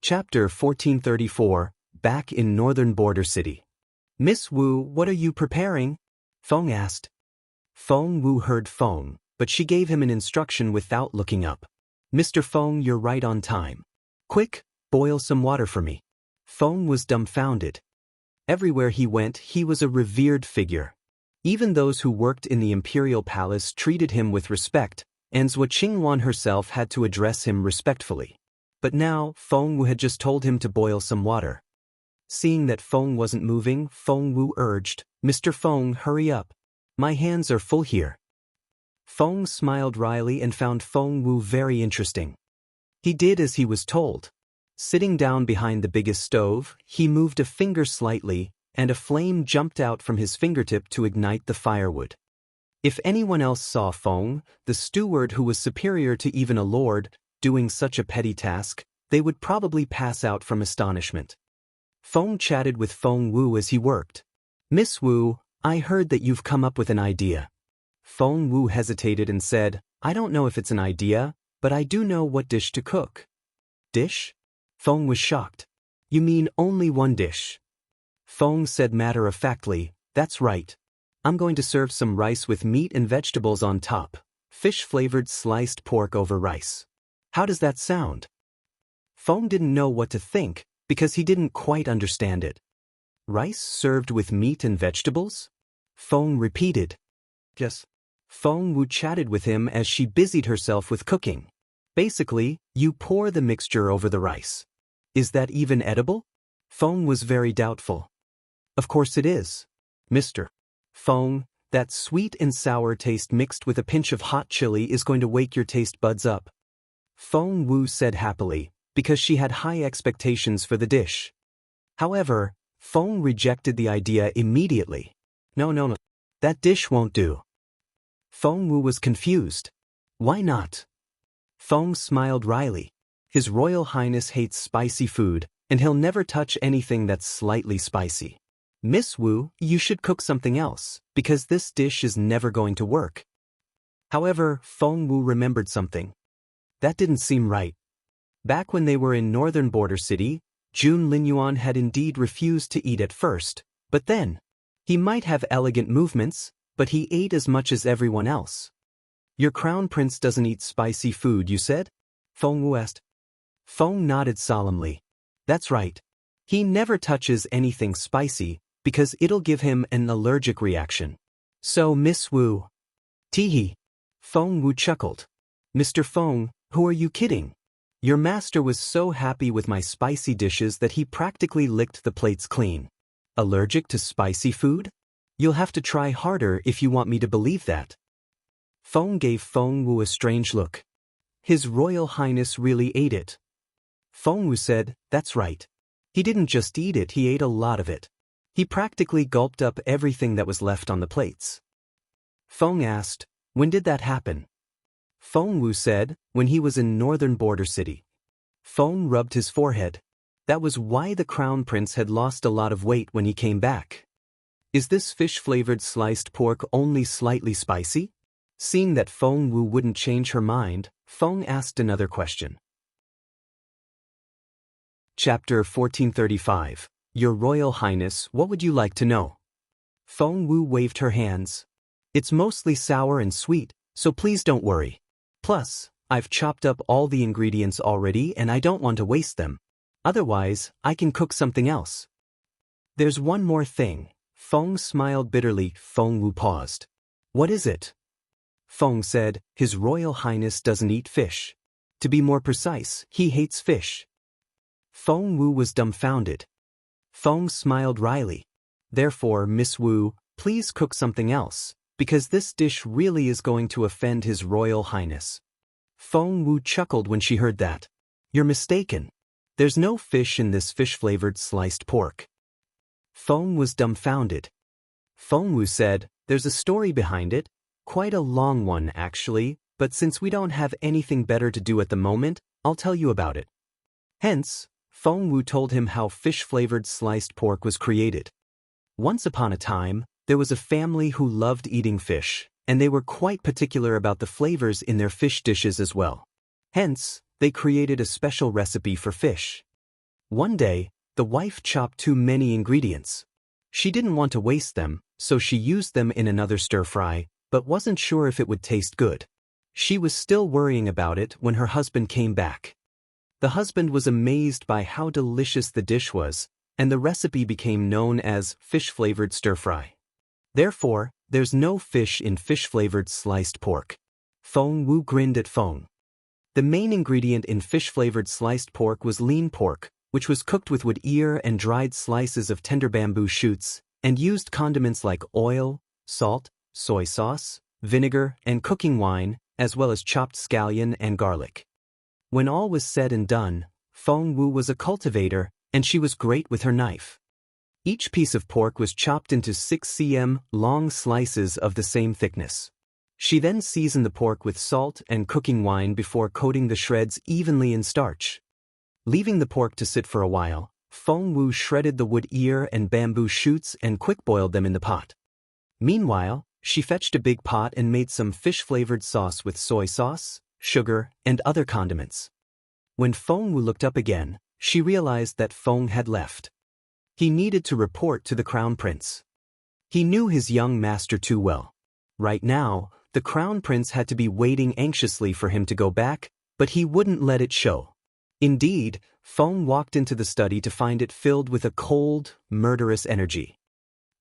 Chapter 1434, Back in Northern Border City. Miss Wu, what are you preparing? Feng asked. Feng Wu heard Feng, but she gave him an instruction without looking up. Mr. Feng, you're right on time. Quick, boil some water for me. Feng was dumbfounded. Everywhere he went, he was a revered figure. Even those who worked in the imperial palace treated him with respect, and Zhou Qingwan herself had to address him respectfully. But now, Feng Wu had just told him to boil some water. Seeing that Feng wasn't moving, Feng Wu urged, Mr. Feng, hurry up. My hands are full here. Feng smiled wryly and found Feng Wu very interesting. He did as he was told. Sitting down behind the biggest stove, he moved a finger slightly, and a flame jumped out from his fingertip to ignite the firewood. If anyone else saw Feng, the steward who was superior to even a lord, doing such a petty task, they would probably pass out from astonishment. Feng chatted with Feng Wu as he worked. Miss Wu, I heard that you've come up with an idea. Feng Wu hesitated and said, I don't know if it's an idea, but I do know what dish to cook. Dish? Feng was shocked. You mean only one dish? Feng said matter-of-factly, that's right. I'm going to serve some rice with meat and vegetables on top. Fish-flavored sliced pork over rice. How does that sound? Feng didn't know what to think, because he didn't quite understand it. Rice served with meat and vegetables? Feng repeated. Yes. Feng Wu chatted with him as she busied herself with cooking. Basically, you pour the mixture over the rice. Is that even edible? Feng was very doubtful. Of course it is. Mr. Feng, that sweet and sour taste mixed with a pinch of hot chili is going to wake your taste buds up. Feng Wu said happily, because she had high expectations for the dish. However, Feng rejected the idea immediately. No. That dish won't do. Feng Wu was confused. Why not? Feng smiled wryly. His Royal Highness hates spicy food, and he'll never touch anything that's slightly spicy. Miss Wu, you should cook something else, because this dish is never going to work. However, Feng Wu remembered something. That didn't seem right. Back when they were in Northern Border City, Jun Linyuan had indeed refused to eat at first, but then, he might have elegant movements, but he ate as much as everyone else. Your crown prince doesn't eat spicy food, you said? Feng Wu asked. Feng nodded solemnly. That's right. He never touches anything spicy, because it'll give him an allergic reaction. So Miss Wu. Teehee. Feng Wu chuckled. Mr. Feng, who are you kidding? Your master was so happy with my spicy dishes that he practically licked the plates clean. Allergic to spicy food? You'll have to try harder if you want me to believe that. Feng gave Feng Wu a strange look. His Royal Highness really ate it. Feng Wu said, that's right. He didn't just eat it, he ate a lot of it. He practically gulped up everything that was left on the plates. Feng asked, when did that happen? Feng Wu said, when he was in Northern Border City. Feng rubbed his forehead. That was why the Crown Prince had lost a lot of weight when he came back. Is this fish-flavored sliced pork only slightly spicy? Seeing that Feng Wu wouldn't change her mind, Feng asked another question. Chapter 1435. Your Royal Highness, what would you like to know? Feng Wu waved her hands. It's mostly sour and sweet, so please don't worry. Plus, I've chopped up all the ingredients already and I don't want to waste them. Otherwise, I can cook something else. There's one more thing. Feng smiled bitterly. Feng Wu paused. What is it? Feng said, His Royal Highness doesn't eat fish. To be more precise, he hates fish. Feng Wu was dumbfounded. Feng smiled wryly. Therefore, Miss Wu, please cook something else, because this dish really is going to offend His Royal Highness. Feng Wu chuckled when she heard that. You're mistaken. There's no fish in this fish-flavored sliced pork. Feng was dumbfounded. Feng Wu said, there's a story behind it, quite a long one actually, but since we don't have anything better to do at the moment, I'll tell you about it. Hence, Feng Wu told him how fish-flavored sliced pork was created. Once upon a time, there was a family who loved eating fish, and they were quite particular about the flavors in their fish dishes as well. Hence, they created a special recipe for fish. One day, the wife chopped too many ingredients. She didn't want to waste them, so she used them in another stir-fry, but wasn't sure if it would taste good. She was still worrying about it when her husband came back. The husband was amazed by how delicious the dish was, and the recipe became known as fish-flavored stir-fry. Therefore, there's no fish in fish-flavored sliced pork. Feng Wu grinned at Feng. The main ingredient in fish-flavored sliced pork was lean pork, which was cooked with wood ear and dried slices of tender bamboo shoots, and used condiments like oil, salt, soy sauce, vinegar, and cooking wine, as well as chopped scallion and garlic. When all was said and done, Feng Wu was a cultivator, and she was great with her knife. Each piece of pork was chopped into 6 cm long slices of the same thickness. She then seasoned the pork with salt and cooking wine before coating the shreds evenly in starch. Leaving the pork to sit for a while, Feng Wu shredded the wood ear and bamboo shoots and quick-boiled them in the pot. Meanwhile, she fetched a big pot and made some fish-flavored sauce with soy sauce, sugar, and other condiments. When Feng Wu looked up again, she realized that Feng had left. He needed to report to the crown prince. He knew his young master too well. Right now, the crown prince had to be waiting anxiously for him to go back, but he wouldn't let it show. Indeed, Feng walked into the study to find it filled with a cold, murderous energy.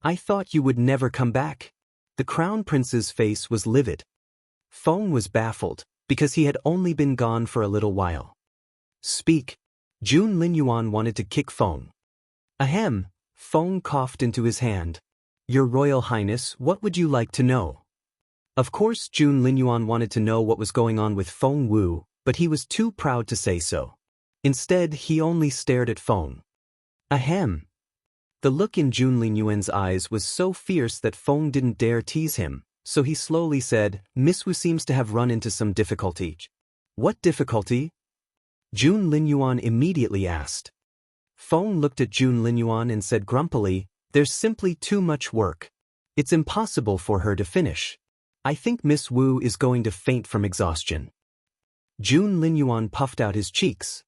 "I thought you would never come back." The crown prince's face was livid. Feng was baffled, because he had only been gone for a little while. "Speak." Jun Linyuan wanted to kick Feng. "Ahem," Feng coughed into his hand. "Your Royal Highness, what would you like to know?" Of course Jun Linyuan wanted to know what was going on with Feng Wu, but he was too proud to say so. Instead, he only stared at Feng. "Ahem." The look in Jun Linyuan's eyes was so fierce that Feng didn't dare tease him, so he slowly said, "Miss Wu seems to have run into some difficulty." "What difficulty?" Jun Linyuan immediately asked. Feng looked at Jun Linyuan and said grumpily, "There's simply too much work. It's impossible for her to finish. I think Miss Wu is going to faint from exhaustion." Jun Linyuan puffed out his cheeks.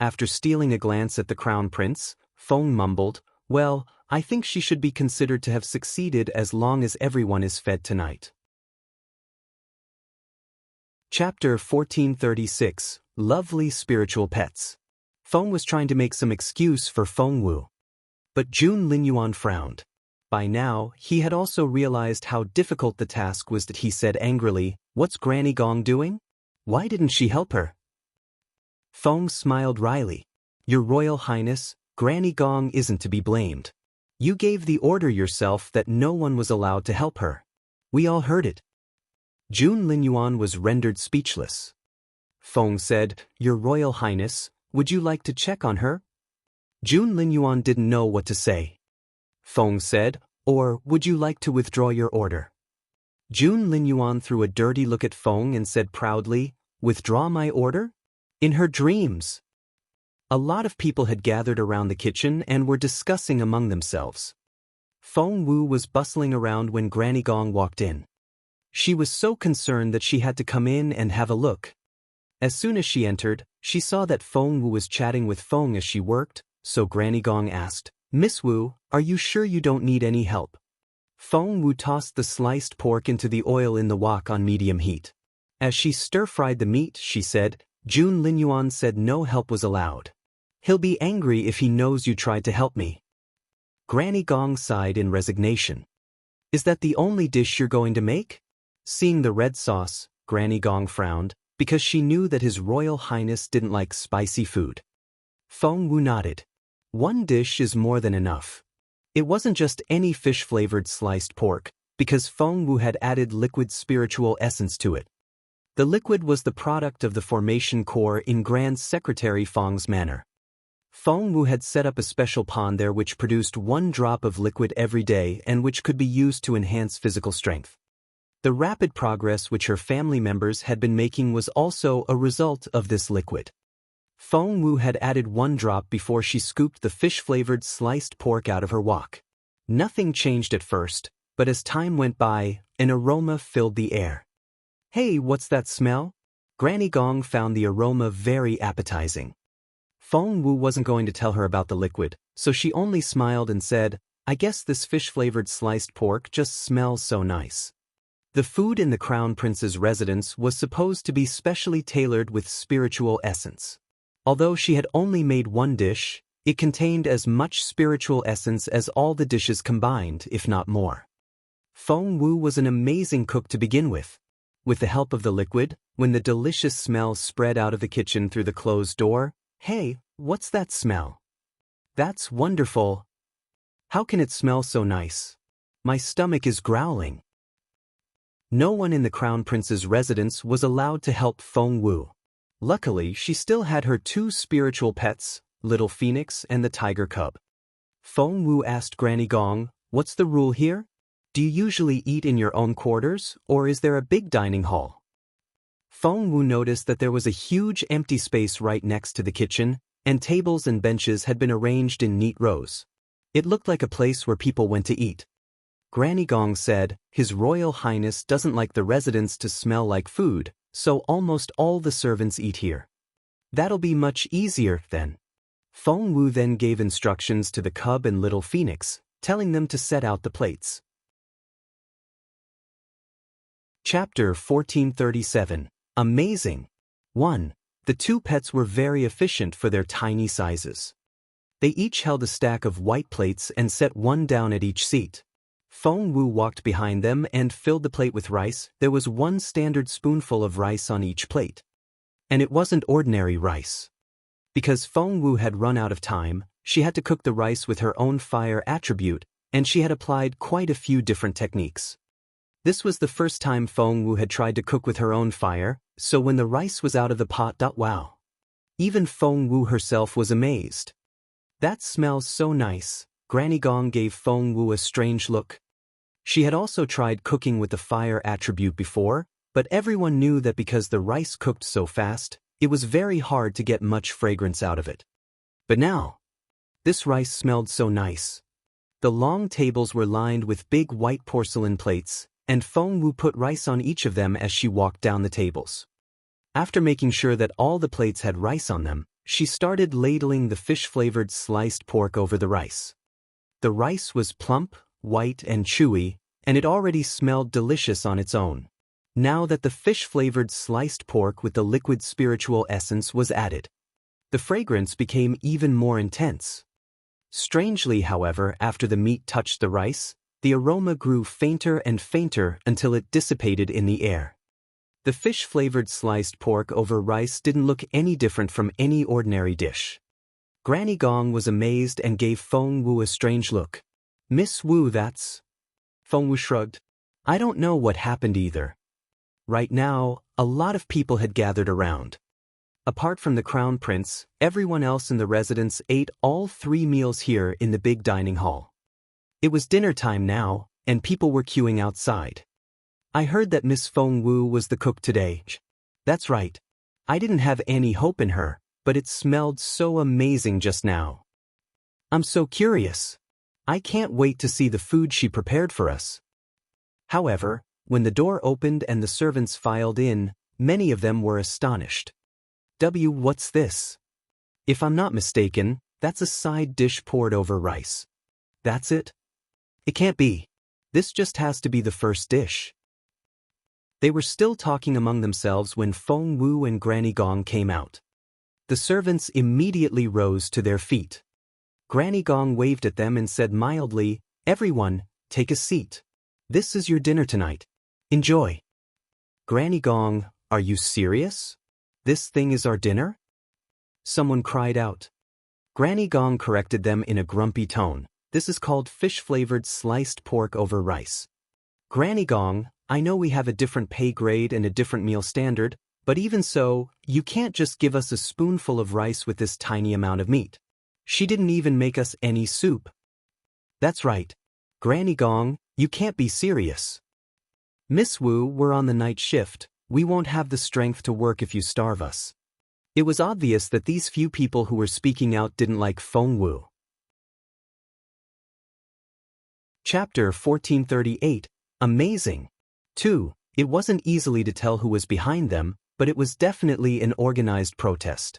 After stealing a glance at the crown prince, Feng mumbled, "Well, I think she should be considered to have succeeded as long as everyone is fed tonight." Chapter 1436, Lovely Spiritual Pets. Feng was trying to make some excuse for Feng Wu. But Jun Linyuan frowned. By now, he had also realized how difficult the task was that he said angrily, "What's Granny Gong doing? Why didn't she help her?" Feng smiled wryly. "Your Royal Highness, Granny Gong isn't to be blamed. You gave the order yourself that no one was allowed to help her. We all heard it." Jun Linyuan was rendered speechless. Feng said, "Your Royal Highness, would you like to check on her?" Jun Linyuan didn't know what to say. Feng said, "Or would you like to withdraw your order?" Jun Linyuan threw a dirty look at Feng and said proudly, "Withdraw my order?" In her dreams. A lot of people had gathered around the kitchen and were discussing among themselves. Feng Wu was bustling around when Granny Gong walked in. She was so concerned that she had to come in and have a look. As soon as she entered, she saw that Feng Wu was chatting with Feng as she worked, so Granny Gong asked, "Miss Wu, are you sure you don't need any help?" Feng Wu tossed the sliced pork into the oil in the wok on medium heat. As she stir-fried the meat, she said, "Jun Linyuan said no help was allowed. He'll be angry if he knows you tried to help me." Granny Gong sighed in resignation. "Is that the only dish you're going to make?" Seeing the red sauce, Granny Gong frowned, because she knew that His Royal Highness didn't like spicy food. Feng Wu nodded. "One dish is more than enough." It wasn't just any fish-flavored sliced pork, because Feng Wu had added liquid spiritual essence to it. The liquid was the product of the formation core in Grand Secretary Feng's manor. Feng Wu had set up a special pond there which produced 1 drop of liquid every day and which could be used to enhance physical strength. The rapid progress which her family members had been making was also a result of this liquid. Feng Wu had added 1 drop before she scooped the fish-flavored sliced pork out of her wok. Nothing changed at first, but as time went by, an aroma filled the air. "Hey, what's that smell?" Granny Gong found the aroma very appetizing. Feng Wu wasn't going to tell her about the liquid, so she only smiled and said, I guess this fish-flavored sliced pork just smells so nice. The food in the Crown Prince's residence was supposed to be specially tailored with spiritual essence. Although she had only made one dish, it contained as much spiritual essence as all the dishes combined, if not more. Feng Wu was an amazing cook to begin with. With the help of the liquid, when the delicious smell spread out of the kitchen through the closed door, hey, what's that smell? That's wonderful. How can it smell so nice? My stomach is growling. No one in the Crown Prince's residence was allowed to help Feng Wu. Luckily, she still had her two spiritual pets, Little Phoenix and the tiger cub. Feng Wu asked Granny Gong, what's the rule here? Do you usually eat in your own quarters, or is there a big dining hall? Feng Wu noticed that there was a huge empty space right next to the kitchen, and tables and benches had been arranged in neat rows. It looked like a place where people went to eat. Granny Gong said, His Royal Highness doesn't like the residence to smell like food, so almost all the servants eat here. That'll be much easier, then. Feng Wu then gave instructions to the cub and Little Phoenix, telling them to set out the plates. Chapter 1437. Amazing. 1. The two pets were very efficient for their tiny sizes. They each held a stack of white plates and set one down at each seat. Feng Wu walked behind them and filled the plate with rice. There was one standard spoonful of rice on each plate. And it wasn't ordinary rice. Because Feng Wu had run out of time, she had to cook the rice with her own fire attribute, and she had applied quite a few different techniques. This was the first time Feng Wu had tried to cook with her own fire, so when the rice was out of the pot, wow. Even Feng Wu herself was amazed. That smells so nice. Granny Gong gave Feng Wu a strange look. She had also tried cooking with the fire attribute before, but everyone knew that because the rice cooked so fast, it was very hard to get much fragrance out of it. But now, this rice smelled so nice. The long tables were lined with big white porcelain plates, and Feng Wu put rice on each of them as she walked down the tables. After making sure that all the plates had rice on them, she started ladling the fish-flavored sliced pork over the rice. The rice was plump, white, and chewy, and it already smelled delicious on its own. Now that the fish-flavored sliced pork with the liquid spiritual essence was added, the fragrance became even more intense. Strangely, however, after the meat touched the rice, the aroma grew fainter and fainter until it dissipated in the air. The fish-flavored sliced pork over rice didn't look any different from any ordinary dish. Granny Gong was amazed and gave Feng Wu a strange look. Miss Wu, that's... Feng Wu shrugged. I don't know what happened either. Right now, a lot of people had gathered around. Apart from the Crown Prince, everyone else in the residence ate all 3 meals here in the big dining hall. It was dinner time now, and people were queuing outside. I heard that Miss Feng Wu was the cook today. That's right. I didn't have any hope in her, but it smelled so amazing just now. I'm so curious. I can't wait to see the food she prepared for us. However, when the door opened and the servants filed in, many of them were astonished. What's this? If I'm not mistaken, that's a side dish poured over rice. That's it? It can't be. This just has to be the first dish. They were still talking among themselves when Feng Wu and Granny Gong came out. The servants immediately rose to their feet. Granny Gong waved at them and said mildly, Everyone, take a seat. This is your dinner tonight. Enjoy. Granny Gong, are you serious? This thing is our dinner? Someone cried out. Granny Gong corrected them in a grumpy tone. This is called fish-flavored sliced pork over rice. Granny Gong, I know we have a different pay grade and a different meal standard, but even so, you can't just give us a spoonful of rice with this tiny amount of meat. She didn't even make us any soup. That's right. Granny Gong, you can't be serious. Miss Wu, we're on the night shift. We won't have the strength to work if you starve us. It was obvious that these few people who were speaking out didn't like Feng Wu. Chapter 1438. Amazing. 2. It wasn't easily to tell who was behind them, but it was definitely an organized protest.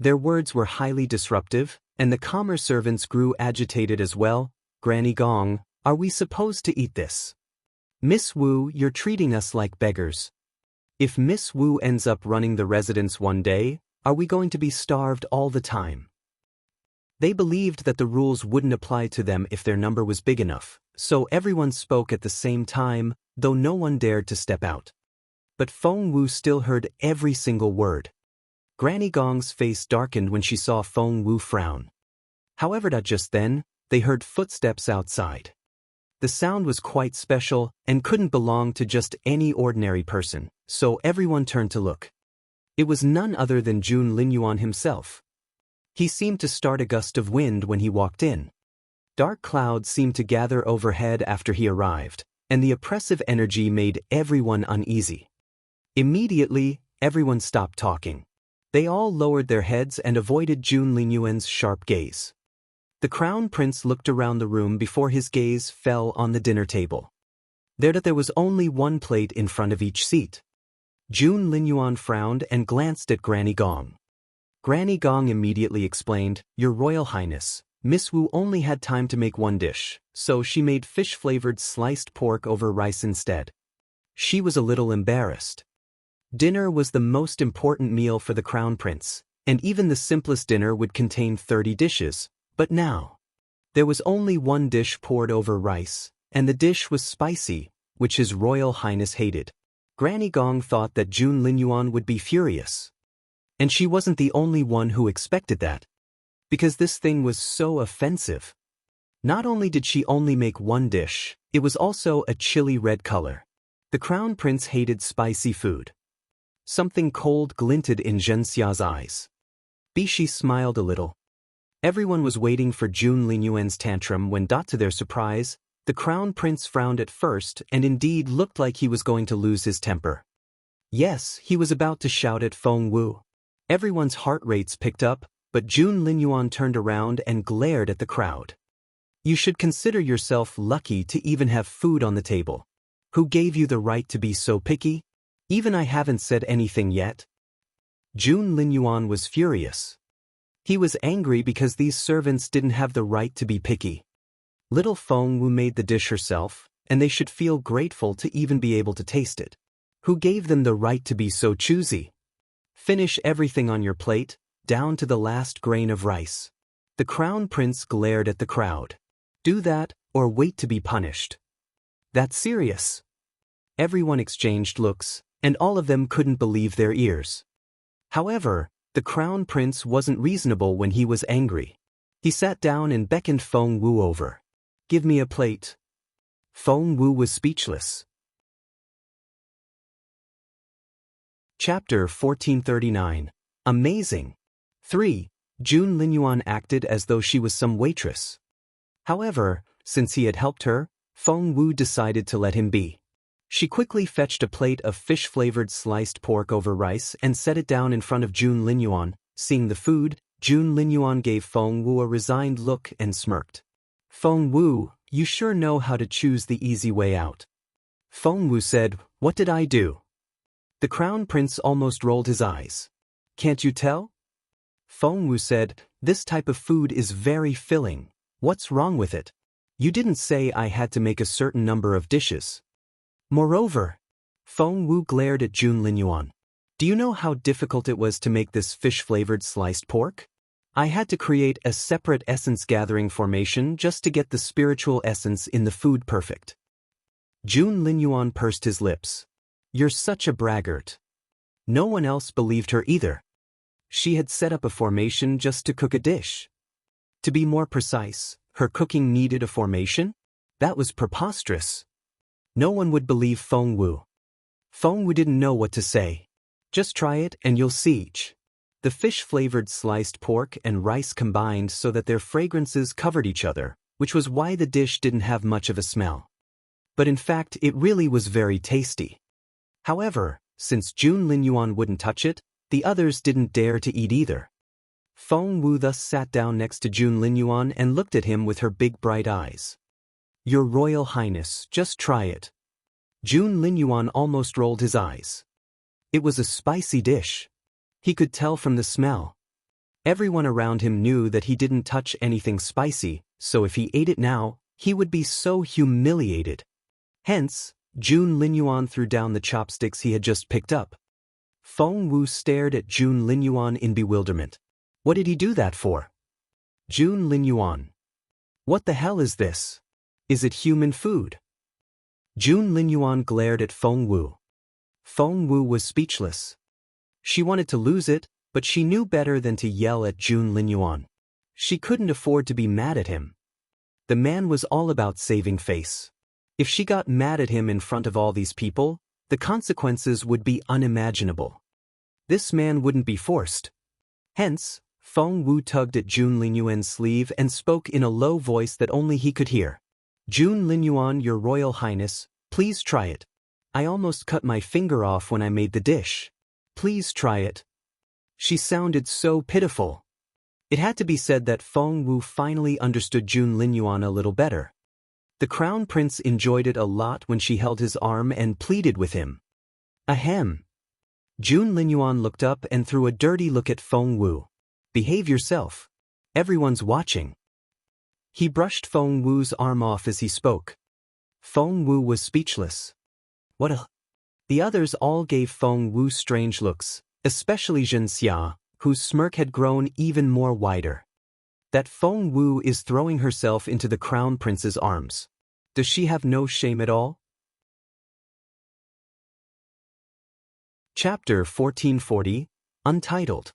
Their words were highly disruptive, and the calmer servants grew agitated as well. Granny Gong, are we supposed to eat this? Miss Wu, you're treating us like beggars. If Miss Wu ends up running the residence one day, are we going to be starved all the time? They believed that the rules wouldn't apply to them if their number was big enough, so everyone spoke at the same time, though no one dared to step out. But Feng Wu still heard every single word. Granny Gong's face darkened when she saw Feng Wu frown. However, just then, they heard footsteps outside. The sound was quite special and couldn't belong to just any ordinary person, so everyone turned to look. It was none other than Jun Linyuan himself. He seemed to start a gust of wind when he walked in. Dark clouds seemed to gather overhead after he arrived, and the oppressive energy made everyone uneasy. Immediately, everyone stopped talking. They all lowered their heads and avoided Jun Linyuan's sharp gaze. The crown prince looked around the room before his gaze fell on the dinner table. There was only one plate in front of each seat. Jun Linyuan frowned and glanced at Granny Gong. Granny Gong immediately explained, "Your Royal Highness, Miss Wu only had time to make one dish, so she made fish-flavored sliced pork over rice instead." She was a little embarrassed. Dinner was the most important meal for the crown prince, and even the simplest dinner would contain 30 dishes, but now, there was only one dish poured over rice, and the dish was spicy, which His Royal Highness hated. Granny Gong thought that Jun Linyuan would be furious. And she wasn't the only one who expected that. Because this thing was so offensive. Not only did she only make one dish, it was also a chilly red color. The crown prince hated spicy food. Something cold glinted in Zhenxia's eyes. Bishi smiled a little. Everyone was waiting for Jun Linyuan's tantrum when, to their surprise, the crown prince frowned at first and indeed looked like he was going to lose his temper. Yes, he was about to shout at Feng Wu. Everyone's heart rates picked up, but Jun Linyuan turned around and glared at the crowd. "You should consider yourself lucky to even have food on the table. Who gave you the right to be so picky? Even I haven't said anything yet." Jun Linyuan was furious. He was angry because these servants didn't have the right to be picky. Little Feng Wu made the dish herself, and they should feel grateful to even be able to taste it. Who gave them the right to be so choosy? Finish everything on your plate, down to the last grain of rice. The crown prince glared at the crowd. Do that, or wait to be punished. That's serious. Everyone exchanged looks, and all of them couldn't believe their ears. However, the crown prince wasn't reasonable when he was angry. He sat down and beckoned Feng Wu over. "Give me a plate." Feng Wu was speechless. Chapter 1439. Amazing. 3. Jun Linyuan acted as though she was some waitress. However, since he had helped her, Feng Wu decided to let him be. She quickly fetched a plate of fish-flavored sliced pork over rice and set it down in front of Jun Linyuan. Seeing the food, Jun Linyuan gave Feng Wu a resigned look and smirked. "Feng Wu, you sure know how to choose the easy way out." Feng Wu said, "What did I do?" The crown prince almost rolled his eyes. "Can't you tell?" Feng Wu said, "This type of food is very filling. What's wrong with it? You didn't say I had to make a certain number of dishes." Moreover, Feng Wu glared at Jun Linyuan. "Do you know how difficult it was to make this fish-flavored sliced pork? I had to create a separate essence-gathering formation just to get the spiritual essence in the food perfect." Jun Linyuan pursed his lips. "You're such a braggart." No one else believed her either. She had set up a formation just to cook a dish. To be more precise, her cooking needed a formation? That was preposterous. No one would believe Feng Wu. Feng Wu didn't know what to say. "Just try it and you'll see." The fish-flavored sliced pork and rice combined so that their fragrances covered each other, which was why the dish didn't have much of a smell. But in fact, it really was very tasty. However, since Jun Linyuan wouldn't touch it, the others didn't dare to eat either. Feng Wu thus sat down next to Jun Linyuan and looked at him with her big bright eyes. "Your Royal Highness, just try it." Jun Linyuan almost rolled his eyes. It was a spicy dish. He could tell from the smell. Everyone around him knew that he didn't touch anything spicy, so if he ate it now, he would be so humiliated. Hence, Jun Linyuan threw down the chopsticks he had just picked up. Feng Wu stared at Jun Linyuan in bewilderment. What did he do that for? Jun Linyuan. What the hell is this? Is it human food? Jun Linyuan glared at Feng Wu. Feng Wu was speechless. She wanted to lose it, but she knew better than to yell at Jun Linyuan. She couldn't afford to be mad at him. The man was all about saving face. If she got mad at him in front of all these people, the consequences would be unimaginable. This man wouldn't be forced. Hence, Feng Wu tugged at Jun Linyuan's sleeve and spoke in a low voice that only he could hear. Jun Linyuan, Your Royal Highness, please try it. I almost cut my finger off when I made the dish. Please try it. She sounded so pitiful. It had to be said that Feng Wu finally understood Jun Linyuan a little better. The Crown Prince enjoyed it a lot when she held his arm and pleaded with him. Ahem. Jun Linyuan looked up and threw a dirty look at Feng Wu. Behave yourself. Everyone's watching. He brushed Feng Wu's arm off as he spoke. Feng Wu was speechless. What a... The others all gave Feng Wu strange looks, especially Zhen Xia, whose smirk had grown even more wider. That Feng Wu is throwing herself into the Crown Prince's arms. Does she have no shame at all? Chapter 1440, Untitled.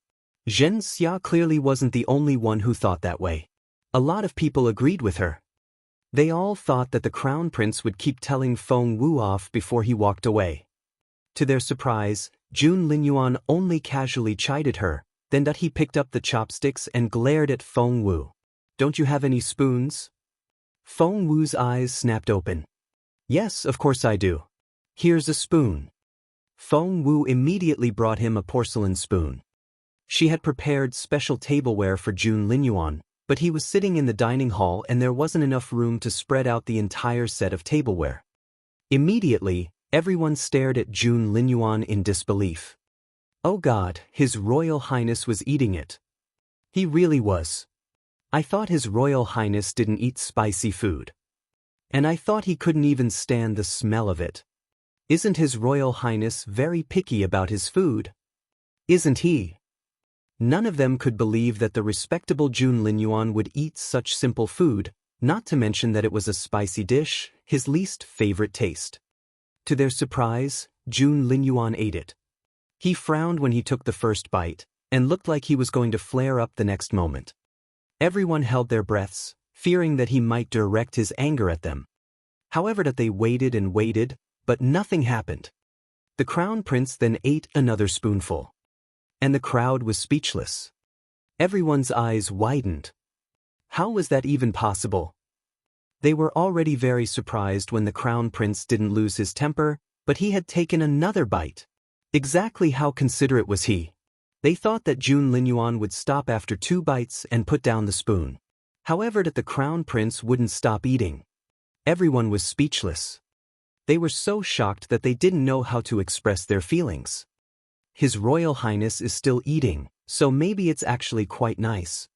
Zhen Xia clearly wasn't the only one who thought that way. A lot of people agreed with her. They all thought that the Crown Prince would keep telling Feng Wu off before he walked away. To their surprise, Jun Linyuan only casually chided her, then that he picked up the chopsticks and glared at Feng Wu. Don't you have any spoons? Feng Wu's eyes snapped open. Yes, of course I do. Here's a spoon. Feng Wu immediately brought him a porcelain spoon. She had prepared special tableware for Jun Linyuan, but he was sitting in the dining hall and there wasn't enough room to spread out the entire set of tableware. Immediately, everyone stared at Jun Linyuan in disbelief. Oh God, His Royal Highness was eating it. He really was. I thought His Royal Highness didn't eat spicy food. And I thought he couldn't even stand the smell of it. Isn't His Royal Highness very picky about his food? Isn't he? None of them could believe that the respectable Jun Linyuan would eat such simple food, not to mention that it was a spicy dish, his least favorite taste. To their surprise, Jun Linyuan ate it. He frowned when he took the first bite, and looked like he was going to flare up the next moment. Everyone held their breaths, fearing that he might direct his anger at them. However, that they waited and waited, but nothing happened. The Crown Prince then ate another spoonful. And the crowd was speechless. Everyone's eyes widened. How was that even possible? They were already very surprised when the Crown Prince didn't lose his temper, but he had taken another bite. Exactly how considerate was he? They thought that Jun Linyuan would stop after 2 bites and put down the spoon. However, that the Crown Prince wouldn't stop eating. Everyone was speechless. They were so shocked that they didn't know how to express their feelings. His Royal Highness is still eating, so maybe it's actually quite nice.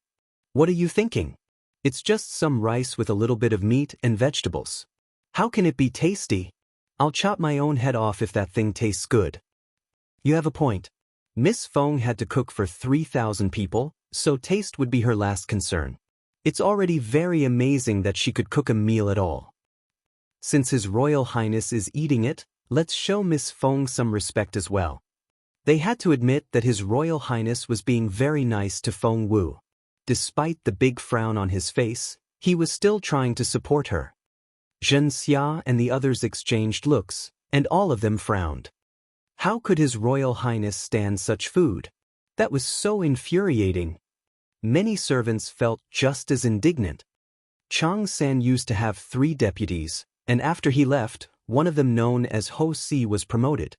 What are you thinking? It's just some rice with a little bit of meat and vegetables. How can it be tasty? I'll chop my own head off if that thing tastes good. You have a point. Miss Feng had to cook for 3,000 people, so taste would be her last concern. It's already very amazing that she could cook a meal at all. Since His Royal Highness is eating it, let's show Miss Feng some respect as well. They had to admit that His Royal Highness was being very nice to Feng Wu. Despite the big frown on his face, he was still trying to support her. Zhen Xia and the others exchanged looks, and all of them frowned. How could His Royal Highness stand such food? That was so infuriating. Many servants felt just as indignant. Chang San used to have 3 deputies, and after he left, one of them known as Ho Si was promoted.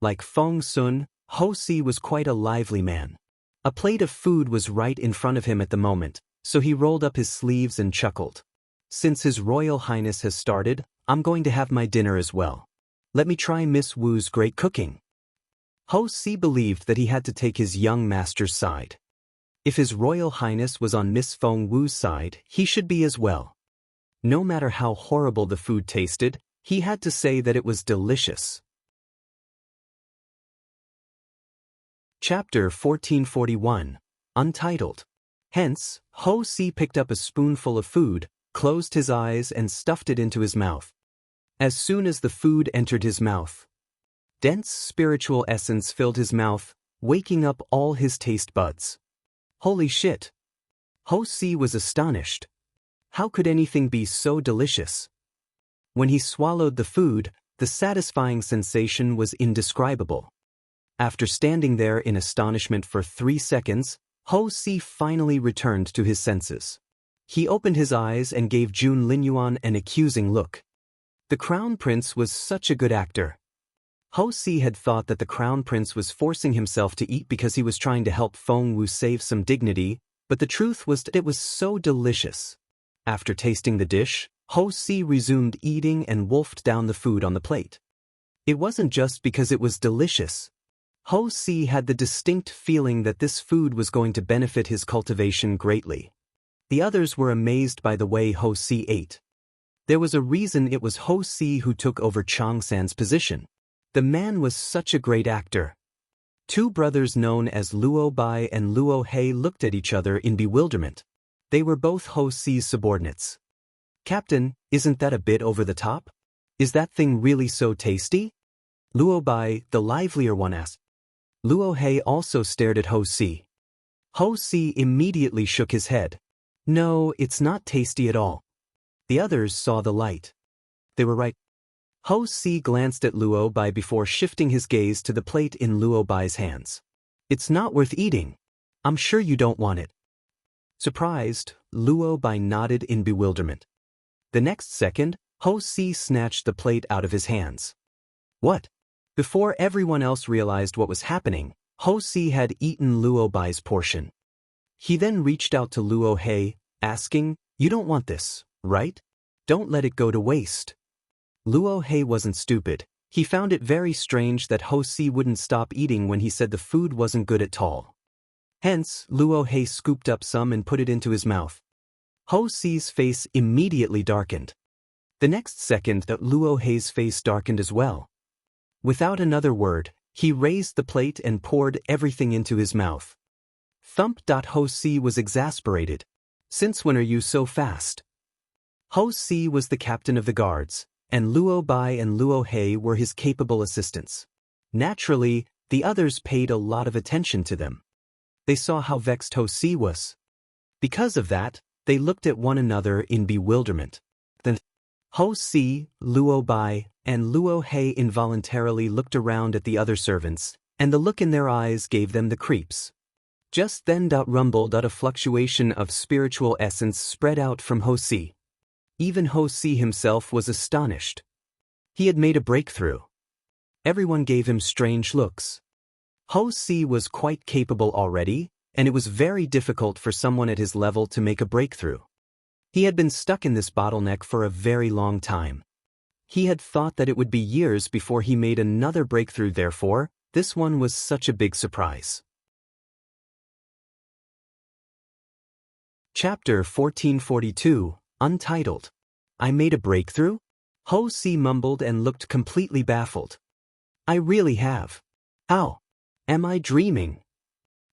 Like Feng Sun, Ho Si was quite a lively man. A plate of food was right in front of him at the moment, so he rolled up his sleeves and chuckled. Since His Royal Highness has started, I'm going to have my dinner as well. Let me try Miss Wu's great cooking. Ho Si believed that he had to take his young master's side. If His Royal Highness was on Miss Feng Wu's side, he should be as well. No matter how horrible the food tasted, he had to say that it was delicious. Chapter 1441, Untitled. Hence, Ho Si picked up a spoonful of food, closed his eyes and stuffed it into his mouth. As soon as the food entered his mouth, dense spiritual essence filled his mouth, waking up all his taste buds. Holy shit! Ho Si was astonished. How could anything be so delicious? When he swallowed the food, the satisfying sensation was indescribable. After standing there in astonishment for 3 seconds, Ho Si finally returned to his senses. He opened his eyes and gave Jun Linyuan an accusing look. The Crown Prince was such a good actor. Ho Si had thought that the Crown Prince was forcing himself to eat because he was trying to help Feng Wu save some dignity, but the truth was that it was so delicious. After tasting the dish, Ho Si resumed eating and wolfed down the food on the plate. It wasn't just because it was delicious. Ho Si had the distinct feeling that this food was going to benefit his cultivation greatly. The others were amazed by the way Ho Si ate. There was a reason it was Ho Si who took over Chang San's position. The man was such a great actor. Two brothers known as Luo Bai and Luo He looked at each other in bewilderment. They were both Ho Si's subordinates. "Captain, isn't that a bit over the top? Is that thing really so tasty?" Luo Bai, the livelier one, asked. Luo He also stared at Ho Si. Ho Si immediately shook his head. "No, it's not tasty at all." The others saw the light. They were right. Ho Si glanced at Luo Bai before shifting his gaze to the plate in Luo Bai's hands. "It's not worth eating. I'm sure you don't want it." Surprised, Luo Bai nodded in bewilderment. The next second, Ho Si snatched the plate out of his hands. "What?" Before everyone else realized what was happening, Ho Si had eaten Luo Bai's portion. He then reached out to Luo He, asking, "You don't want this, right? Don't let it go to waste." Luo He wasn't stupid. He found it very strange that Ho Si wouldn't stop eating when he said the food wasn't good at all. Hence, Luo He scooped up some and put it into his mouth. Ho Si's face immediately darkened. The next second, Luo He's face darkened as well. Without another word, he raised the plate and poured everything into his mouth. Thump. Ho Si was exasperated. "Since when are you so fast?" Ho Si was the captain of the guards, and Luo Bai and Luo He were his capable assistants. Naturally, the others paid a lot of attention to them. They saw how vexed Ho Si was. Because of that, they looked at one another in bewilderment. Then, Ho Si, Luo Bai, and Luo He involuntarily looked around at the other servants, and the look in their eyes gave them the creeps. Just then, rumbled a fluctuation of spiritual essence spread out from Ho Si. Even Ho Si himself was astonished. He had made a breakthrough. Everyone gave him strange looks. Ho Si was quite capable already, and it was very difficult for someone at his level to make a breakthrough. He had been stuck in this bottleneck for a very long time. He had thought that it would be years before he made another breakthrough, therefore, this one was such a big surprise. Chapter 1442, Untitled. I made a breakthrough? Ho Si mumbled and looked completely baffled. I really have. How? Am I dreaming?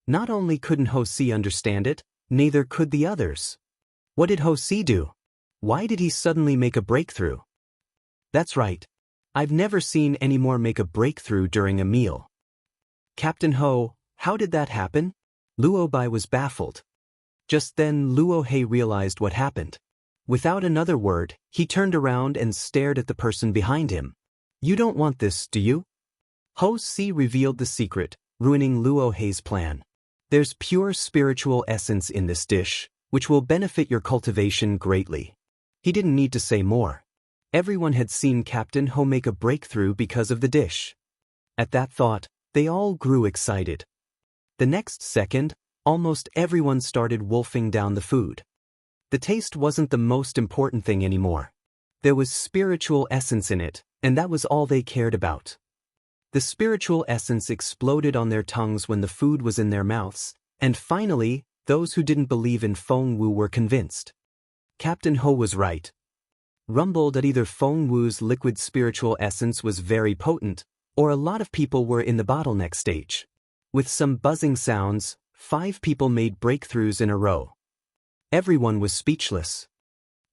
Not only couldn't Ho Si understand it, neither could the others. What did Ho Si do? Why did he suddenly make a breakthrough? That's right. I've never seen anyone make a breakthrough during a meal. Captain Ho, how did that happen? Luo Bai was baffled. Just then Luo He realized what happened. Without another word, he turned around and stared at the person behind him. You don't want this, do you? Ho Si revealed the secret, ruining Luo He's plan. There's pure spiritual essence in this dish, which will benefit your cultivation greatly. He didn't need to say more. Everyone had seen Captain Ho make a breakthrough because of the dish. At that thought, they all grew excited. The next second, almost everyone started wolfing down the food. The taste wasn't the most important thing anymore. There was spiritual essence in it, and that was all they cared about. The spiritual essence exploded on their tongues when the food was in their mouths, and finally, those who didn't believe in Feng Wu were convinced. Captain Ho was right. Rumbled that either Feng Wu's liquid spiritual essence was very potent, or a lot of people were in the bottleneck stage. With some buzzing sounds, 5 people made breakthroughs in a row. Everyone was speechless.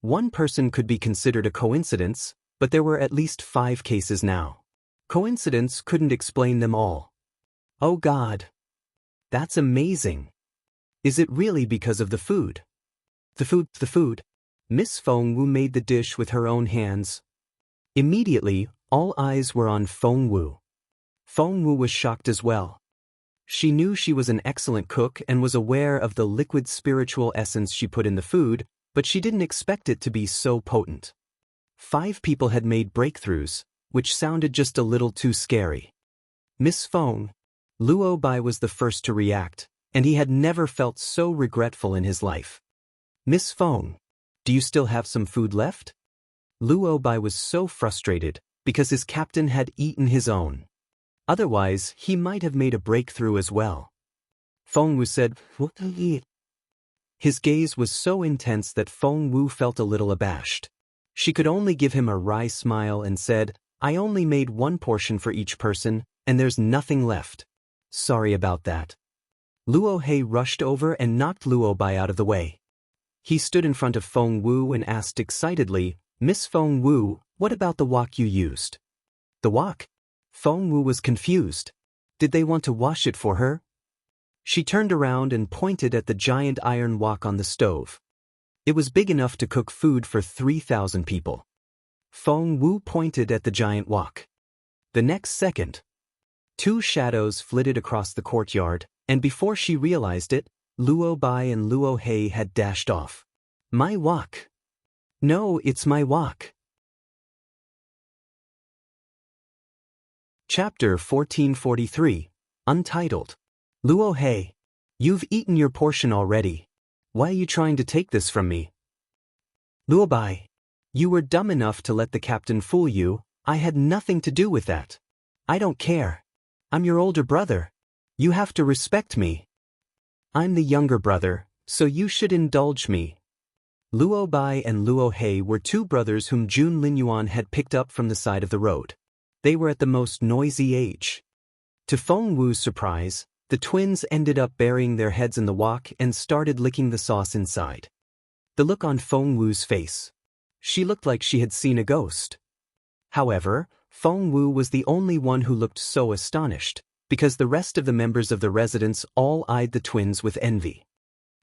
One person could be considered a coincidence, but there were at least 5 cases now. Coincidence couldn't explain them all. Oh God! That's amazing! Is it really because of the food? The food. Miss Feng Wu made the dish with her own hands. Immediately, all eyes were on Feng Wu. Feng Wu was shocked as well. She knew she was an excellent cook and was aware of the liquid spiritual essence she put in the food, but she didn't expect it to be so potent. 5 people had made breakthroughs, which sounded just a little too scary. Miss Feng, Luo Bai was the first to react, and he had never felt so regretful in his life. Miss Feng, do you still have some food left? Luo Bai was so frustrated, because his captain had eaten his own. Otherwise, he might have made a breakthrough as well. Feng Wu said, "What do you eat?" His gaze was so intense that Feng Wu felt a little abashed. She could only give him a wry smile and said, "I only made 1 portion for each person, and there's nothing left. Sorry about that." Luo Hei rushed over and knocked Luo Bai out of the way. He stood in front of Feng Wu and asked excitedly, "Miss Feng Wu, what about the wok you used?" The wok? Feng Wu was confused. Did they want to wash it for her? She turned around and pointed at the giant iron wok on the stove. It was big enough to cook food for 3,000 people. Feng Wu pointed at the giant wok. The next second, 2 shadows flitted across the courtyard, and before she realized it, Luo Bai and Luo Hei had dashed off. "My wok! No, it's my wok!" Chapter 1443, Untitled. Luo Hei, you've eaten your portion already. Why are you trying to take this from me? Luo Bai, you were dumb enough to let the captain fool you. I had nothing to do with that. I don't care. I'm your older brother. You have to respect me. I'm the younger brother, so you should indulge me. Luo Bai and Luo Hei were 2 brothers whom Jun Linyuan had picked up from the side of the road. They were at the most noisy age. To Feng Wu's surprise, the twins ended up burying their heads in the wok and started licking the sauce inside. The look on Feng Wu's face. She looked like she had seen a ghost. However, Feng Wu was the only one who looked so astonished, because the rest of the members of the residence all eyed the twins with envy.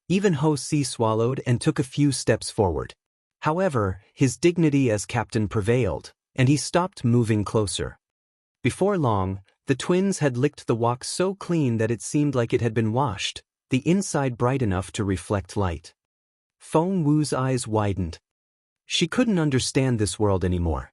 Even Ho Si swallowed and took a few steps forward. However, his dignity as captain prevailed, and he stopped moving closer. Before long, the twins had licked the wok so clean that it seemed like it had been washed, the inside bright enough to reflect light. Feng Wu's eyes widened. She couldn't understand this world anymore.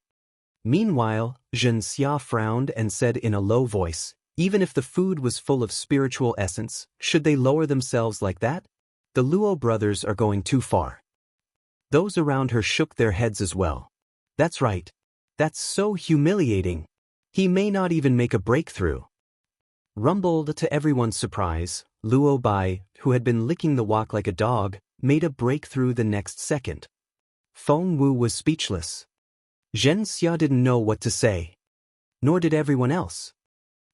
Meanwhile, Zhen Xia frowned and said in a low voice, "Even if the food was full of spiritual essence, should they lower themselves like that? The Luo brothers are going too far." Those around her shook their heads as well. That's right. That's so humiliating. He may not even make a breakthrough. Rumbled to everyone's surprise, Luo Bai, who had been licking the wok like a dog, made a breakthrough the next second. Feng Wu was speechless. Zhen Xia didn't know what to say. Nor did everyone else.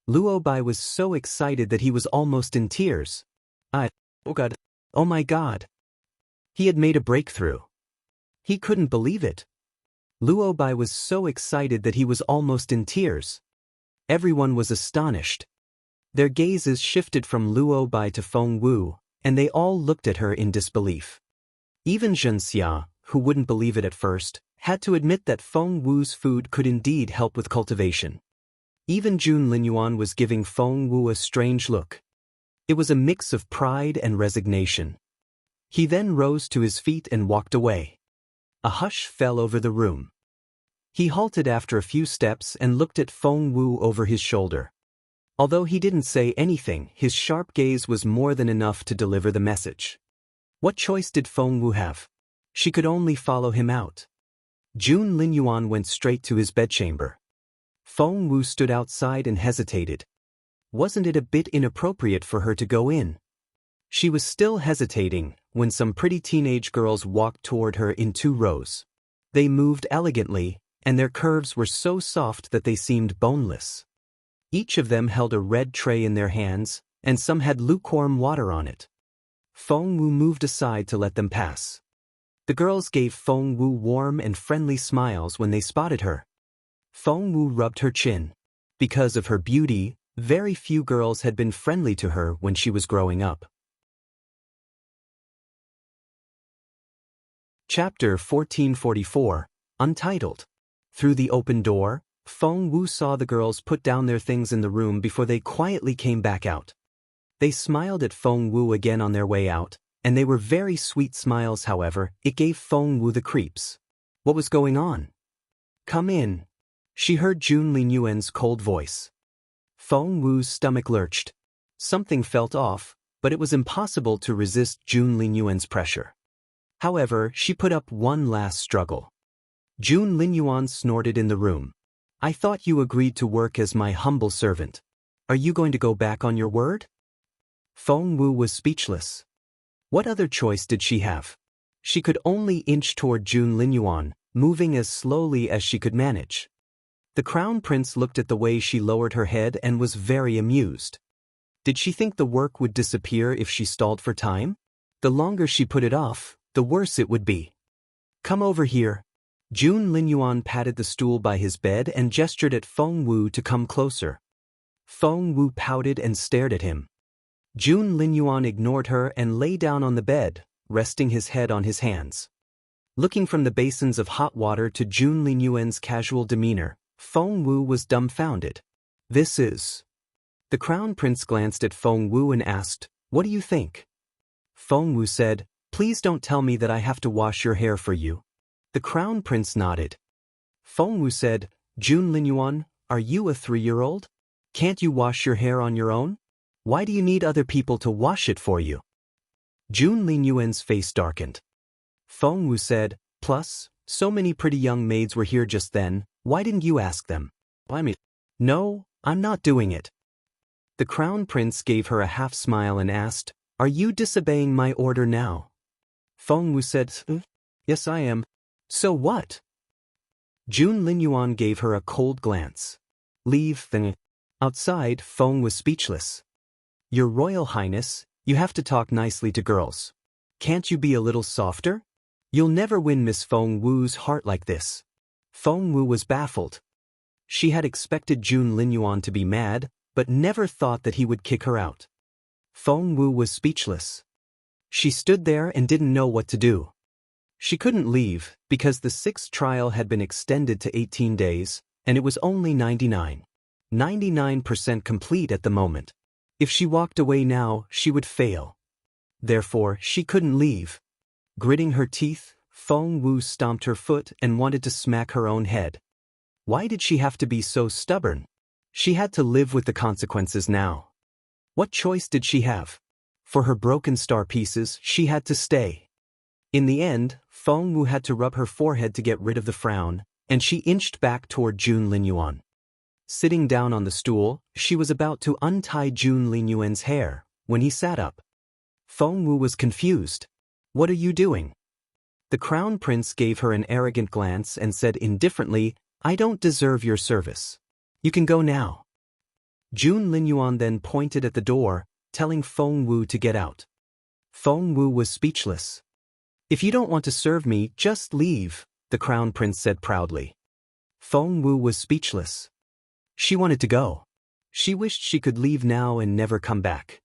Luo Bai was so excited that he was almost in tears. Oh God. Oh my God. He had made a breakthrough. He couldn't believe it. Luo Bai was so excited that he was almost in tears. Everyone was astonished. Their gazes shifted from Luo Bai to Feng Wu, and they all looked at her in disbelief. Even Zhen Xia, who wouldn't believe it at first, had to admit that Feng Wu's food could indeed help with cultivation. Even Jun Linyuan was giving Feng Wu a strange look. It was a mix of pride and resignation. He then rose to his feet and walked away. A hush fell over the room. He halted after a few steps and looked at Feng Wu over his shoulder. Although he didn't say anything, his sharp gaze was more than enough to deliver the message. What choice did Feng Wu have? She could only follow him out. Jun Linyuan went straight to his bedchamber. Feng Wu stood outside and hesitated. Wasn't it a bit inappropriate for her to go in? She was still hesitating when some pretty teenage girls walked toward her in 2 rows. They moved elegantly, and their curves were so soft that they seemed boneless. Each of them held a red tray in their hands, and some had lukewarm water on it. Feng Wu moved aside to let them pass. The girls gave Feng Wu warm and friendly smiles when they spotted her. Feng Wu rubbed her chin. Because of her beauty, very few girls had been friendly to her when she was growing up. Chapter 1444, Untitled. Through the open door, Feng Wu saw the girls put down their things in the room before they quietly came back out. They smiled at Feng Wu again on their way out, and they were very sweet smiles. However, it gave Feng Wu the creeps. What was going on? Come in. She heard Jun Linyuan's cold voice. Feng Wu's stomach lurched. Something felt off, but it was impossible to resist Jun Linyuan's pressure. However, she put up one last struggle. Jun Linyuan snorted in the room. I thought you agreed to work as my humble servant. Are you going to go back on your word? Feng Wu was speechless. What other choice did she have? She could only inch toward Jun Linyuan, moving as slowly as she could manage. The crown prince looked at the way she lowered her head and was very amused. Did she think the work would disappear if she stalled for time? The longer she put it off, the worse it would be. Come over here. Jun Linyuan patted the stool by his bed and gestured at Feng Wu to come closer. Feng Wu pouted and stared at him. Jun Linyuan ignored her and lay down on the bed, resting his head on his hands. Looking from the basins of hot water to Jun Linyuan's casual demeanor, Feng Wu was dumbfounded. This is... The crown prince glanced at Feng Wu and asked, What do you think? Feng Wu said, Please don't tell me that I have to wash your hair for you. The crown prince nodded. Feng Wu said, Jun Linyuan, are you a 3-year-old? Can't you wash your hair on your own? Why do you need other people to wash it for you? Jun Linyuan's face darkened. Feng Wu said, Plus, so many pretty young maids were here just then, why didn't you ask them? No, I'm not doing it. The crown prince gave her a half smile and asked, Are you disobeying my order now? Feng Wu said, Yes, I am. So what? Jun Linyuan gave her a cold glance. Leave then. Outside, Feng was speechless. Your Royal Highness, you have to talk nicely to girls. Can't you be a little softer? You'll never win Miss Feng Wu's heart like this. Feng Wu was baffled. She had expected Jun Linyuan to be mad, but never thought that he would kick her out. Feng Wu was speechless. She stood there and didn't know what to do. She couldn't leave, because the 6th trial had been extended to 18 days, and it was only 99% complete at the moment. If she walked away now, she would fail. Therefore, she couldn't leave. Gritting her teeth, Feng Wu stomped her foot and wanted to smack her own head. Why did she have to be so stubborn? She had to live with the consequences now. What choice did she have? For her broken star pieces, she had to stay. In the end, Feng Wu had to rub her forehead to get rid of the frown, and she inched back toward Jun Linyuan. Sitting down on the stool, she was about to untie Jun Linyuan's hair, when he sat up. Feng Wu was confused. What are you doing? The crown prince gave her an arrogant glance and said indifferently, I don't deserve your service. You can go now. Jun Linyuan then pointed at the door, telling Feng Wu to get out. Feng Wu was speechless. If you don't want to serve me, just leave, the crown prince said proudly. Feng Wu was speechless. She wanted to go. She wished she could leave now and never come back.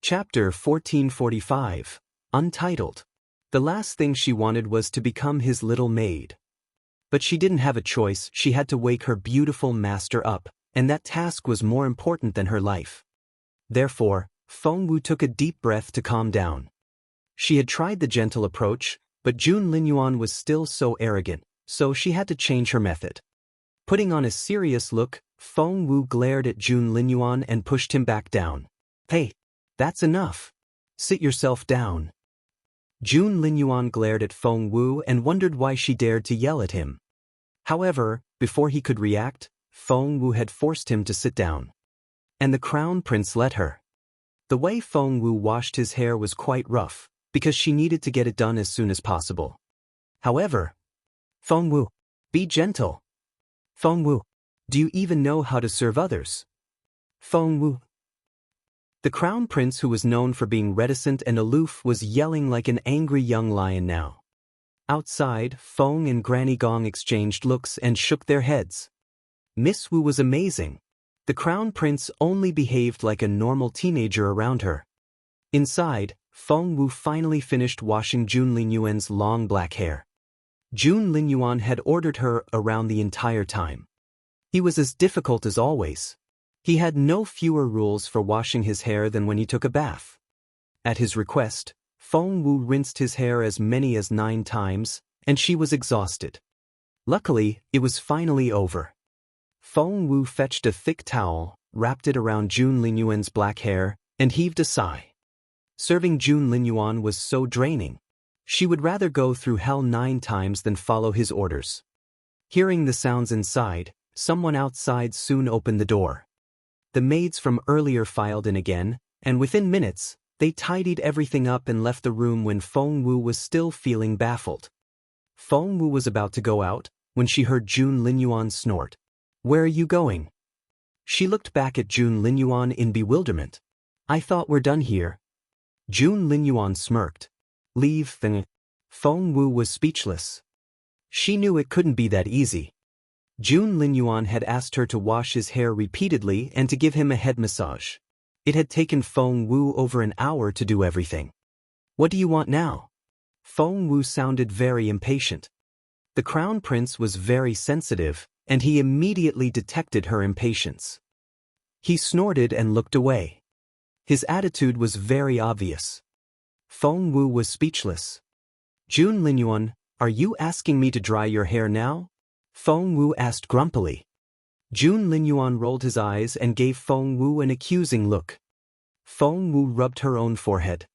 Chapter 1445, Untitled. The last thing she wanted was to become his little maid. But she didn't have a choice, she had to wake her beautiful master up, and that task was more important than her life. Therefore, Feng Wu took a deep breath to calm down. She had tried the gentle approach, but Jun Linyuan was still so arrogant, so she had to change her method. Putting on a serious look, Feng Wu glared at Jun Linyuan and pushed him back down. Hey, that's enough. Sit yourself down. Jun Linyuan glared at Feng Wu and wondered why she dared to yell at him. However, before he could react, Feng Wu had forced him to sit down. and the crown prince let her. The way Feng Wu washed his hair was quite rough, because she needed to get it done as soon as possible. However, Feng Wu, be gentle. Feng Wu, do you even know how to serve others? Feng Wu. The crown prince, who was known for being reticent and aloof, was yelling like an angry young lion now. Outside, Feng and Granny Gong exchanged looks and shook their heads. Miss Wu was amazing. The crown prince only behaved like a normal teenager around her. Inside, Feng Wu finally finished washing Jun Linyuan's long black hair. Jun Linyuan had ordered her around the entire time. He was as difficult as always. He had no fewer rules for washing his hair than when he took a bath. At his request, Feng Wu rinsed his hair as many as 9 times, and she was exhausted. Luckily, it was finally over. Feng Wu fetched a thick towel, wrapped it around Jun Linyuan's black hair, and heaved a sigh. Serving Jun Linyuan was so draining. She would rather go through hell 9 times than follow his orders. Hearing the sounds inside, someone outside soon opened the door. The maids from earlier filed in again, and within minutes, they tidied everything up and left the room when Feng Wu was still feeling baffled. Feng Wu was about to go out, when she heard Jun Linyuan snort. "Where are you going?" She looked back at Jun Linyuan in bewilderment. "I thought we're done here." Jun Linyuan smirked. "Leave, then." Feng Wu was speechless. She knew it couldn't be that easy. Jun Linyuan had asked her to wash his hair repeatedly and to give him a head massage. It had taken Feng Wu over an hour to do everything. "What do you want now?" Feng Wu sounded very impatient. The crown prince was very sensitive, and he immediately detected her impatience. He snorted and looked away. His attitude was very obvious. Feng Wu was speechless. "Jun Linyuan, are you asking me to dry your hair now?" Feng Wu asked grumpily. Jun Linyuan rolled his eyes and gave Feng Wu an accusing look. Feng Wu rubbed her own forehead.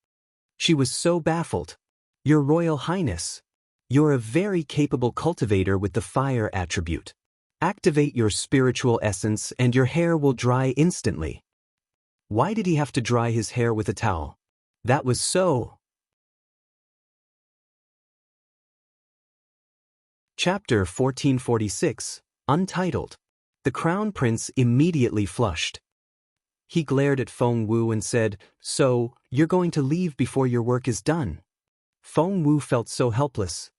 She was so baffled. "Your Royal Highness, you're a very capable cultivator with the fire attribute. Activate your spiritual essence and your hair will dry instantly." Why did he have to dry his hair with a towel? That was so. Chapter 1446, Untitled. The Crown Prince immediately flushed. He glared at Feng Wu and said, "So, you're going to leave before your work is done?" Feng Wu felt so helpless.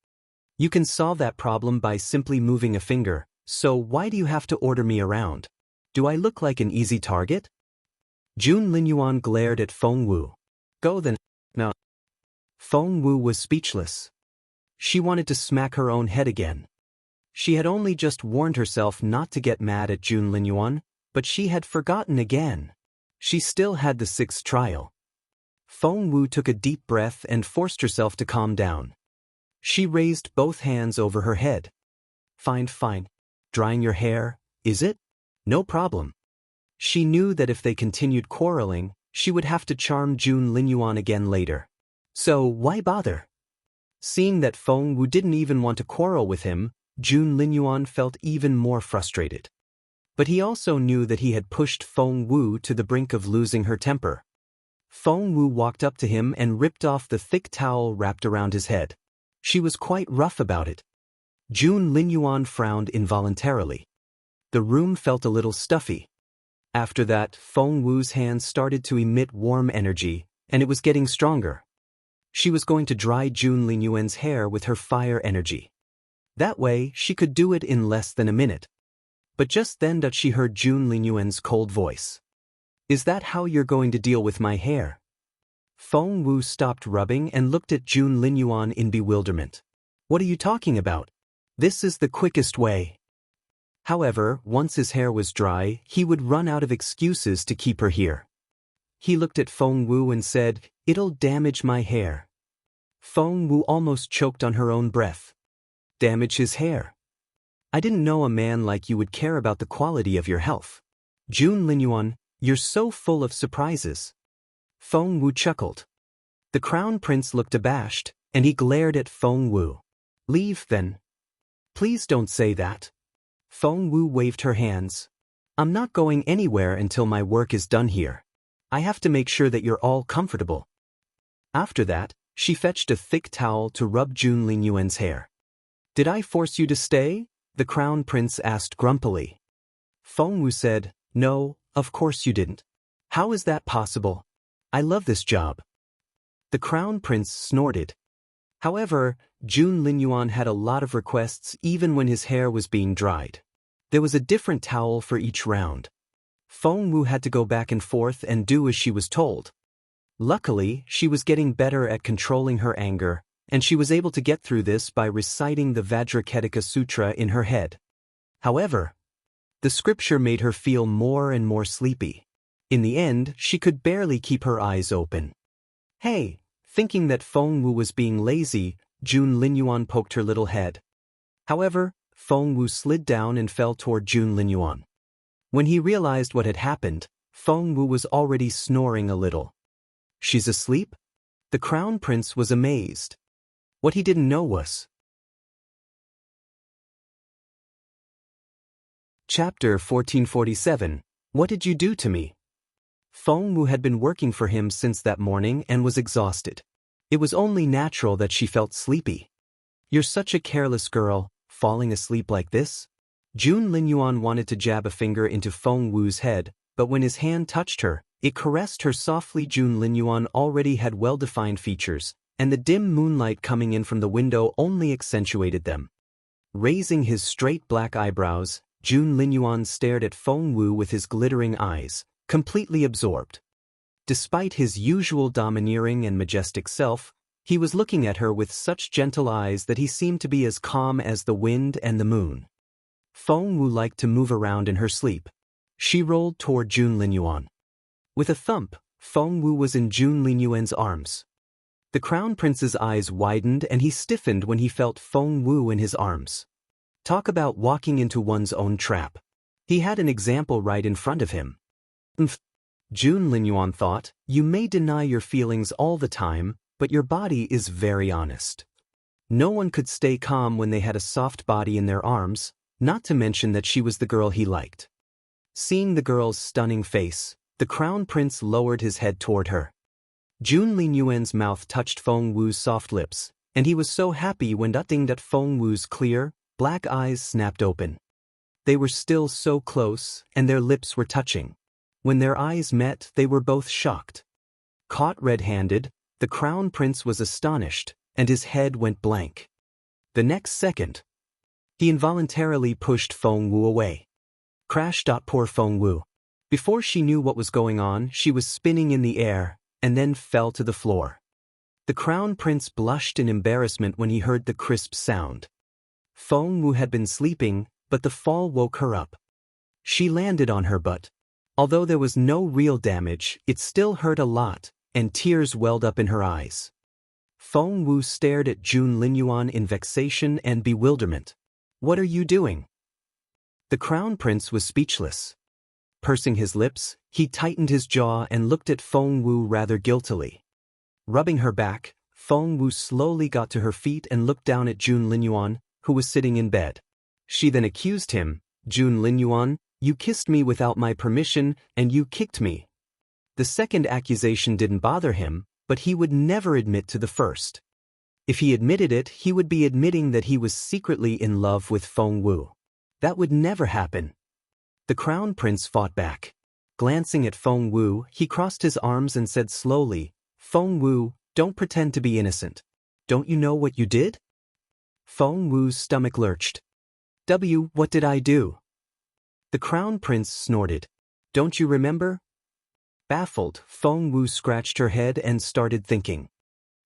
"You can solve that problem by simply moving a finger, so why do you have to order me around? Do I look like an easy target?" Jun Linyuan glared at Feng Wu. "Go then." "No." Feng Wu was speechless. She wanted to smack her own head again. She had only just warned herself not to get mad at Jun Linyuan, but she had forgotten again. She still had the 6th trial. Feng Wu took a deep breath and forced herself to calm down. She raised both hands over her head. Fine. Drying your hair, is it? No problem." She knew that if they continued quarreling, she would have to charm Jun Linyuan again later. So why bother? Seeing that Feng Wu didn't even want to quarrel with him, Jun Linyuan felt even more frustrated. But he also knew that he had pushed Feng Wu to the brink of losing her temper. Feng Wu walked up to him and ripped off the thick towel wrapped around his head. She was quite rough about it. Jun Linyuan frowned involuntarily. The room felt a little stuffy. After that, Feng Wu's hands started to emit warm energy, and it was getting stronger. She was going to dry Jun Linyuan's hair with her fire energy. That way, she could do it in less than a minute. But just then she heard Jun Linyuan's cold voice. "Is that how you're going to deal with my hair?" Feng Wu stopped rubbing and looked at Jun Linyuan in bewilderment. "What are you talking about? This is the quickest way." However, once his hair was dry, he would run out of excuses to keep her here. He looked at Feng Wu and said, "It'll damage my hair." Feng Wu almost choked on her own breath. Damage his hair? "I didn't know a man like you would care about the quality of your health. Jun Linyuan, you're so full of surprises." Feng Wu chuckled. The crown prince looked abashed, and he glared at Feng Wu. "Leave then." "Please don't say that." Feng Wu waved her hands. I'm not going anywhere until my work is done here. I have to make sure that you're all comfortable. After that, she fetched a thick towel to rub Jun Lingyuan's hair. Did I force you to stay? The crown prince asked grumpily. Feng Wu said, No, of course you didn't. How is that possible? I love this job. The crown prince snorted. However, Jun Linyuan had a lot of requests even when his hair was being dried. There was a different towel for each round. Feng Wu had to go back and forth and do as she was told. Luckily, she was getting better at controlling her anger, and she was able to get through this by reciting the Vajraketaka Sutra in her head. However, the scripture made her feel more and more sleepy. In the end, she could barely keep her eyes open. Hey! Thinking that Feng Wu was being lazy, Jun Linyuan poked her little head. However, Feng Wu slid down and fell toward Jun Linyuan. When he realized what had happened, Feng Wu was already snoring a little. She's asleep? The crown prince was amazed. What he didn't know was. Chapter 1447. What did you do to me? Feng Wu had been working for him since that morning and was exhausted. It was only natural that she felt sleepy. You're such a careless girl, falling asleep like this? Jun Linyuan wanted to jab a finger into Feng Wu's head, but when his hand touched her, it caressed her softly. Jun Linyuan already had well-defined features, and the dim moonlight coming in from the window only accentuated them. Raising his straight black eyebrows, Jun Linyuan stared at Feng Wu with his glittering eyes, completely absorbed. Despite his usual domineering and majestic self, he was looking at her with such gentle eyes that he seemed to be as calm as the wind and the moon. Feng Wu liked to move around in her sleep. She rolled toward Jun Linyuan. With a thump, Feng Wu was in Jun Linyuan's arms. The crown prince's eyes widened and he stiffened when he felt Feng Wu in his arms. Talk about walking into one's own trap. He had an example right in front of him. Jun Linyuan thought, you may deny your feelings all the time, but your body is very honest. No one could stay calm when they had a soft body in their arms, not to mention that she was the girl he liked. Seeing the girl's stunning face, the crown prince lowered his head toward her. Jun Linyuan's mouth touched Feng Wu's soft lips, and he was so happy when that Feng Wu's clear, black eyes snapped open. They were still so close, and their lips were touching. When their eyes met, they were both shocked. Caught red-handed, the crown prince was astonished, and his head went blank. The next second, he involuntarily pushed Feng Wu away. Crash! Poor Feng Wu. Before she knew what was going on, she was spinning in the air, and then fell to the floor. The crown prince blushed in embarrassment when he heard the crisp sound. Feng Wu had been sleeping, but the fall woke her up. She landed on her butt. Although there was no real damage, it still hurt a lot, and tears welled up in her eyes. Feng Wu stared at Jun Linyuan in vexation and bewilderment. What are you doing? The crown prince was speechless. Pursing his lips, he tightened his jaw and looked at Feng Wu rather guiltily. Rubbing her back, Feng Wu slowly got to her feet and looked down at Jun Linyuan, who was sitting in bed. She then accused him, Jun Linyuan, you kissed me without my permission, and you kicked me. The second accusation didn't bother him, but he would never admit to the first. If he admitted it, he would be admitting that he was secretly in love with Feng Wu. That would never happen. The crown prince fought back. Glancing at Feng Wu, he crossed his arms and said slowly, Feng Wu, don't pretend to be innocent. Don't you know what you did? Feng Wu's stomach lurched. What did I do? The crown prince snorted. Don't you remember? Baffled, Feng Wu scratched her head and started thinking.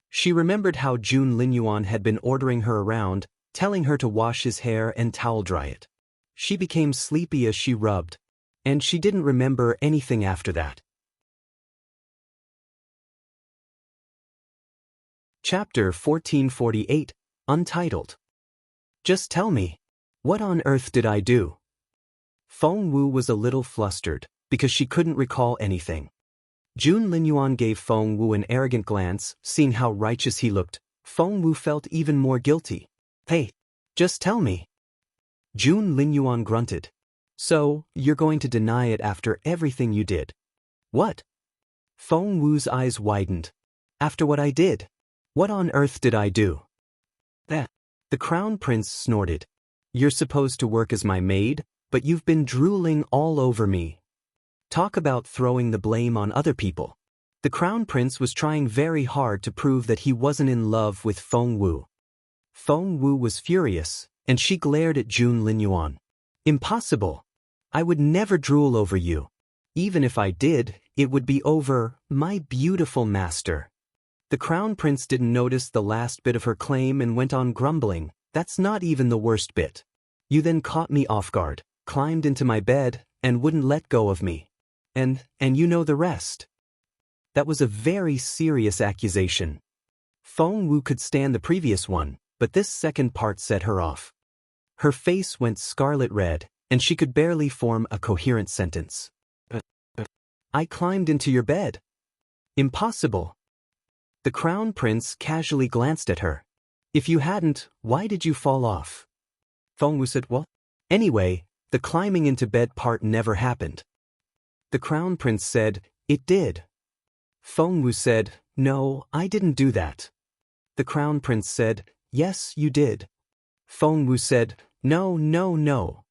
She remembered how Jun Linyuan had been ordering her around, telling her to wash his hair and towel dry it. She became sleepy as she rubbed, and she didn't remember anything after that. Chapter 1448, Untitled. Just tell me, what on earth did I do? Feng Wu was a little flustered, because she couldn't recall anything. Jun Linyuan gave Feng Wu an arrogant glance. Seeing how righteous he looked, Feng Wu felt even more guilty. Hey, just tell me. Jun Linyuan grunted. So, you're going to deny it after everything you did? What? Feng Wu's eyes widened. After what I did? What on earth did I do? That. The crown prince snorted. You're supposed to work as my maid, but you've been drooling all over me. Talk about throwing the blame on other people. The crown prince was trying very hard to prove that he wasn't in love with Feng Wu. Feng Wu was furious, and she glared at Jun Linyuan. Impossible. I would never drool over you. Even if I did, it would be over my beautiful master. The crown prince didn't notice the last bit of her claim and went on grumbling. That's not even the worst bit. You then caught me off guard, climbed into my bed, and wouldn't let go of me. And you know the rest. That was a very serious accusation. Feng Wu could stand the previous one, but this second part set her off. Her face went scarlet red, and she could barely form a coherent sentence. I climbed into your bed. Impossible. The crown prince casually glanced at her. If you hadn't, why did you fall off? Feng Wu said, what? Anyway, the climbing into bed part never happened. The crown prince said, it did. Feng Wu said, no, I didn't do that. The crown prince said, yes, you did. Feng Wu said, no, no, no.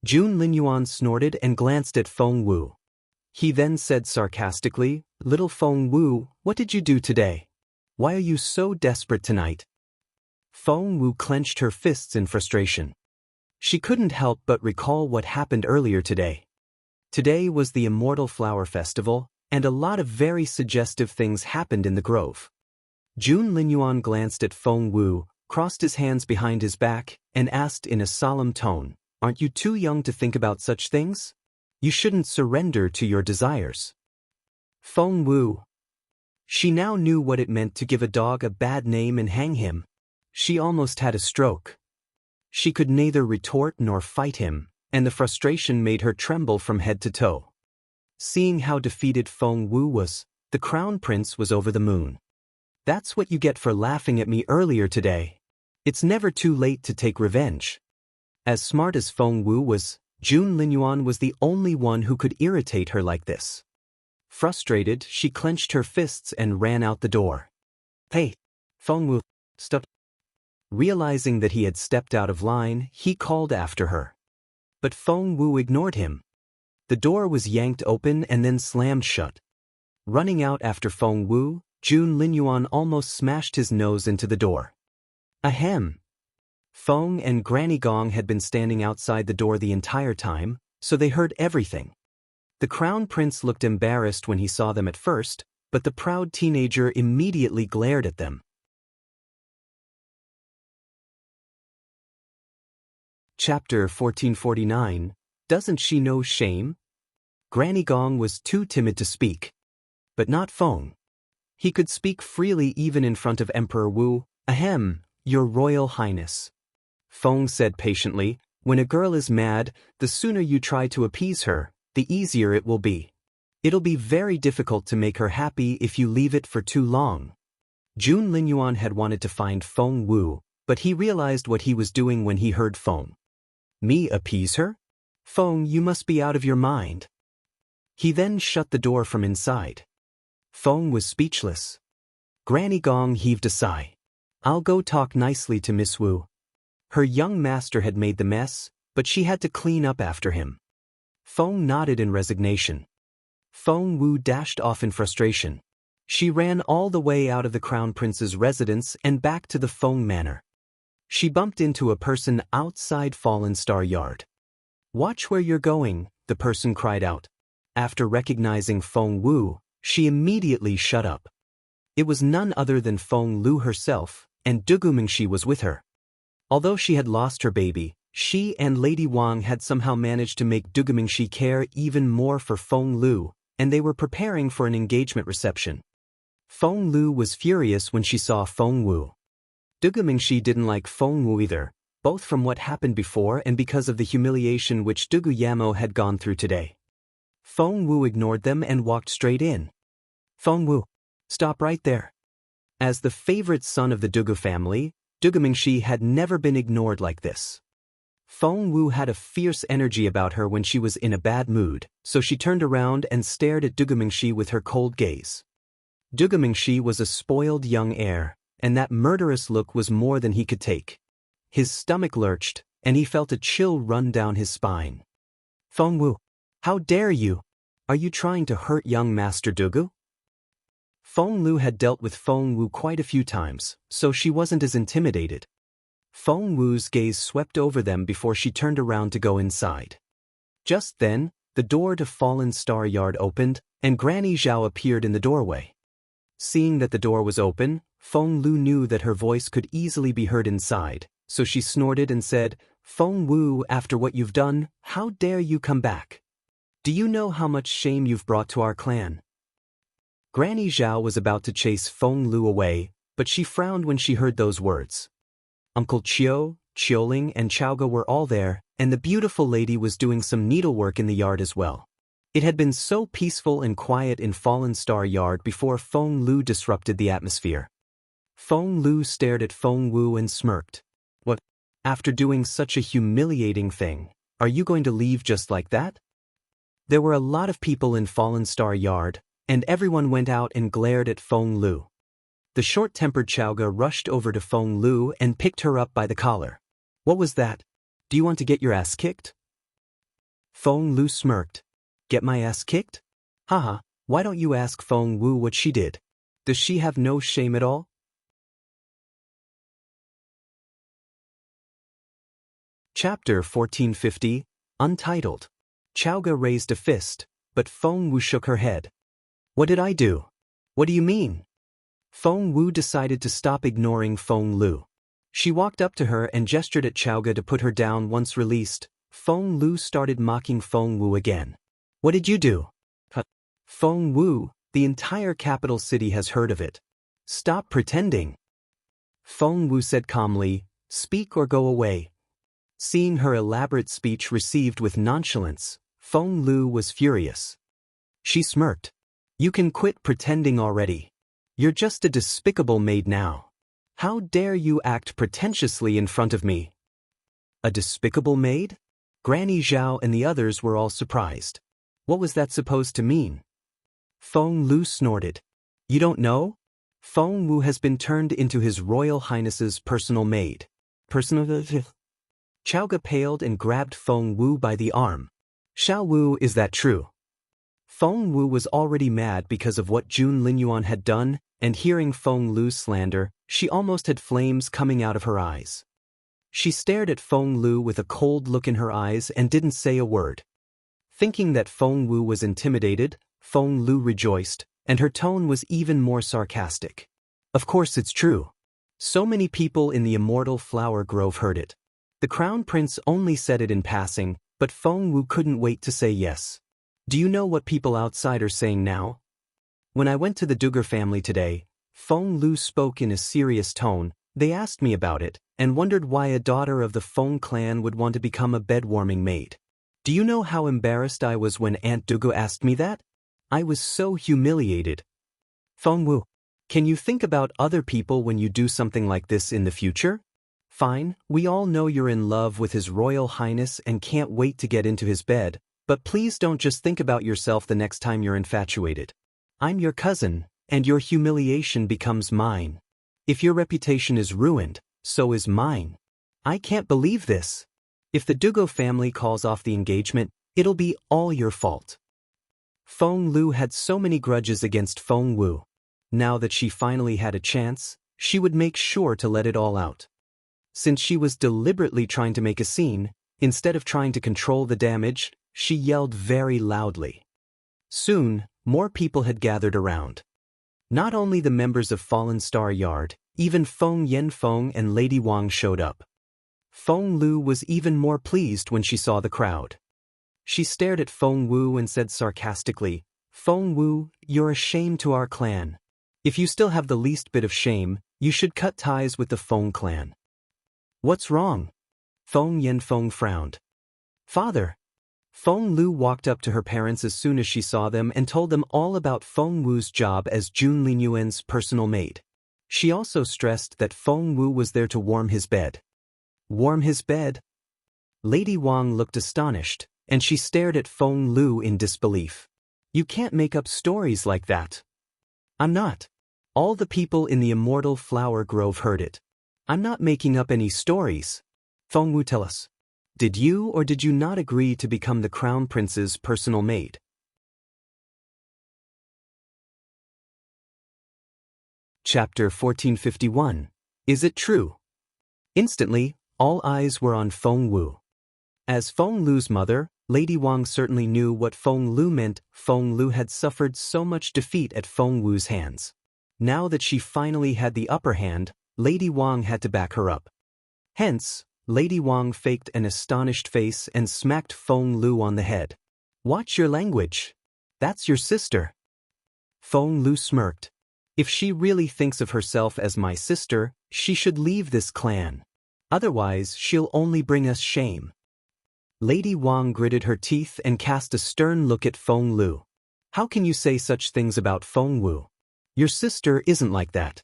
Jun Linyuan snorted and glanced at Feng Wu. He then said sarcastically, little Feng Wu, what did you do today? Why are you so desperate tonight? Feng Wu clenched her fists in frustration. She couldn't help but recall what happened earlier today. Today was the Immortal Flower Festival, and a lot of very suggestive things happened in the grove. Jun Linyuan glanced at Feng Wu, crossed his hands behind his back, and asked in a solemn tone, aren't you too young to think about such things? You shouldn't surrender to your desires. Feng Wu. She now knew what it meant to give a dog a bad name and hang him. She almost had a stroke. She could neither retort nor fight him, and the frustration made her tremble from head to toe. Seeing how defeated Feng Wu was, the crown prince was over the moon. That's what you get for laughing at me earlier today. It's never too late to take revenge. As smart as Feng Wu was, Jun Linyuan was the only one who could irritate her like this. Frustrated, she clenched her fists and ran out the door. Hey, Feng Wu, stop. Realizing that he had stepped out of line, he called after her. But Feng Wu ignored him. The door was yanked open and then slammed shut. Running out after Feng Wu, Jun Linyuan almost smashed his nose into the door. Ahem. Feng and Granny Gong had been standing outside the door the entire time, so they heard everything. The crown prince looked embarrassed when he saw them at first, but the proud teenager immediately glared at them. Chapter 1449, Doesn't She Know Shame? Granny Gong was too timid to speak. But not Feng. He could speak freely even in front of Emperor Wu. Ahem, Your Royal Highness. Feng said patiently, when a girl is mad, the sooner you try to appease her, the easier it will be. It'll be very difficult to make her happy if you leave it for too long. Jun Linyuan had wanted to find Feng Wu, but he realized what he was doing when he heard Feng. Me appease her? Feng, you must be out of your mind. He then shut the door from inside. Feng was speechless. Granny Gong heaved a sigh. I'll go talk nicely to Miss Wu. Her young master had made the mess, but she had to clean up after him. Feng nodded in resignation. Feng Wu dashed off in frustration. She ran all the way out of the crown prince's residence and back to the Feng manor. She bumped into a person outside Fallen Star Yard. Watch where you're going, the person cried out. After recognizing Feng Wu, she immediately shut up. It was none other than Feng Lu herself, and Dugumingshi was with her. Although she had lost her baby, she and Lady Wang had somehow managed to make Dugumingshi care even more for Feng Lu, and they were preparing for an engagement reception. Feng Lu was furious when she saw Feng Wu. Dugumingshi didn't like Feng Wu either, both from what happened before and because of the humiliation which Dugu Yamo had gone through today. Feng Wu ignored them and walked straight in. Feng Wu, stop right there. As the favorite son of the Dugu family, Dugumingshi had never been ignored like this. Feng Wu had a fierce energy about her when she was in a bad mood, so she turned around and stared at Dugamingshi with her cold gaze. Dugamingshi was a spoiled young heir, and that murderous look was more than he could take. His stomach lurched, and he felt a chill run down his spine. Feng Wu, how dare you? Are you trying to hurt young Master Dugu? Feng Lu had dealt with Feng Wu quite a few times, so she wasn't as intimidated. Feng Wu's gaze swept over them before she turned around to go inside. Just then, the door to Fallen Star Yard opened, and Granny Zhao appeared in the doorway. Seeing that the door was open, Feng Lu knew that her voice could easily be heard inside, so she snorted and said, "Feng Wu, after what you've done, how dare you come back? Do you know how much shame you've brought to our clan?" Granny Zhao was about to chase Feng Lu away, but she frowned when she heard those words. Uncle Chiu, Chiuling and Chaoga were all there, and the beautiful lady was doing some needlework in the yard as well. It had been so peaceful and quiet in Fallen Star Yard before Feng Lu disrupted the atmosphere. Feng Lu stared at Feng Wu and smirked. "What? After doing such a humiliating thing, are you going to leave just like that?" There were a lot of people in Fallen Star Yard, and everyone went out and glared at Feng Lu. The short-tempered Chaoga rushed over to Feng Lu and picked her up by the collar. "What was that? Do you want to get your ass kicked?" Feng Lu smirked. "Get my ass kicked? Haha, why don't you ask Feng Wu what she did? Does she have no shame at all?" Chapter 1450, Untitled. Chaoga raised a fist, but Feng Wu shook her head. "What did I do? What do you mean?" Feng Wu decided to stop ignoring Feng Lu. She walked up to her and gestured at Chaoga to put her down. Once released, Feng Lu started mocking Feng Wu again. "What did you do?" "Feng Wu, the entire capital city has heard of it. Stop pretending." Feng Wu said calmly, "Speak or go away." Seeing her elaborate speech received with nonchalance, Feng Lu was furious. She smirked. "You can quit pretending already. You're just a despicable maid now. How dare you act pretentiously in front of me?" "A despicable maid?" Granny Zhao and the others were all surprised. What was that supposed to mean? Feng Lu snorted. "You don't know? Feng Wu has been turned into His Royal Highness's personal maid." Chaoga paled and grabbed Feng Wu by the arm. "Xiao Wu, is that true?" Feng Wu was already mad because of what Jun Linyuan had done, and hearing Feng Lu's slander, she almost had flames coming out of her eyes. She stared at Feng Lu with a cold look in her eyes and didn't say a word. Thinking that Feng Wu was intimidated, Feng Lu rejoiced, and her tone was even more sarcastic. "Of course it's true. So many people in the Immortal Flower Grove heard it. The Crown Prince only said it in passing, but Feng Wu couldn't wait to say yes. Do you know what people outside are saying now? When I went to the Duggar family today," Feng Lu spoke in a serious tone, "they asked me about it, and wondered why a daughter of the Feng clan would want to become a bed-warming maid. Do you know how embarrassed I was when Aunt Dugu asked me that? I was so humiliated." "Feng Wu, can you think about other people when you do something like this in the future? Fine, we all know you're in love with His Royal Highness and can't wait to get into his bed, but please don't just think about yourself the next time you're infatuated. I'm your cousin, and your humiliation becomes mine. If your reputation is ruined, so is mine. I can't believe this. If the Dugo family calls off the engagement, it'll be all your fault." Feng Lu had so many grudges against Feng Wu. Now that she finally had a chance, she would make sure to let it all out. Since she was deliberately trying to make a scene, instead of trying to control the damage, she yelled very loudly. Soon, more people had gathered around. Not only the members of Fallen Star Yard, even Feng Yanfeng and Lady Wang showed up. Feng Lu was even more pleased when she saw the crowd. She stared at Feng Wu and said sarcastically, "Feng Wu, you're a shame to our clan. If you still have the least bit of shame, you should cut ties with the Feng clan." "What's wrong?" Feng Yanfeng frowned. "Father." Feng Lu walked up to her parents as soon as she saw them and told them all about Feng Wu's job as Jun Linyuan's personal maid. She also stressed that Feng Wu was there to warm his bed. Warm his bed? Lady Wang looked astonished, and she stared at Feng Lu in disbelief. You can't make up stories like that. I'm not. All the people in the immortal flower grove heard it. I'm not making up any stories. Feng Wu, tell us. Did you or did you not agree to become the crown prince's personal maid? Chapter 1451. Is it true? Instantly, all eyes were on Feng Wu. As Feng Lu's mother, Lady Wang certainly knew what Feng Lu meant. Feng Lu had suffered so much defeat at Feng Wu's hands. Now that she finally had the upper hand, Lady Wang had to back her up. Hence, Lady Wang faked an astonished face and smacked Feng Lu on the head. Watch your language. That's your sister. Feng Lu smirked. If she really thinks of herself as my sister, she should leave this clan. Otherwise, she'll only bring us shame. Lady Wang gritted her teeth and cast a stern look at Feng Lu. How can you say such things about Feng Wu? Your sister isn't like that.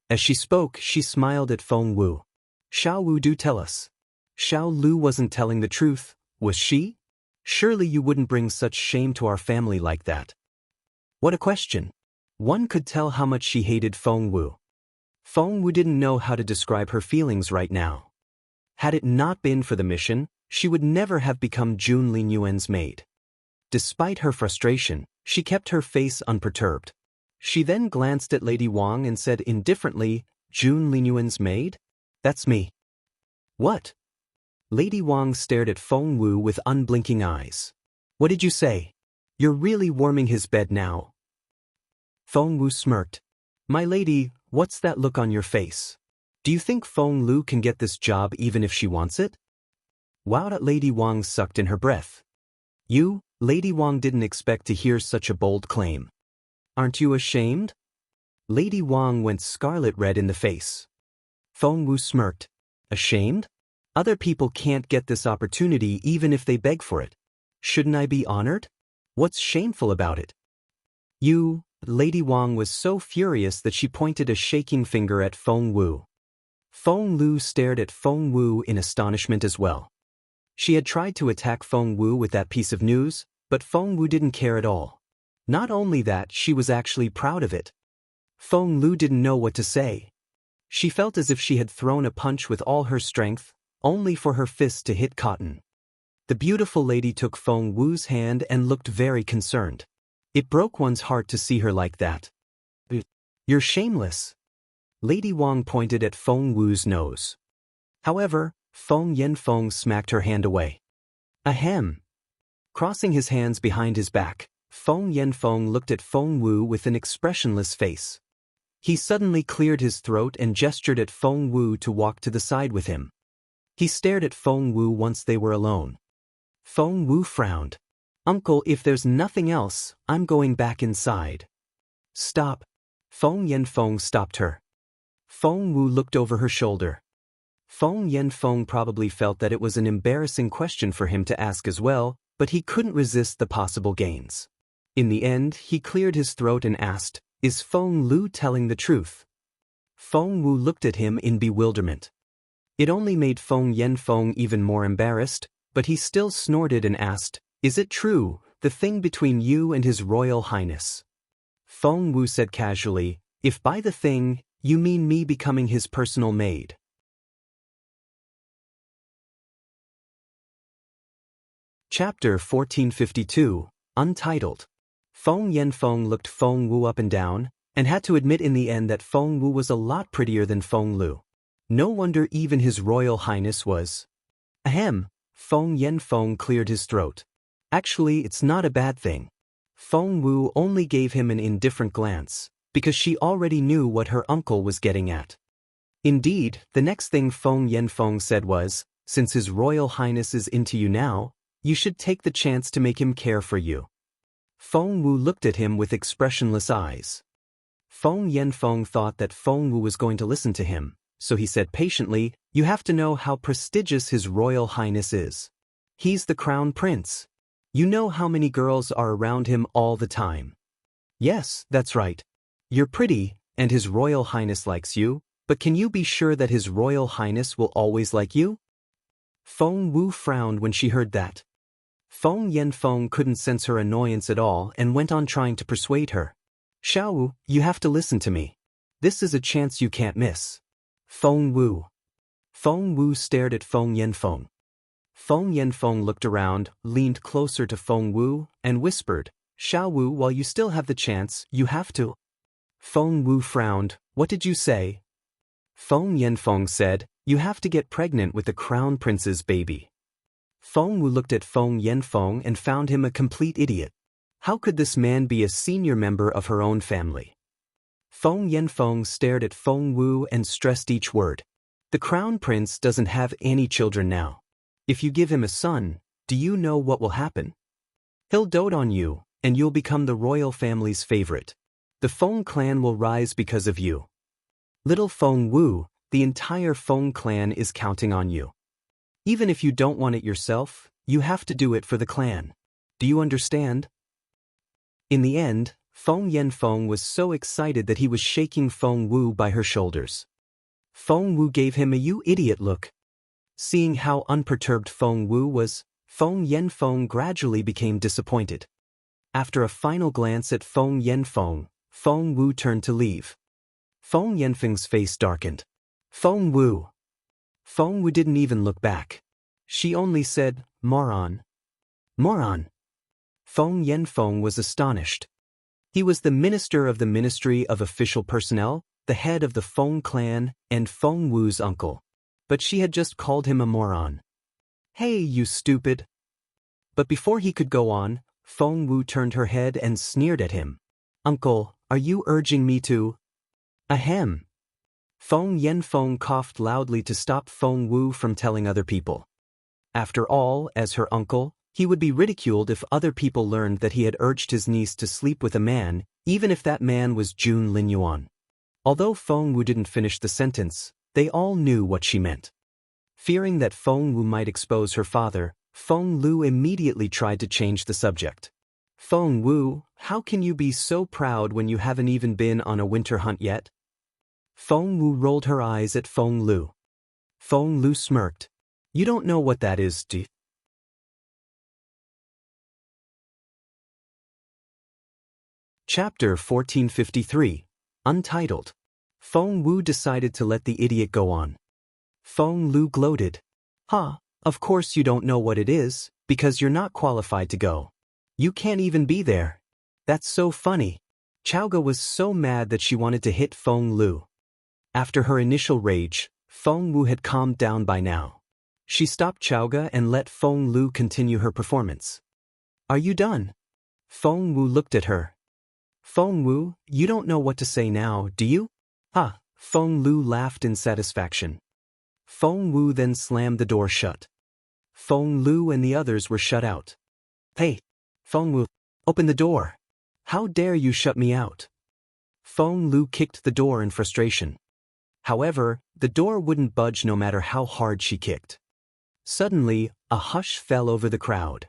As she spoke, she smiled at Feng Wu. Xiao Wu, do tell us. Xiao Lu wasn't telling the truth, was she? Surely you wouldn't bring such shame to our family like that. What a question. One could tell how much she hated Feng Wu. Feng Wu didn't know how to describe her feelings right now. Had it not been for the mission, she would never have become Jun Linyuan's maid. Despite her frustration, she kept her face unperturbed. She then glanced at Lady Wang and said indifferently, Jun Linyuan's maid? That's me. What? Lady Wang stared at Feng Wu with unblinking eyes. What did you say? You're really warming his bed now? Feng Wu smirked. My lady, what's that look on your face? Do you think Feng Lu can get this job even if she wants it? Wow! Lady Wang sucked in her breath. You, Lady Wang didn't expect to hear such a bold claim. Aren't you ashamed? Lady Wang went scarlet red in the face. Feng Wu smirked. Ashamed? Other people can't get this opportunity even if they beg for it. Shouldn't I be honored? What's shameful about it? You, Lady Wang was so furious that she pointed a shaking finger at Feng Wu. Feng Lu stared at Feng Wu in astonishment as well. She had tried to attack Feng Wu with that piece of news, but Feng Wu didn't care at all. Not only that, she was actually proud of it. Feng Lu didn't know what to say. She felt as if she had thrown a punch with all her strength, only for her fist to hit cotton. The beautiful lady took Feng Wu's hand and looked very concerned. It broke one's heart to see her like that. You're shameless. Lady Wang pointed at Feng Wu's nose. However, Feng Yanfeng smacked her hand away. Ahem. Crossing his hands behind his back, Feng Yanfeng looked at Feng Wu with an expressionless face. He suddenly cleared his throat and gestured at Feng Wu to walk to the side with him. He stared at Feng Wu once they were alone. Feng Wu frowned. Uncle, if there's nothing else, I'm going back inside. Stop. Feng Yanfeng stopped her. Feng Wu looked over her shoulder. Feng Yanfeng probably felt that it was an embarrassing question for him to ask as well, but he couldn't resist the possible gains. In the end, he cleared his throat and asked, Is Feng Lu telling the truth? Feng Wu looked at him in bewilderment. It only made Feng Yanfeng even more embarrassed, but he still snorted and asked, Is it true, the thing between you and His Royal Highness? Feng Wu said casually, If by the thing, you mean me becoming his personal maid. Chapter 1452, Untitled. Feng Yanfeng looked Feng Wu up and down, and had to admit in the end that Feng Wu was a lot prettier than Feng Lu. No wonder even His Royal Highness was. Ahem, Feng Yanfeng cleared his throat. Actually, it's not a bad thing. Feng Wu only gave him an indifferent glance, because she already knew what her uncle was getting at. Indeed, the next thing Feng Yanfeng said was, Since His Royal Highness is into you now, you should take the chance to make him care for you. Feng Wu looked at him with expressionless eyes. Feng Yanfeng thought that Feng Wu was going to listen to him, so he said patiently, You have to know how prestigious His Royal Highness is. He's the crown prince. You know how many girls are around him all the time. Yes, that's right. You're pretty, and His Royal Highness likes you, but can you be sure that His Royal Highness will always like you? Feng Wu frowned when she heard that. Feng Yanfeng couldn't sense her annoyance at all and went on trying to persuade her. Xiaowu, you have to listen to me. This is a chance you can't miss. Feng Wu. Feng Wu stared at Feng Yanfeng. Feng Yanfeng looked around, leaned closer to Feng Wu, and whispered, Xiaowu, while you still have the chance, you have to. Feng Wu frowned. What did you say? Feng Yanfeng said, you have to get pregnant with the crown prince's baby. Feng Wu looked at Feng Yanfeng and found him a complete idiot. How could this man be a senior member of her own family? Feng Yanfeng stared at Feng Wu and stressed each word. The crown prince doesn't have any children now. If you give him a son, do you know what will happen? He'll dote on you, and you'll become the royal family's favorite. The Feng clan will rise because of you. Little Feng Wu, the entire Feng clan is counting on you. Even if you don't want it yourself, you have to do it for the clan. Do you understand? In the end, Feng Yanfeng was so excited that he was shaking Feng Wu by her shoulders. Feng Wu gave him a "you idiot" look. Seeing how unperturbed Feng Wu was, Feng Yanfeng gradually became disappointed. After a final glance at Feng Yanfeng, Feng Wu turned to leave. Feng Yanfeng's face darkened. Feng Wu. Feng Wu didn't even look back. She only said, moron. Moron. Feng Yanfeng was astonished. He was the minister of the Ministry of Official Personnel, the head of the Feng clan, and Feng Wu's uncle. But she had just called him a moron. Hey, you stupid. But before he could go on, Feng Wu turned her head and sneered at him. Uncle, are you urging me to? Ahem. Feng Yanfeng coughed loudly to stop Feng Wu from telling other people. After all, as her uncle, he would be ridiculed if other people learned that he had urged his niece to sleep with a man, even if that man was Jun Linyuan. Although Feng Wu didn't finish the sentence, they all knew what she meant. Fearing that Feng Wu might expose her father, Feng Lu immediately tried to change the subject. Feng Wu, how can you be so proud when you haven't even been on a winter hunt yet? Feng Wu rolled her eyes at Feng Lu. Feng Lu smirked. You don't know what that is, do you? Chapter 1453, Untitled. Feng Wu decided to let the idiot go on. Feng Lu gloated. Of course you don't know what it is, because you're not qualified to go. You can't even be there. That's so funny. Chaoga was so mad that she wanted to hit Feng Lu. After her initial rage, Feng Wu had calmed down by now. She stopped Chaoga and let Feng Lu continue her performance. Are you done? Feng Wu looked at her. Feng Wu, you don't know what to say now, do you? Feng Lu laughed in satisfaction. Feng Wu then slammed the door shut. Feng Lu and the others were shut out. Hey, Feng Wu, open the door. How dare you shut me out? Feng Lu kicked the door in frustration. However, the door wouldn't budge no matter how hard she kicked. Suddenly, a hush fell over the crowd.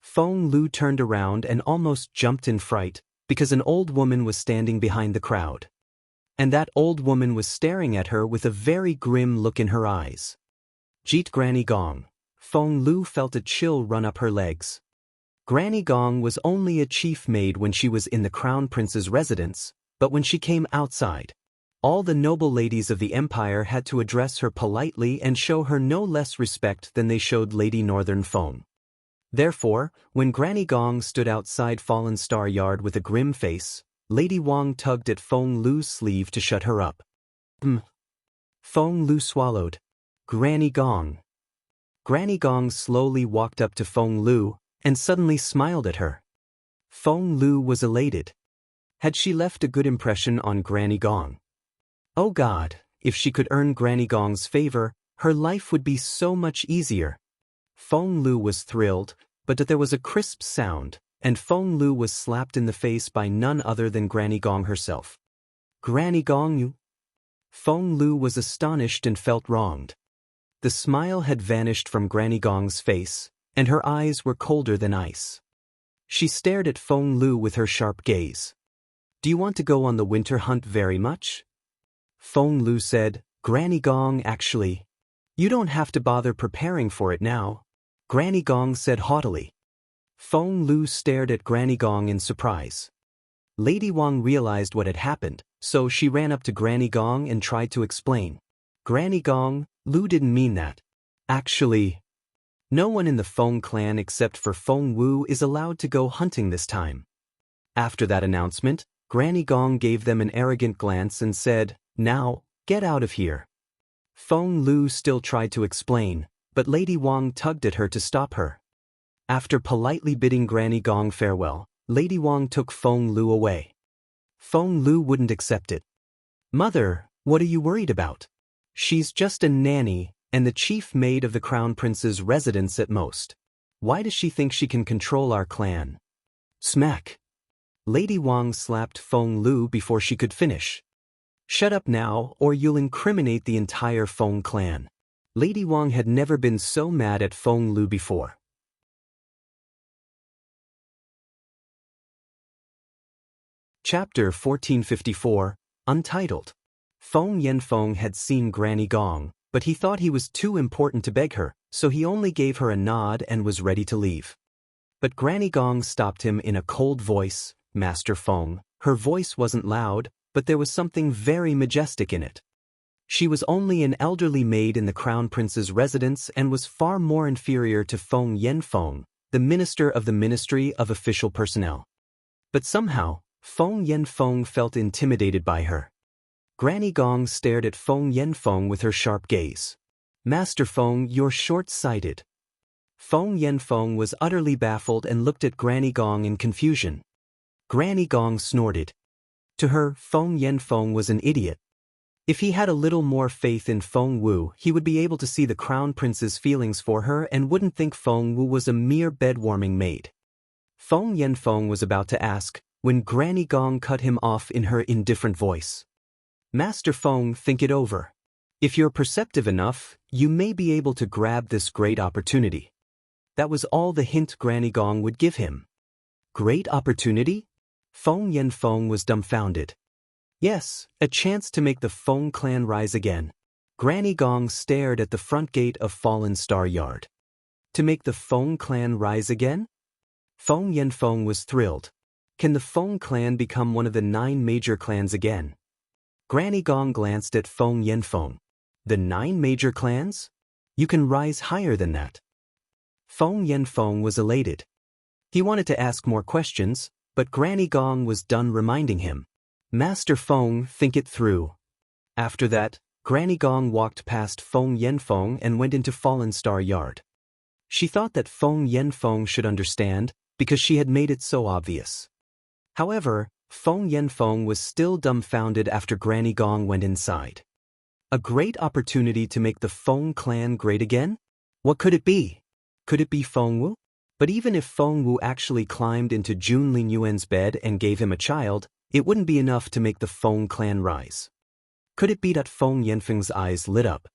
Feng Lu turned around and almost jumped in fright, because an old woman was standing behind the crowd. And that old woman was staring at her with a very grim look in her eyes. Jeet Granny Gong. Feng Lu felt a chill run up her legs. Granny Gong was only a chief maid when she was in the crown prince's residence, but when she came outside, all the noble ladies of the empire had to address her politely and show her no less respect than they showed Lady Northern Feng. Therefore, when Granny Gong stood outside Fallen Star Yard with a grim face, Lady Wang tugged at Feng Lu's sleeve to shut her up. Feng Lu swallowed. Granny Gong. Granny Gong slowly walked up to Feng Lu and suddenly smiled at her. Feng Lu was elated. Had she left a good impression on Granny Gong? Oh God, if she could earn Granny Gong's favor, her life would be so much easier. Feng Lu was thrilled, but there was a crisp sound, and Feng Lu was slapped in the face by none other than Granny Gong herself. Granny Gong, you? Feng Lu was astonished and felt wronged. The smile had vanished from Granny Gong's face, and her eyes were colder than ice. She stared at Feng Lu with her sharp gaze. Do you want to go on the winter hunt very much? Feng Lu said, Granny Gong, actually. You don't have to bother preparing for it now, Granny Gong said haughtily. Feng Lu stared at Granny Gong in surprise. Lady Wang realized what had happened, so she ran up to Granny Gong and tried to explain. Granny Gong, Lu didn't mean that. Actually, no one in the Feng clan except for Feng Wu is allowed to go hunting this time. After that announcement, Granny Gong gave them an arrogant glance and said, "Now, get out of here." Feng Lu still tried to explain, but Lady Wang tugged at her to stop her. After politely bidding Granny Gong farewell, Lady Wang took Feng Lu away. Feng Lu wouldn't accept it. "Mother, what are you worried about? She's just a nanny and the chief maid of the Crown Prince's residence at most. Why does she think she can control our clan?" Smack! Lady Wang slapped Feng Lu before she could finish. "Shut up now or you'll incriminate the entire Feng clan." Lady Wang had never been so mad at Feng Lu before. Chapter 1454, Untitled. Feng Yanfeng had seen Granny Gong, but he thought he was too important to beg her, so he only gave her a nod and was ready to leave. But Granny Gong stopped him in a cold voice. "Master Feng." Her voice wasn't loud, but there was something very majestic in it. She was only an elderly maid in the Crown Prince's residence and was far more inferior to Feng Yanfeng, the minister of the Ministry of Official Personnel. But somehow, Feng Yanfeng felt intimidated by her. Granny Gong stared at Feng Yanfeng with her sharp gaze. "Master Feng, you're short-sighted." Feng Yanfeng was utterly baffled and looked at Granny Gong in confusion. Granny Gong snorted. To her, Feng Yanfeng was an idiot. If he had a little more faith in Feng Wu, he would be able to see the Crown Prince's feelings for her and wouldn't think Feng Wu was a mere bed-warming maid. Feng Yanfeng was about to ask, when Granny Gong cut him off in her indifferent voice. "Master Feng, think it over. If you're perceptive enough, you may be able to grab this great opportunity." That was all the hint Granny Gong would give him. Great opportunity? Feng Yanfeng was dumbfounded. Yes, a chance to make the Feng clan rise again. Granny Gong stared at the front gate of Fallen Star Yard. To make the Feng clan rise again? Feng Yanfeng was thrilled. Can the Feng clan become one of the 9 major clans again? Granny Gong glanced at Feng Yanfeng. The 9 major clans? You can rise higher than that. Feng Yanfeng was elated. He wanted to ask more questions, but Granny Gong was done reminding him. "Master Feng, think it through." After that, Granny Gong walked past Feng Yanfeng and went into Fallen Star Yard. She thought that Feng Yanfeng should understand, because she had made it so obvious. However, Feng Yanfeng was still dumbfounded after Granny Gong went inside. A great opportunity to make the Feng clan great again? What could it be? Could it be Feng Wu? But even if Feng Wu actually climbed into Junlin Yuan's bed and gave him a child, it wouldn't be enough to make the Feng clan rise. Could it be that Feng Yanfeng's eyes lit up?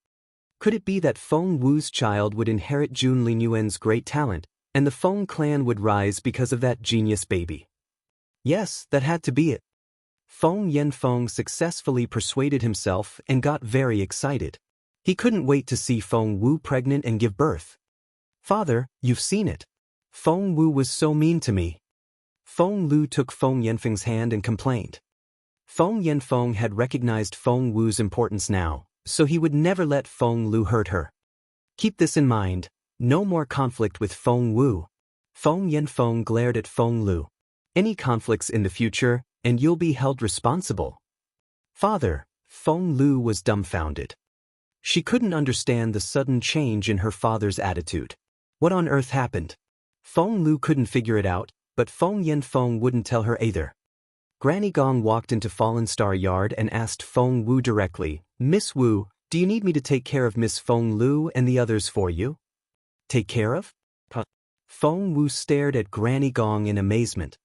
Could it be that Feng Wu's child would inherit Junlin Yuan's great talent, and the Feng clan would rise because of that genius baby? Yes, that had to be it. Feng Yanfeng successfully persuaded himself and got very excited. He couldn't wait to see Feng Wu pregnant and give birth. "Father, you've seen it. Feng Wu was so mean to me." Feng Lu took Feng Yanfeng's hand and complained. Feng Yanfeng had recognized Feng Wu's importance now, so he would never let Feng Lu hurt her. Keep this in mind, no more conflict with Feng Wu. Feng Yanfeng glared at Feng Lu. "Any conflicts in the future, and you'll be held responsible." "Father," Feng Lu was dumbfounded. She couldn't understand the sudden change in her father's attitude. What on earth happened? Feng Lu couldn't figure it out, but Feng Yanfeng wouldn't tell her either. Granny Gong walked into Fallen Star Yard and asked Feng Wu directly, "Miss Wu, do you need me to take care of Miss Feng Lu and the others for you?" "Take care of?" Feng Wu stared at Granny Gong in amazement.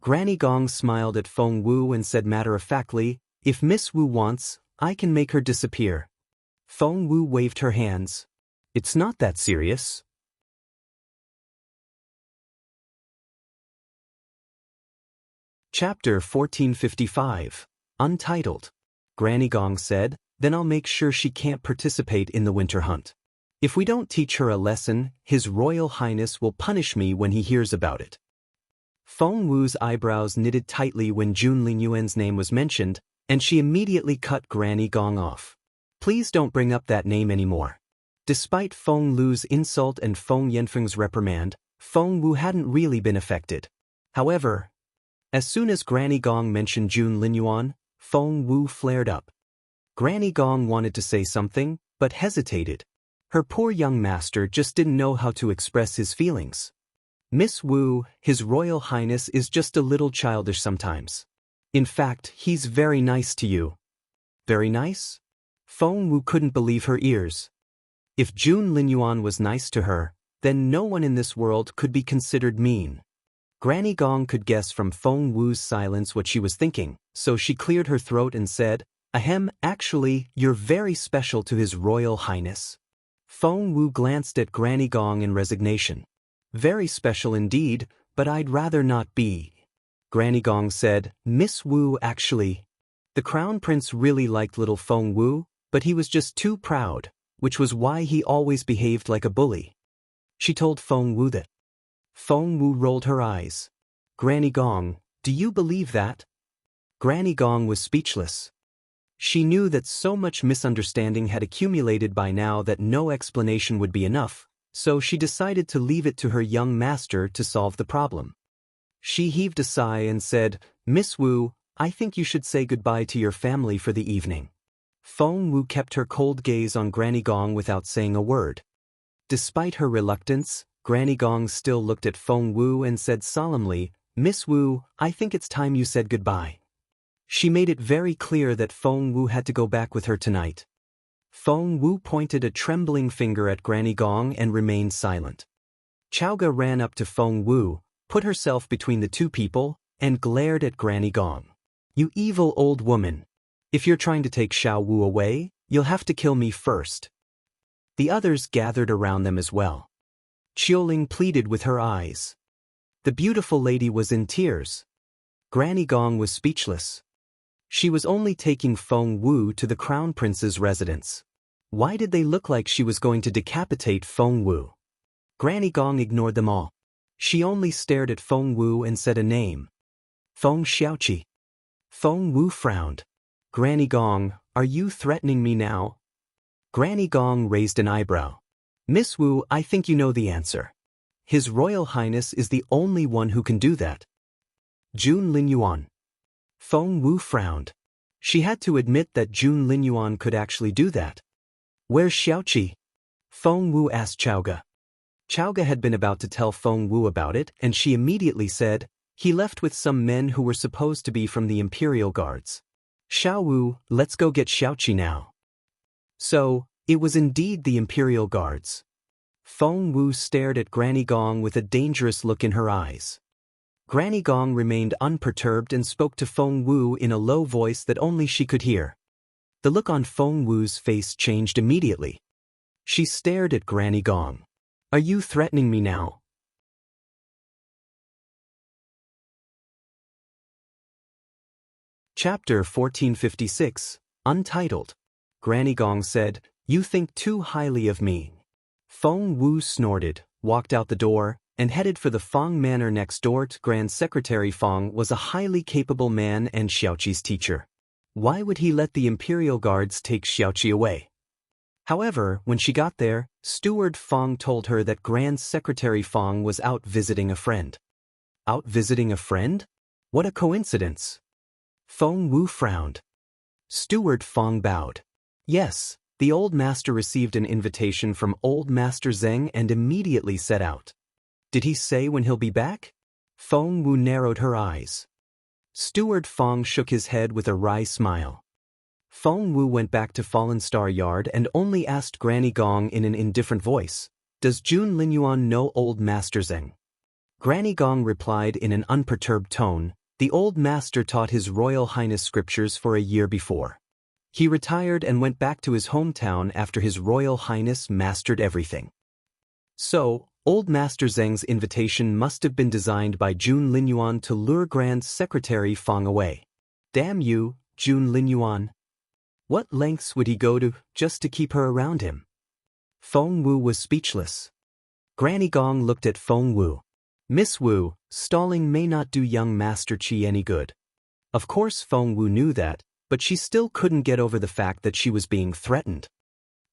Granny Gong smiled at Feng Wu and said matter-of-factly, "If Miss Wu wants, I can make her disappear." Feng Wu waved her hands. "It's not that serious." Chapter 1455, Untitled. Granny Gong said, then I'll make sure she can't participate in the winter hunt. If we don't teach her a lesson, His Royal Highness will punish me when he hears about it. Feng Wu's eyebrows knitted tightly when Jun Lingyuan's name was mentioned, and she immediately cut Granny Gong off. Please don't bring up that name anymore. Despite Feng Lu's insult and Feng Yanfeng's reprimand, Feng Wu hadn't really been affected. However, as soon as Granny Gong mentioned Jun Linyuan, Feng Wu flared up. Granny Gong wanted to say something, but hesitated. Her poor young master just didn't know how to express his feelings. Miss Wu, His Royal Highness is just a little childish sometimes. In fact, he's very nice to you. Very nice? Feng Wu couldn't believe her ears. If Jun Linyuan was nice to her, then no one in this world could be considered mean. Granny Gong could guess from Feng Wu's silence what she was thinking, so she cleared her throat and said, "Ahem, actually, you're very special to His Royal Highness." Feng Wu glanced at Granny Gong in resignation. "Very special indeed, but I'd rather not be." Granny Gong said, "Miss Wu actually." The Crown Prince really liked little Feng Wu, but he was just too proud, which was why he always behaved like a bully. She told Feng Wu that. Feng Wu rolled her eyes. "Granny Gong, do you believe that?" Granny Gong was speechless. She knew that so much misunderstanding had accumulated by now that no explanation would be enough, so she decided to leave it to her young master to solve the problem. She heaved a sigh and said, "Miss Wu, I think you should say goodbye to your family for the evening." Feng Wu kept her cold gaze on Granny Gong without saying a word. Despite her reluctance, Granny Gong still looked at Feng Wu and said solemnly, "Miss Wu, I think it's time you said goodbye." She made it very clear that Feng Wu had to go back with her tonight. Feng Wu pointed a trembling finger at Granny Gong and remained silent. Chaoga ran up to Feng Wu, put herself between the two people, and glared at Granny Gong. "You evil old woman! If you're trying to take Xiao Wu away, you'll have to kill me first." The others gathered around them as well. Qiuling pleaded with her eyes. The beautiful lady was in tears. Granny Gong was speechless. She was only taking Feng Wu to the Crown Prince's residence. Why did they look like she was going to decapitate Feng Wu? Granny Gong ignored them all. She only stared at Feng Wu and said a name. "Feng Xiaoqi." Feng Wu frowned. "Granny Gong, are you threatening me now?" Granny Gong raised an eyebrow. "Miss Wu, I think you know the answer. His Royal Highness is the only one who can do that." Jun Linyuan. Feng Wu frowned. She had to admit that Jun Linyuan could actually do that. "Where's Xiaoqi?" Feng Wu asked Chaoga. Chaoga had been about to tell Feng Wu about it, and she immediately said, "He left with some men who were supposed to be from the Imperial Guards." "Xiao Wu, let's go get Xiaoqi now." So, it was indeed the Imperial Guards. Feng Wu stared at Granny Gong with a dangerous look in her eyes. Granny Gong remained unperturbed and spoke to Feng Wu in a low voice that only she could hear. The look on Feng Wu's face changed immediately. She stared at Granny Gong. "Are you threatening me now?" Chapter 1456, Untitled. Granny Gong said, "You think too highly of me." Feng Wu snorted, walked out the door, and headed for the Feng Manor next door. Grand Secretary Feng was a highly capable man and Xiaoqi's teacher. Why would he let the Imperial Guards take Xiaoqi away? However, when she got there, Steward Feng told her that Grand Secretary Feng was out visiting a friend. Out visiting a friend? What a coincidence! Feng Wu frowned. Steward Feng bowed. Yes, the old master received an invitation from old Master Zheng and immediately set out. Did he say when he'll be back? Feng Wu narrowed her eyes. Steward Feng shook his head with a wry smile. Feng Wu went back to Fallen Star Yard and only asked Granny Gong in an indifferent voice, "Does Jun Linyuan know old Master Zheng?" Granny Gong replied in an unperturbed tone, "The old master taught His Royal Highness scriptures for a year before. He retired and went back to his hometown after His Royal Highness mastered everything." So, old Master Zheng's invitation must have been designed by Jun Linyuan to lure Grand Secretary Feng away. Damn you, Jun Linyuan. What lengths would he go to just to keep her around him? Feng Wu was speechless. Granny Gong looked at Feng Wu. Miss Wu, stalling may not do young Master Qi any good. Of course Feng Wu knew that, but she still couldn't get over the fact that she was being threatened.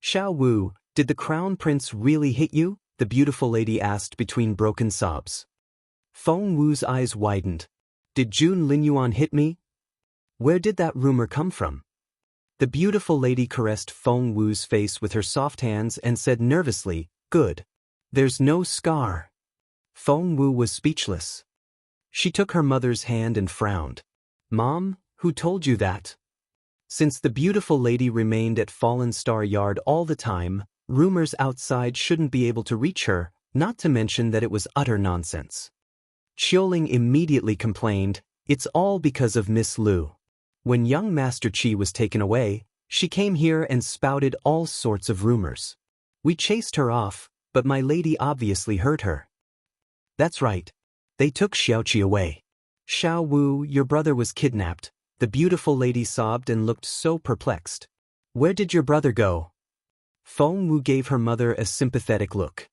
Xiao Wu, did the crown prince really hit you? The beautiful lady asked between broken sobs. Feng Wu's eyes widened. Did Jun Linyuan hit me? Where did that rumor come from? The beautiful lady caressed Feng Wu's face with her soft hands and said nervously, Good. There's no scar. Feng Wu was speechless. She took her mother's hand and frowned. Mom, who told you that? Since the beautiful lady remained at Fallen Star Yard all the time, rumors outside shouldn't be able to reach her, not to mention that it was utter nonsense. Qiuling immediately complained, It's all because of Miss Lu. When young Master Qi was taken away, she came here and spouted all sorts of rumors. We chased her off, but my lady obviously heard her. That's right. They took Xiaoqi away. Xiao Wu, your brother was kidnapped. The beautiful lady sobbed and looked so perplexed. Where did your brother go? Feng Wu gave her mother a sympathetic look.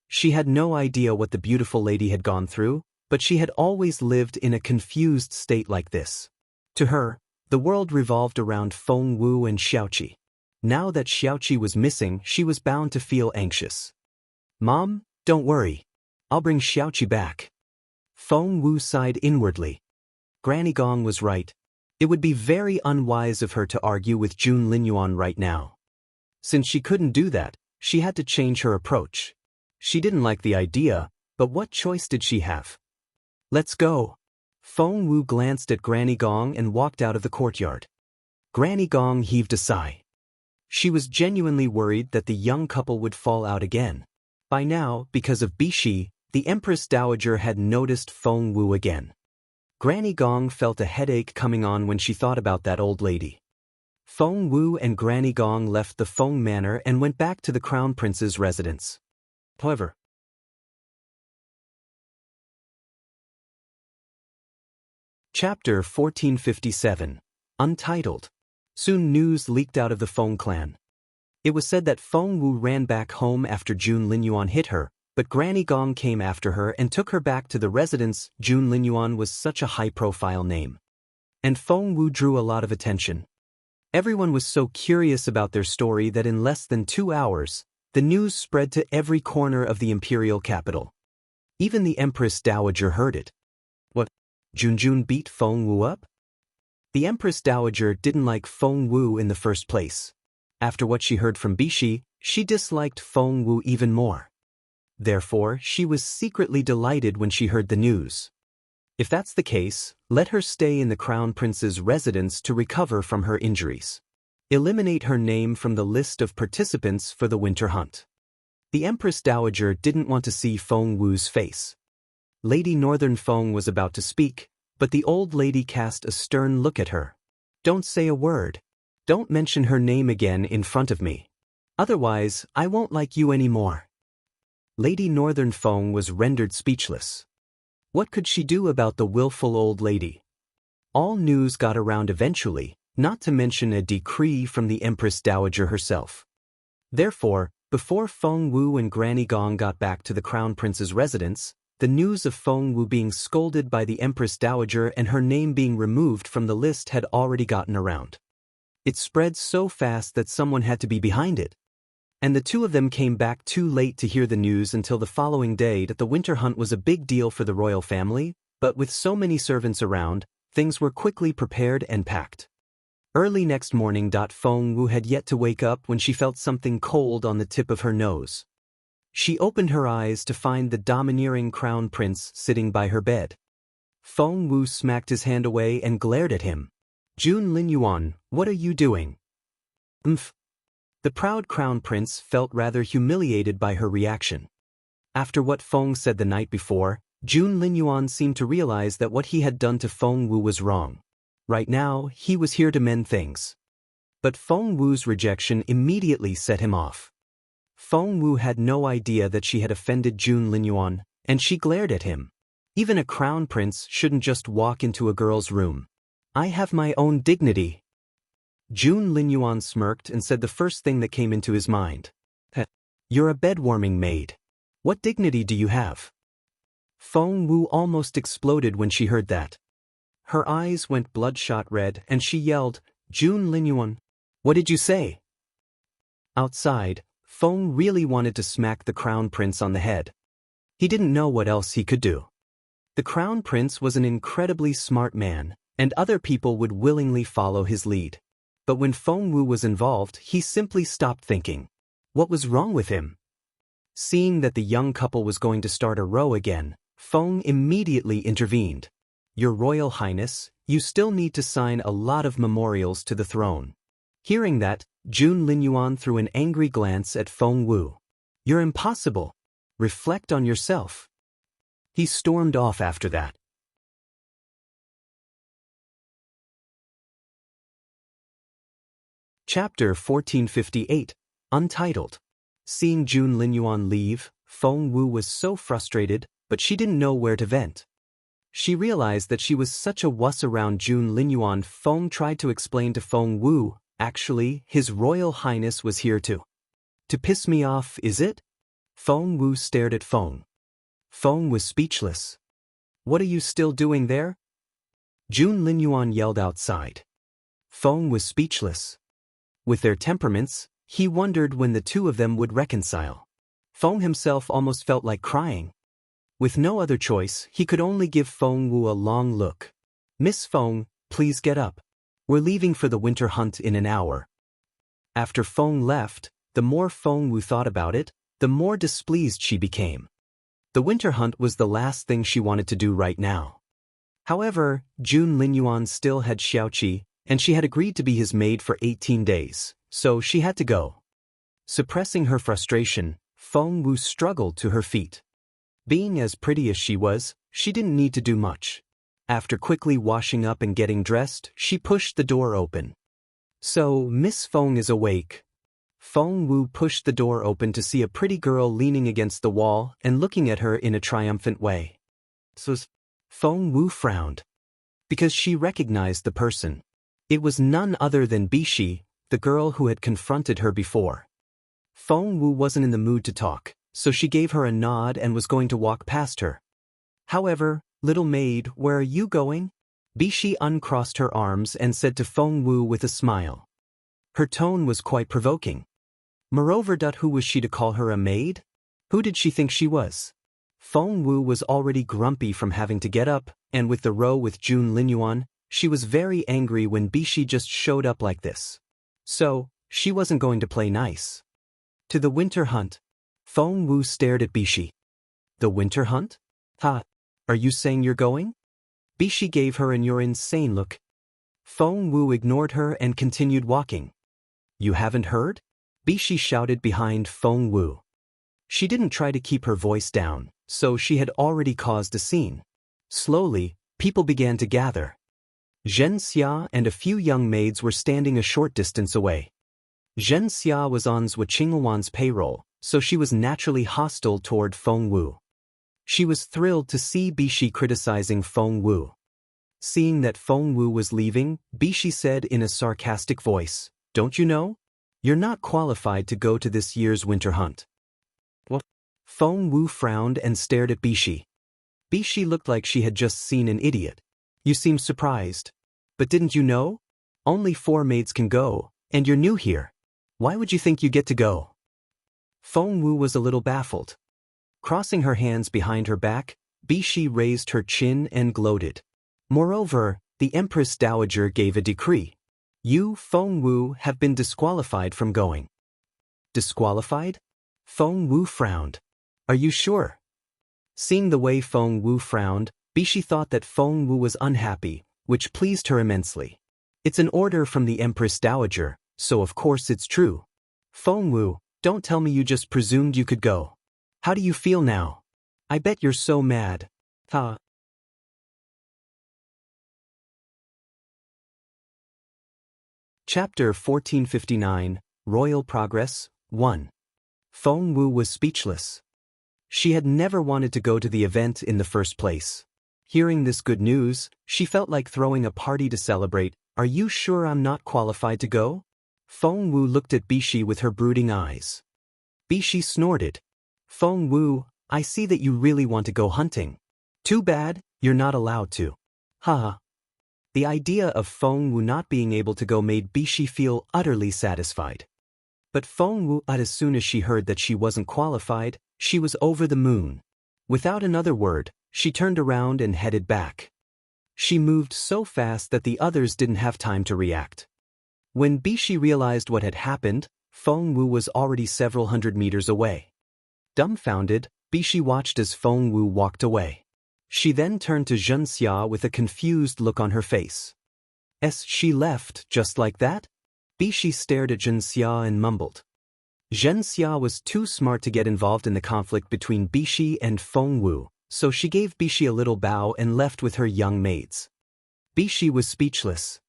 She had no idea what the beautiful lady had gone through, but she had always lived in a confused state like this. To her, the world revolved around Feng Wu and Xiaoqi. Now that Xiaoqi was missing, she was bound to feel anxious. Mom, don't worry. I'll bring Xiaoqi back. Feng Wu sighed inwardly. Granny Gong was right. It would be very unwise of her to argue with Jun Linyuan right now. Since she couldn't do that, she had to change her approach. She didn't like the idea, but what choice did she have? Let's go. Feng Wu glanced at Granny Gong and walked out of the courtyard. Granny Gong heaved a sigh. She was genuinely worried that the young couple would fall out again. By now, because of Bishi, the Empress Dowager had noticed Feng Wu again. Granny Gong felt a headache coming on when she thought about that old lady. Feng Wu and Granny Gong left the Feng Manor and went back to the Crown Prince's residence. However, Chapter 1457, Untitled. Soon news leaked out of the Feng clan. It was said that Feng Wu ran back home after Jun Linyuan hit her, but Granny Gong came after her and took her back to the residence. Jun Linyuan was such a high-profile name. And Feng Wu drew a lot of attention. Everyone was so curious about their story that in less than 2 hours, the news spread to every corner of the imperial capital. Even the Empress Dowager heard it. What? Jun beat Feng Wu up? The Empress Dowager didn't like Feng Wu in the first place. After what she heard from Bishi, she disliked Feng Wu even more. Therefore, she was secretly delighted when she heard the news. If that's the case, let her stay in the Crown Prince's residence to recover from her injuries. Eliminate her name from the list of participants for the winter hunt. The Empress Dowager didn't want to see Feng Wu's face. Lady Northern Feng was about to speak, but the old lady cast a stern look at her. Don't say a word. Don't mention her name again in front of me. Otherwise, I won't like you anymore. Lady Northern Feng was rendered speechless. What could she do about the willful old lady? All news got around eventually, not to mention a decree from the Empress Dowager herself. Therefore, before Feng Wu and Granny Gong got back to the Crown Prince's residence, the news of Feng Wu being scolded by the Empress Dowager and her name being removed from the list had already gotten around. It spread so fast that someone had to be behind it. And the two of them came back too late to hear the news until the following day that the winter hunt was a big deal for the royal family, but with so many servants around, things were quickly prepared and packed. Early next morning, Feng Wu had yet to wake up when she felt something cold on the tip of her nose. She opened her eyes to find the domineering Crown Prince sitting by her bed. Feng Wu smacked his hand away and glared at him. Jun Linyuan, what are you doing? The proud Crown Prince felt rather humiliated by her reaction. After what Feng said the night before, Jun Linyuan seemed to realize that what he had done to Feng Wu was wrong. Right now, he was here to mend things. But Feng Wu's rejection immediately set him off. Feng Wu had no idea that she had offended Jun Linyuan, and she glared at him. Even a crown prince shouldn't just walk into a girl's room. I have my own dignity. Jun Linyuan smirked and said the first thing that came into his mind. "Heh, you're a bed-warming maid. What dignity do you have?" Feng Wu almost exploded when she heard that. Her eyes went bloodshot red and she yelled, "Jun Linyuan, what did you say?" Outside, Feng really wanted to smack the crown prince on the head. He didn't know what else he could do. The crown prince was an incredibly smart man, and other people would willingly follow his lead. But when Feng Wu was involved, he simply stopped thinking. What was wrong with him? Seeing that the young couple was going to start a row again, Feng immediately intervened. "Your Royal Highness, you still need to sign a lot of memorials to the throne." Hearing that, Jun Linyuan threw an angry glance at Feng Wu. "You're impossible. Reflect on yourself." He stormed off after that. Chapter 1458, Untitled. Seeing Jun Linyuan leave, Feng Wu was so frustrated, but she didn't know where to vent. She realized that she was such a wuss around Jun Linyuan. Feng tried to explain to Feng Wu, "Actually, His Royal Highness was here to piss me off, is it?" Feng Wu stared at Feng. Feng was speechless. "What are you still doing there?" Jun Linyuan yelled outside. Feng was speechless. With their temperaments, he wondered when the two of them would reconcile. Feng himself almost felt like crying. With no other choice, he could only give Feng Wu a long look. "Miss Feng, please get up. We're leaving for the winter hunt in an hour." After Feng left, the more Feng Wu thought about it, the more displeased she became. The winter hunt was the last thing she wanted to do right now. However, Jun Linyuan still had Xiaoqi, and she had agreed to be his maid for 18 days, so she had to go. Suppressing her frustration, Feng Wu struggled to her feet. Being as pretty as she was, she didn't need to do much. After quickly washing up and getting dressed, she pushed the door open. "So, Miss Feng is awake." Feng Wu pushed the door open to see a pretty girl leaning against the wall and looking at her in a triumphant way. So, Feng Wu frowned. Because she recognized the person. It was none other than Bishi, the girl who had confronted her before. Feng Wu wasn't in the mood to talk, so she gave her a nod and was going to walk past her. "However, little maid, where are you going?" Bishi uncrossed her arms and said to Feng Wu with a smile. Her tone was quite provoking. Moreover, who was she to call her a maid? Who did she think she was? Feng Wu was already grumpy from having to get up, and with the row with Jun Linyuan, she was very angry when Bishi just showed up like this. So, she wasn't going to play nice. "To the winter hunt." Feng Wu stared at Bishi. "The winter hunt? Ha! Are you saying you're going?" Bishi gave her an "you're insane" look. Feng Wu ignored her and continued walking. "You haven't heard?" Bishi shouted behind Feng Wu. She didn't try to keep her voice down, so she had already caused a scene. Slowly, people began to gather. Zhen Xia and a few young maids were standing a short distance away. Zhen Xia was on Zhou Qinghuan's payroll, so she was naturally hostile toward Feng Wu. She was thrilled to see Bishi criticizing Feng Wu. Seeing that Feng Wu was leaving, Bishi said in a sarcastic voice, "Don't you know? You're not qualified to go to this year's winter hunt." What? Feng Wu frowned and stared at Bishi. Bishi looked like she had just seen an idiot. "You seem surprised. But didn't you know? Only 4 maids can go, and you're new here. Why would you think you get to go?" Feng Wu was a little baffled. Crossing her hands behind her back, Bishi raised her chin and gloated. Moreover, the Empress Dowager gave a decree. "You, Feng Wu, have been disqualified from going." "Disqualified?" Feng Wu frowned. "Are you sure?" Seeing the way Feng Wu frowned, Bishi thought that Feng Wu was unhappy, which pleased her immensely. "It's an order from the Empress Dowager, so of course it's true." "Feng Wu, don't tell me you just presumed you could go. How do you feel now? I bet you're so mad." Ha. Chapter 1459, Royal Progress, 1. Feng Wu was speechless. She had never wanted to go to the event in the first place. Hearing this good news, she felt like throwing a party to celebrate. Are you sure I'm not qualified to go? Feng Wu looked at Bishi with her brooding eyes. Bishi snorted. Feng Wu, I see that you really want to go hunting. Too bad, you're not allowed to. Haha. The idea of Feng Wu not being able to go made Bishi feel utterly satisfied. But Feng Wu, as soon as she heard that she wasn't qualified, she was over the moon. Without another word, she turned around and headed back. She moved so fast that the others didn't have time to react. When Bishi realized what had happened, Feng Wu was already several hundred meters away. Dumbfounded, Bishi watched as Feng Wu walked away. She then turned to Zhen Xia with a confused look on her face. She left just like that? Bishi stared at Zhen Xia and mumbled. Zhen Xia was too smart to get involved in the conflict between Bishi and Feng Wu, so she gave Bishi a little bow and left with her young maids. Bishi was speechless.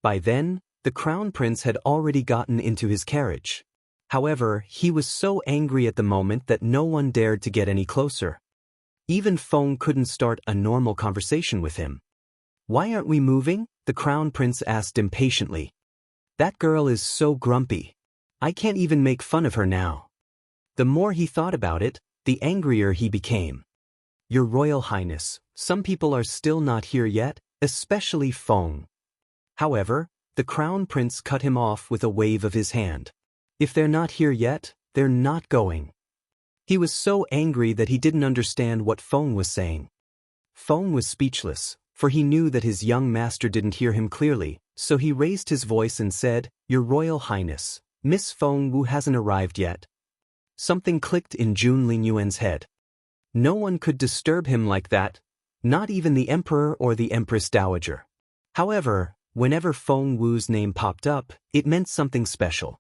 By then, the crown prince had already gotten into his carriage. However, he was so angry at the moment that no one dared to get any closer. Even Feng couldn't start a normal conversation with him. Why aren't we moving? The crown prince asked impatiently. That girl is so grumpy. I can't even make fun of her now. The more he thought about it, the angrier he became. Your Royal Highness, some people are still not here yet, especially Feng. However, the crown prince cut him off with a wave of his hand. If they're not here yet, they're not going. He was so angry that he didn't understand what Feng was saying. Feng was speechless, for he knew that his young master didn't hear him clearly, so he raised his voice and said, Your Royal Highness, Miss Feng Wu hasn't arrived yet. Something clicked in Jun Lingyuan's head. No one could disturb him like that, not even the Emperor or the Empress Dowager. However, whenever Feng Wu's name popped up, it meant something special.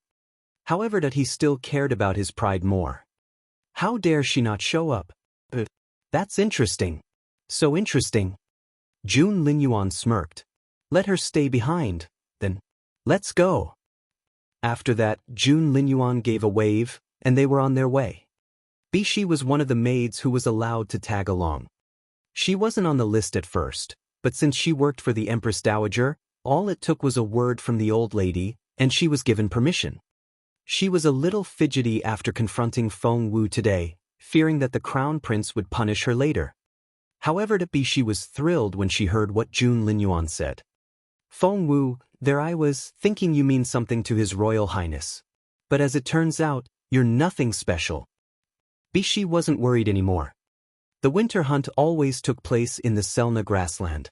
However, that he still cared about his pride more. How dare she not show up? That's interesting. So interesting. Jun Lingyuan smirked. Let her stay behind, then. Let's go. After that, Jun Lingyuan gave a wave, and they were on their way. Bishi was one of the maids who was allowed to tag along. She wasn't on the list at first, but since she worked for the Empress Dowager, all it took was a word from the old lady, and she was given permission. She was a little fidgety after confronting Feng Wu today, fearing that the crown prince would punish her later. However, Bishi was thrilled when she heard what Jun Lingyuan said. Feng Wu, there I was, thinking you mean something to His Royal Highness. But as it turns out, you're nothing special. Bishi wasn't worried anymore. The winter hunt always took place in the Selna grassland.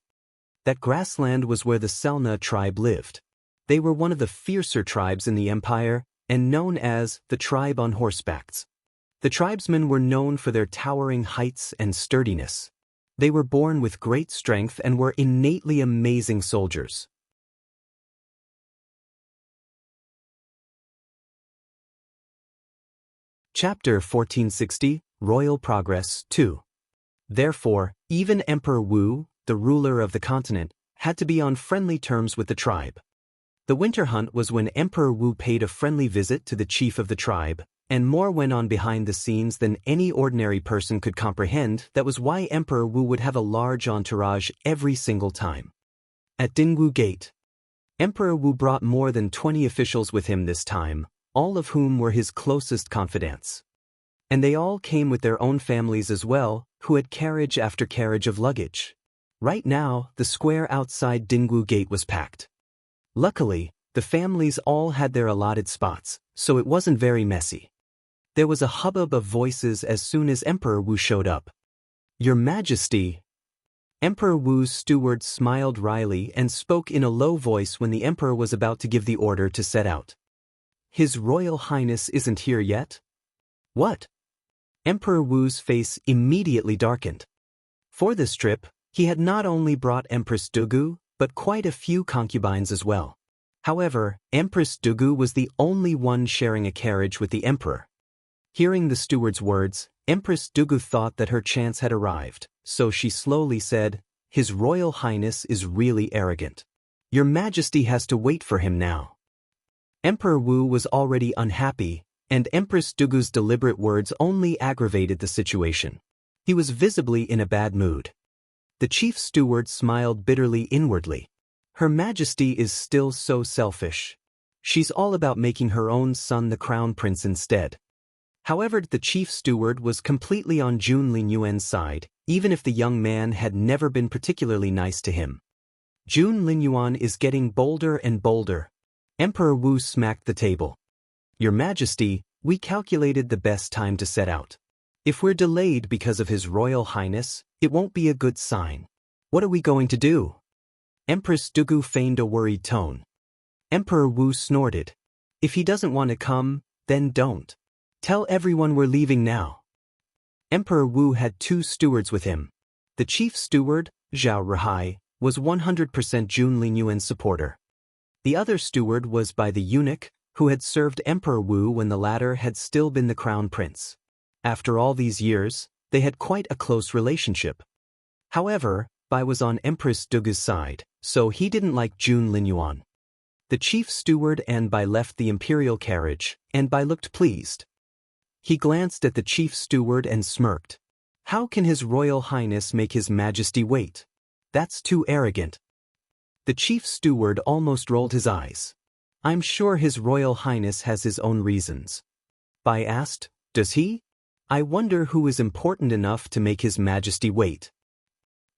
That grassland was where the Selna tribe lived. They were one of the fiercer tribes in the empire, and known as the tribe on horsebacks. The tribesmen were known for their towering heights and sturdiness. They were born with great strength and were innately amazing soldiers. Chapter 1460, Royal Progress 2. Therefore, even Emperor Wu, the ruler of the continent, had to be on friendly terms with the tribe. The winter hunt was when Emperor Wu paid a friendly visit to the chief of the tribe, and more went on behind the scenes than any ordinary person could comprehend. That was why Emperor Wu would have a large entourage every single time. At Dingwu Gate, Emperor Wu brought more than 20 officials with him this time, all of whom were his closest confidants. And they all came with their own families as well, who had carriage after carriage of luggage. Right now, the square outside Dingwu Gate was packed. Luckily, the families all had their allotted spots, so it wasn't very messy. There was a hubbub of voices as soon as Emperor Wu showed up. Your Majesty! Emperor Wu's steward smiled wryly and spoke in a low voice when the emperor was about to give the order to set out. His Royal Highness isn't here yet? What? Emperor Wu's face immediately darkened. For this trip, he had not only brought Empress Dugu, but quite a few concubines as well. However, Empress Dugu was the only one sharing a carriage with the emperor. Hearing the steward's words, Empress Dugu thought that her chance had arrived, so she slowly said, His Royal Highness is really arrogant. Your Majesty has to wait for him now. Emperor Wu was already unhappy, and Empress Dugu's deliberate words only aggravated the situation. He was visibly in a bad mood. The chief steward smiled bitterly inwardly. Her Majesty is still so selfish. She's all about making her own son the crown prince instead. However, the chief steward was completely on Jun Linyuan's side, even if the young man had never been particularly nice to him. Jun Linyuan is getting bolder and bolder. Emperor Wu smacked the table. Your Majesty, we calculated the best time to set out. If we're delayed because of His Royal Highness, it won't be a good sign. What are we going to do? Empress Dugu feigned a worried tone. Emperor Wu snorted. If he doesn't want to come, then don't. Tell everyone we're leaving now. Emperor Wu had 2 stewards with him. The chief steward, Zhao Rihai, was 100% Jun Linyuan's supporter. The other steward was by the eunuch, who had served Emperor Wu when the latter had still been the crown prince. After all these years, they had quite a close relationship. However, Bai was on Empress Dugu's side, so he didn't like Jun Linyuan. The chief steward and Bai left the imperial carriage, and Bai looked pleased. He glanced at the chief steward and smirked. How can His Royal Highness make His Majesty wait? That's too arrogant. The chief steward almost rolled his eyes. I'm sure His Royal Highness has his own reasons. Bai asked, does he? I wonder who is important enough to make His Majesty wait.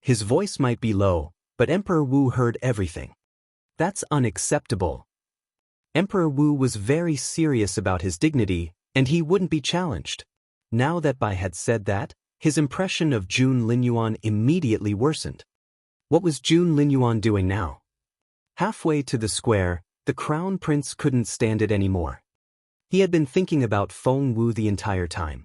His voice might be low, but Emperor Wu heard everything. That's unacceptable. Emperor Wu was very serious about his dignity, and he wouldn't be challenged. Now that Bai had said that, his impression of Jun Linyuan immediately worsened. What was Jun Linyuan doing now? Halfway to the square, the crown prince couldn't stand it anymore. He had been thinking about Feng Wu the entire time.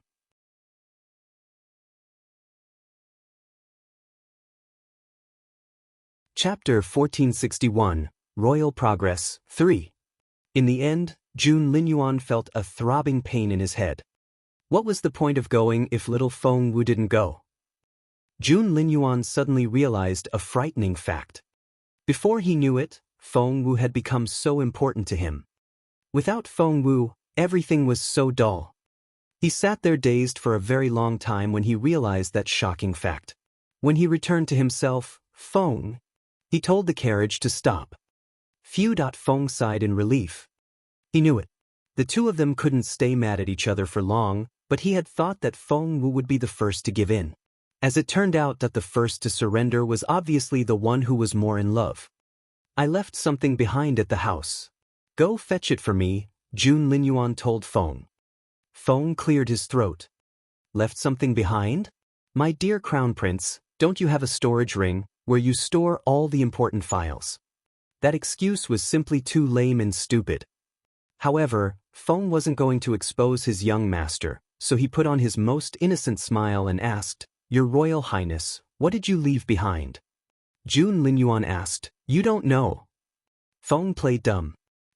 Chapter 1461, Royal Progress, 3. In the end, Jun Linyuan felt a throbbing pain in his head. What was the point of going if little Feng Wu didn't go? Jun Linyuan suddenly realized a frightening fact. Before he knew it, Feng Wu had become so important to him. Without Feng Wu, everything was so dull. He sat there dazed for a very long time when he realized that shocking fact. When he returned to himself, he told the carriage to stop. Feng sighed in relief. He knew it. The two of them couldn't stay mad at each other for long, but he had thought that Feng Wu would be the first to give in. As it turned out that the first to surrender was obviously the one who was more in love. I left something behind at the house. Go fetch it for me, Jun Linyuan told Feng. Feng cleared his throat. Left something behind? My dear Crown Prince, don't you have a storage ring where you store all the important files? That excuse was simply too lame and stupid. However, Feng wasn't going to expose his young master, so he put on his most innocent smile and asked, Your Royal Highness, what did you leave behind? Jun Linyuan asked, You don't know. Feng played dumb.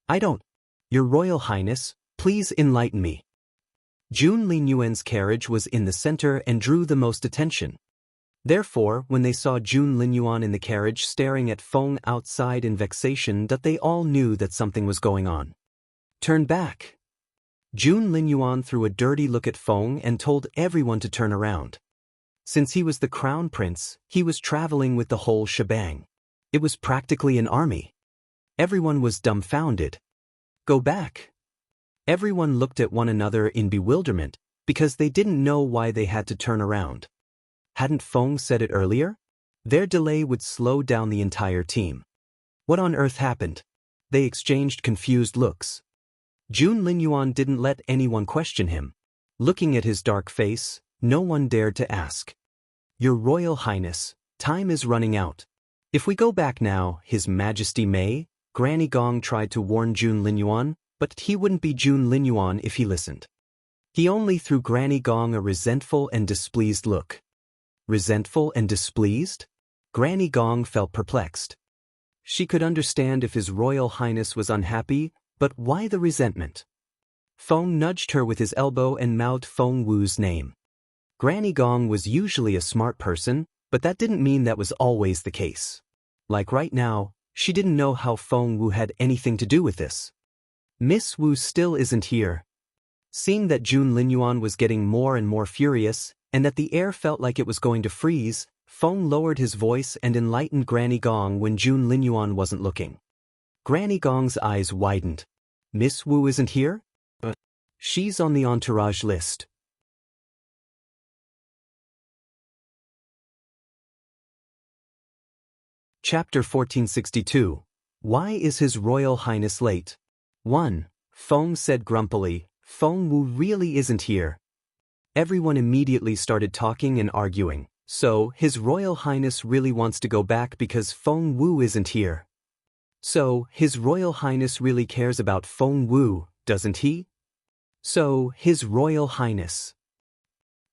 I don't. Your Royal Highness, please enlighten me. Jun Linyuan's carriage was in the center and drew the most attention. Therefore, when they saw Jun Linyuan in the carriage staring at Feng outside in vexation, that they all knew that something was going on. Turn back. Jun Linyuan threw a dirty look at Feng and told everyone to turn around. Since he was the crown prince, he was traveling with the whole shebang. It was practically an army. Everyone was dumbfounded. Go back. Everyone looked at one another in bewilderment, because they didn't know why they had to turn around. Hadn't Feng said it earlier? Their delay would slow down the entire team. What on earth happened? They exchanged confused looks. Jun Linyuan didn't let anyone question him. Looking at his dark face, no one dared to ask. Your Royal Highness, time is running out. If we go back now, His Majesty may. Granny Gong tried to warn Jun Linyuan, but he wouldn't be Jun Linyuan if he listened. He only threw Granny Gong a resentful and displeased look. Resentful and displeased? Granny Gong felt perplexed. She could understand if His Royal Highness was unhappy, but why the resentment? Feng nudged her with his elbow and mouthed Feng Wu's name. Granny Gong was usually a smart person, but that didn't mean that was always the case. Like right now, she didn't know how Feng Wu had anything to do with this. Miss Wu still isn't here. Seeing that Jun Linyuan was getting more and more furious, and that the air felt like it was going to freeze, Feng lowered his voice and enlightened Granny Gong when Jun Linyuan wasn't looking. Granny Gong's eyes widened. Miss Wu isn't here? She's on the entourage list. Chapter 1462. Why is His Royal Highness late? 1. Feng said grumpily, Feng Wu really isn't here. Everyone immediately started talking and arguing. So, His Royal Highness really wants to go back because Feng Wu isn't here. So, His Royal Highness really cares about Feng Wu, doesn't he? So, His Royal Highness.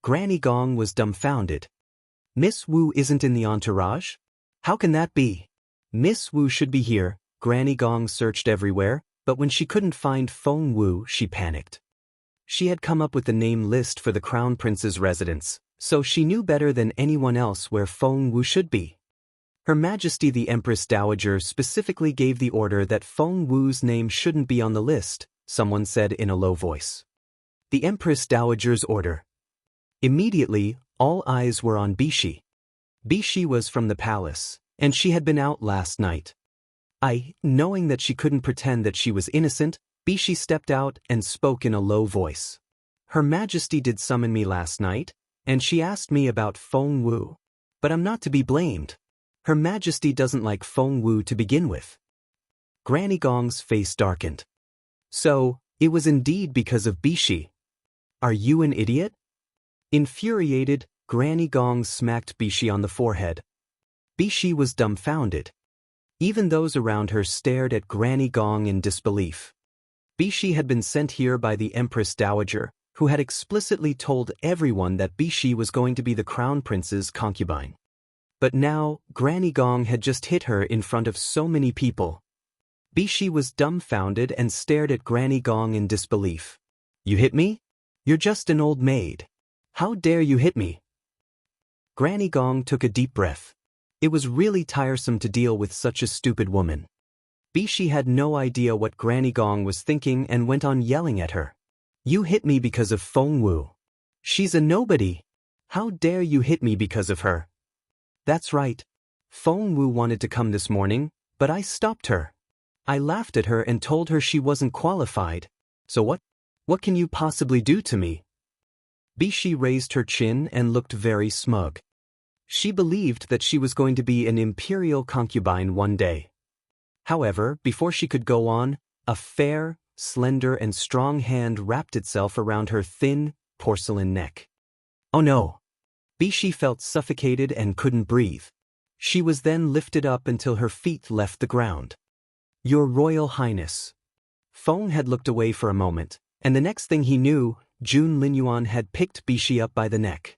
Granny Gong was dumbfounded. Miss Wu isn't in the entourage? How can that be? Miss Wu should be here. Granny Gong searched everywhere, but when she couldn't find Feng Wu, she panicked. She had come up with the name list for the Crown Prince's residence, so she knew better than anyone else where Feng Wu should be. Her Majesty the Empress Dowager specifically gave the order that Feng Wu's name shouldn't be on the list, someone said in a low voice. The Empress Dowager's order. Immediately, all eyes were on Bishi. Bishi was from the palace, and she had been out last night. Knowing that she couldn't pretend that she was innocent, Bishi stepped out and spoke in a low voice. Her Majesty did summon me last night, and she asked me about Feng Wu. But I'm not to be blamed. Her Majesty doesn't like Feng Wu to begin with. Granny Gong's face darkened. So, it was indeed because of Bishi. Are you an idiot? Infuriated, Granny Gong smacked Bishi on the forehead. Bishi was dumbfounded. Even those around her stared at Granny Gong in disbelief. Bishi had been sent here by the Empress Dowager, who had explicitly told everyone that Bishi was going to be the Crown Prince's concubine. But now, Granny Gong had just hit her in front of so many people. Bishi was dumbfounded and stared at Granny Gong in disbelief. You hit me? You're just an old maid. How dare you hit me? Granny Gong took a deep breath. It was really tiresome to deal with such a stupid woman. Bishi had no idea what Granny Gong was thinking and went on yelling at her. You hit me because of Feng Wu. She's a nobody. How dare you hit me because of her? That's right. Feng Wu wanted to come this morning, but I stopped her. I laughed at her and told her she wasn't qualified. So what can you possibly do to me? Bishi raised her chin and looked very smug. She believed that she was going to be an imperial concubine one day. However, before she could go on, a fair, slender and strong hand wrapped itself around her thin, porcelain neck. Oh no! Bishi felt suffocated and couldn't breathe. She was then lifted up until her feet left the ground. Your Royal Highness. Feng had looked away for a moment, and the next thing he knew, Jun Linyuan had picked Bishi up by the neck.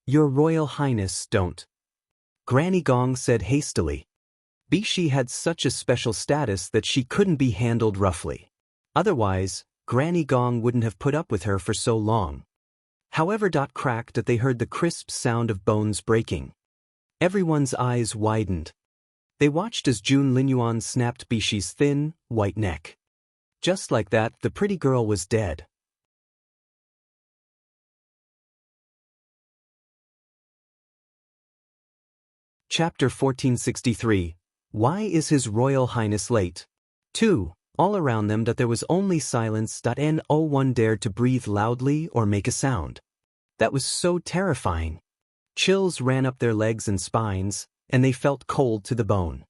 Your Royal Highness, don't. Granny Gong said hastily. Bishi had such a special status that she couldn't be handled roughly. Otherwise, Granny Gong wouldn't have put up with her for so long. However, cracked that they heard the crisp sound of bones breaking. Everyone's eyes widened. They watched as Jun Linyuan snapped Bishi's thin, white neck. Just like that, the pretty girl was dead. Chapter 1463. Why is His Royal Highness late? 2. All around them that there was only silence. No one dared to breathe loudly or make a sound. That was so terrifying. Chills ran up their legs and spines, and they felt cold to the bone.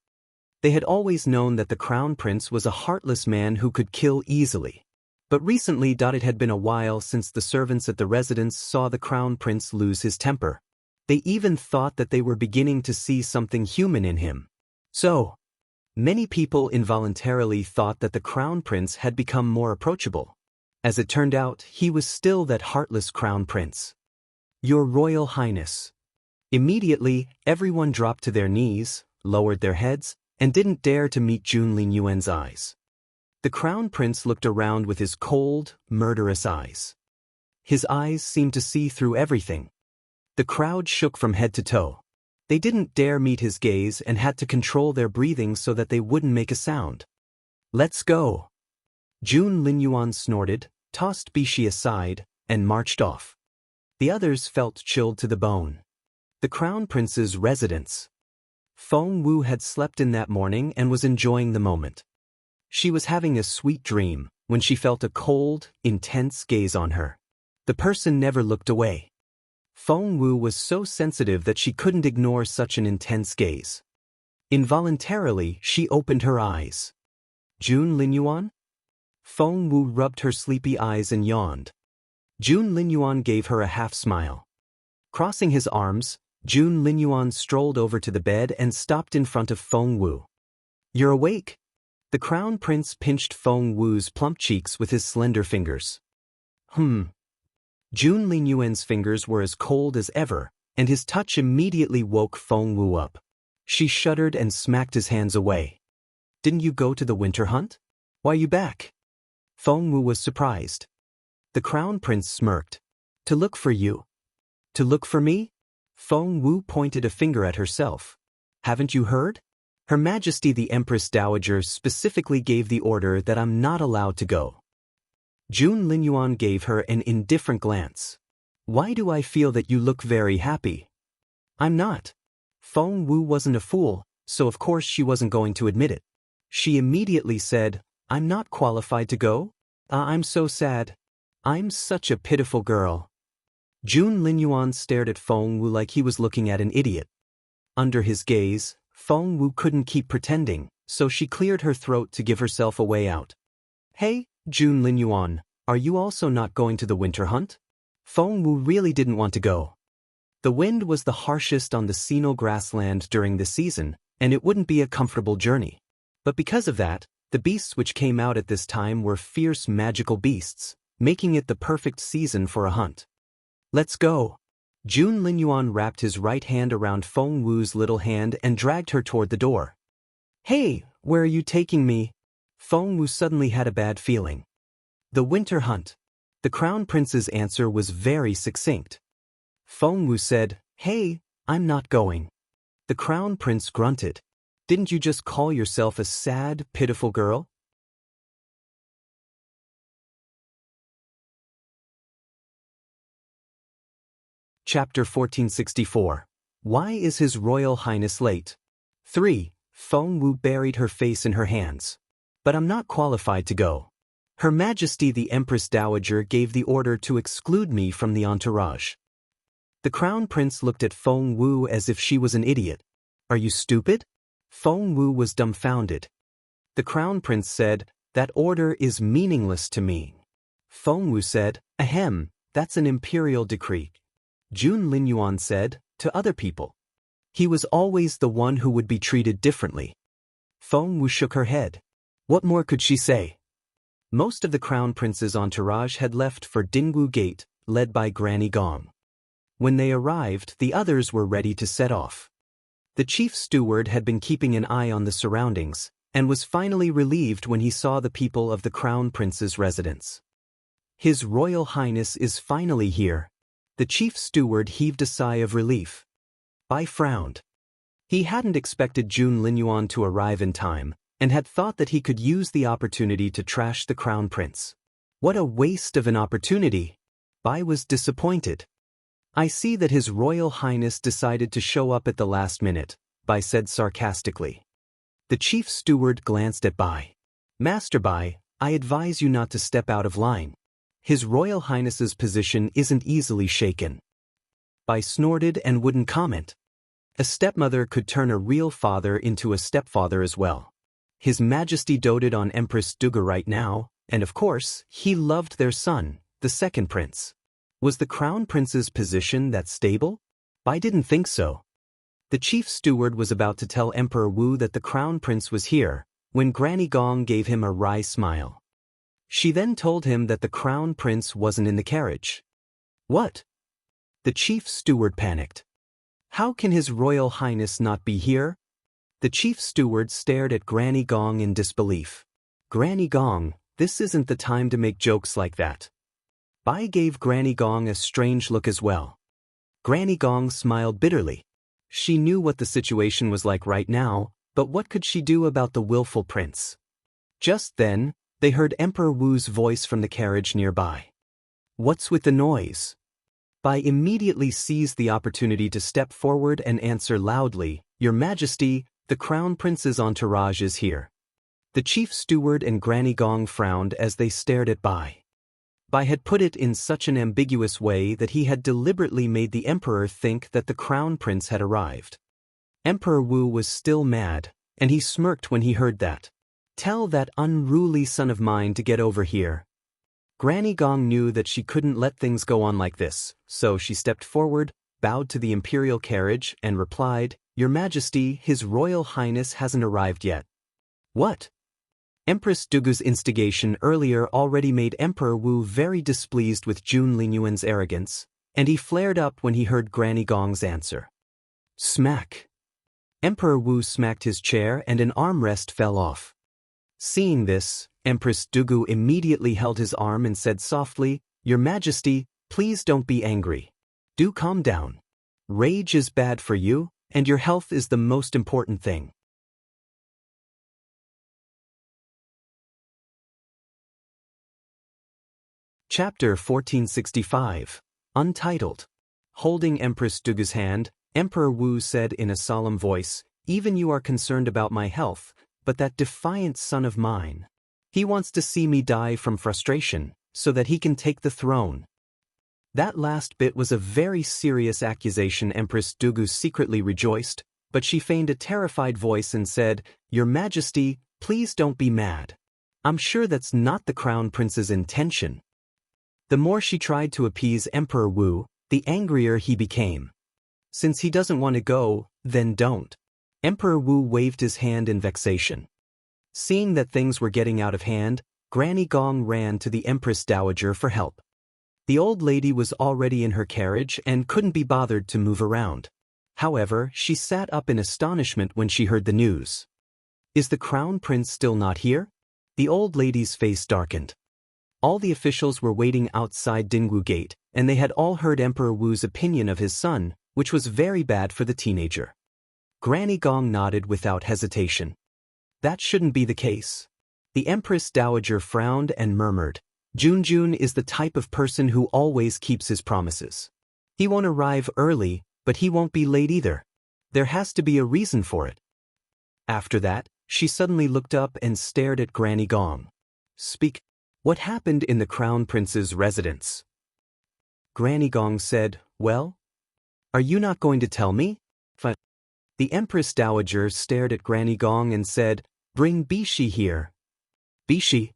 They had always known that the Crown Prince was a heartless man who could kill easily. But recently it had been a while since the servants at the residence saw the Crown Prince lose his temper. They even thought that they were beginning to see something human in him. So, many people involuntarily thought that the Crown Prince had become more approachable. As it turned out, he was still that heartless Crown Prince. Your Royal Highness. Immediately, everyone dropped to their knees, lowered their heads, and didn't dare to meet Jun Linyuan's eyes. The Crown Prince looked around with his cold, murderous eyes. His eyes seemed to see through everything. The crowd shook from head to toe. They didn't dare meet his gaze and had to control their breathing so that they wouldn't make a sound. Let's go. Jun Linyuan snorted, tossed Bishi aside, and marched off. The others felt chilled to the bone. The Crown Prince's residence. Feng Wu had slept in that morning and was enjoying the moment. She was having a sweet dream when she felt a cold, intense gaze on her. The person never looked away. Feng Wu was so sensitive that she couldn't ignore such an intense gaze. Involuntarily, she opened her eyes. Jun Linyuan? Feng Wu rubbed her sleepy eyes and yawned. Jun Linyuan gave her a half-smile. Crossing his arms, Jun Linyuan strolled over to the bed and stopped in front of Feng Wu. "You're awake?" The Crown Prince pinched Feng Wu's plump cheeks with his slender fingers. Jun Linyuan's fingers were as cold as ever, and his touch immediately woke Feng Wu up. She shuddered and smacked his hands away. "Didn't you go to the winter hunt? Why are you back?" Feng Wu was surprised. The Crown Prince smirked. "To look for you." "To look for me?" Feng Wu pointed a finger at herself. "Haven't you heard? Her Majesty the Empress Dowager specifically gave the order that I'm not allowed to go." Jun Linyuan gave her an indifferent glance. "Why do I feel that you look very happy?" "I'm not." Feng Wu wasn't a fool, so of course she wasn't going to admit it. She immediately said, "I'm not qualified to go? I'm so sad. I'm such a pitiful girl." Jun Linyuan stared at Feng Wu like he was looking at an idiot. Under his gaze, Feng Wu couldn't keep pretending, so she cleared her throat to give herself a way out. "Hey, Jun Linyuan, are you also not going to the winter hunt?" Feng Wu really didn't want to go. The wind was the harshest on the Sino grassland during the season, and it wouldn't be a comfortable journey. But because of that, the beasts which came out at this time were fierce magical beasts, making it the perfect season for a hunt. "Let's go." Jun Linyuan wrapped his right hand around Feng Wu's little hand and dragged her toward the door. "Hey, where are you taking me?" Feng Wu suddenly had a bad feeling. "The winter hunt." The Crown Prince's answer was very succinct. Feng Wu said, "Hey, I'm not going." The Crown Prince grunted. "Didn't you just call yourself a sad, pitiful girl?" Chapter 1464. Why is His Royal Highness late? 3. Feng Wu buried her face in her hands. "But I'm not qualified to go. Her Majesty the Empress Dowager gave the order to exclude me from the entourage." The Crown Prince looked at Feng Wu as if she was an idiot. "Are you stupid?" Feng Wu was dumbfounded. The Crown Prince said, "That order is meaningless to me." Feng Wu said, "Ahem, that's an imperial decree." Jun Linyuan said, "To other people. He was always the one who would be treated differently." Feng Wu shook her head. What more could she say? Most of the Crown Prince's entourage had left for Dingwu Gate, led by Granny Gong. When they arrived, the others were ready to set off. The chief steward had been keeping an eye on the surroundings, and was finally relieved when he saw the people of the Crown Prince's residence. "His Royal Highness is finally here." The chief steward heaved a sigh of relief. Bai frowned. He hadn't expected Jun Linyuan to arrive in time, and had thought that he could use the opportunity to trash the Crown Prince. What a waste of an opportunity! Bai was disappointed. "I see that His Royal Highness decided to show up at the last minute," Bai said sarcastically. The chief steward glanced at Bai. "Master Bai, I advise you not to step out of line. His Royal Highness's position isn't easily shaken." Bai snorted and wouldn't comment. A stepmother could turn a real father into a stepfather as well. His Majesty doted on Empress Duga right now, and of course, he loved their son, the second prince. Was the Crown Prince's position that stable? Bai didn't think so. The chief steward was about to tell Emperor Wu that the Crown Prince was here, when Granny Gong gave him a wry smile. She then told him that the Crown Prince wasn't in the carriage. What? The chief steward panicked. How can His Royal Highness not be here? The chief steward stared at Granny Gong in disbelief. Granny Gong, this isn't the time to make jokes like that. Bai gave Granny Gong a strange look as well. Granny Gong smiled bitterly. She knew what the situation was like right now, but what could she do about the willful prince? Just then, they heard Emperor Wu's voice from the carriage nearby. "What's with the noise?" Bai immediately seized the opportunity to step forward and answer loudly, "Your Majesty, the Crown Prince's entourage is here." The chief steward and Granny Gong frowned as they stared at Bai. Bai had put it in such an ambiguous way that he had deliberately made the emperor think that the crown prince had arrived. Emperor Wu was still mad, and he smirked when he heard that. "Tell that unruly son of mine to get over here." Granny Gong knew that she couldn't let things go on like this, so she stepped forward, bowed to the imperial carriage, and replied, "Your Majesty, His Royal Highness hasn't arrived yet." "What?" Empress Dugu's instigation earlier already made Emperor Wu very displeased with Jun Lingyuan's arrogance, and he flared up when he heard Granny Gong's answer. Smack! Emperor Wu smacked his chair and an armrest fell off. Seeing this, Empress Dugu immediately held his arm and said softly, "Your Majesty, please don't be angry. Do calm down. Rage is bad for you, and your health is the most important thing." Chapter 1465. Untitled. Holding Empress Dugu's hand, Emperor Wu said in a solemn voice, "Even you are concerned about my health, but that defiant son of mine. He wants to see me die from frustration, so that he can take the throne." That last bit was a very serious accusation. Empress Dugu secretly rejoiced, but she feigned a terrified voice and said, "Your Majesty, please don't be mad. I'm sure that's not the Crown Prince's intention." The more she tried to appease Emperor Wu, the angrier he became. "Since he doesn't want to go, then don't." Emperor Wu waved his hand in vexation. Seeing that things were getting out of hand, Granny Gong ran to the Empress Dowager for help. The old lady was already in her carriage and couldn't be bothered to move around. However, she sat up in astonishment when she heard the news. "Is the Crown Prince still not here?" The old lady's face darkened. All the officials were waiting outside Dingwu Gate, and they had all heard Emperor Wu's opinion of his son, which was very bad for the teenager. Granny Gong nodded without hesitation. That shouldn't be the case. The Empress Dowager frowned and murmured, "Junjun is the type of person who always keeps his promises. He won't arrive early, but he won't be late either. There has to be a reason for it." After that, she suddenly looked up and stared at Granny Gong. "Speak. What happened in the Crown Prince's residence?" Granny Gong said, "Well? Are you not going to tell me?" The Empress Dowager stared at Granny Gong and said, "Bring Bishi here." Bishi?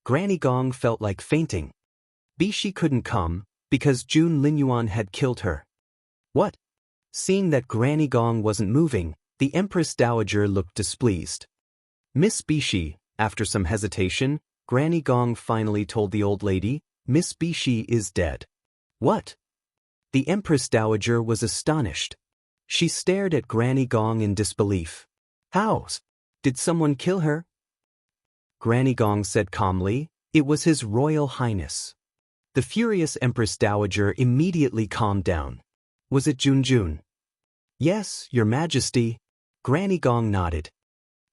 Granny Gong felt like fainting. Bishi couldn't come, because Jun Linyuan had killed her. What? Seeing that Granny Gong wasn't moving, the Empress Dowager looked displeased. "Miss Bishi," after some hesitation, Granny Gong finally told the old lady, "Miss Bishi is dead." What? The Empress Dowager was astonished. She stared at Granny Gong in disbelief. "How? Did someone kill her?" Granny Gong said calmly, "It was His Royal Highness." The furious Empress Dowager immediately calmed down. "Was it Junjun?" "Yes, Your Majesty." Granny Gong nodded.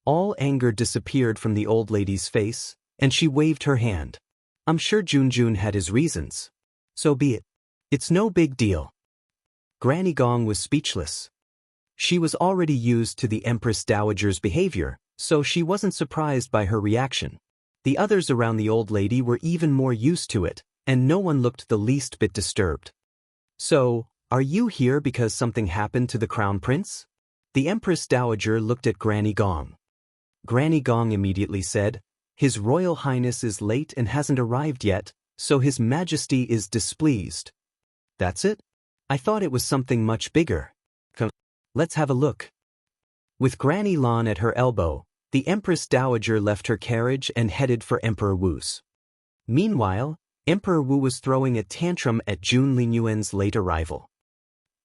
All anger disappeared from the old lady's face, and she waved her hand. "I'm sure Junjun had his reasons. So be it. It's no big deal." Granny Gong was speechless. She was already used to the Empress Dowager's behavior, so she wasn't surprised by her reaction. The others around the old lady were even more used to it, and no one looked the least bit disturbed. "So, are you here because something happened to the Crown Prince?" The Empress Dowager looked at Granny Gong. Granny Gong immediately said, "His Royal Highness is late and hasn't arrived yet, so His Majesty is displeased." "That's it? I thought it was something much bigger." Come, let's have a look." With Granny Lan at her elbow, the Empress Dowager left her carriage and headed for Emperor Wu's. Meanwhile, Emperor Wu was throwing a tantrum at Jun Linyuan's late arrival.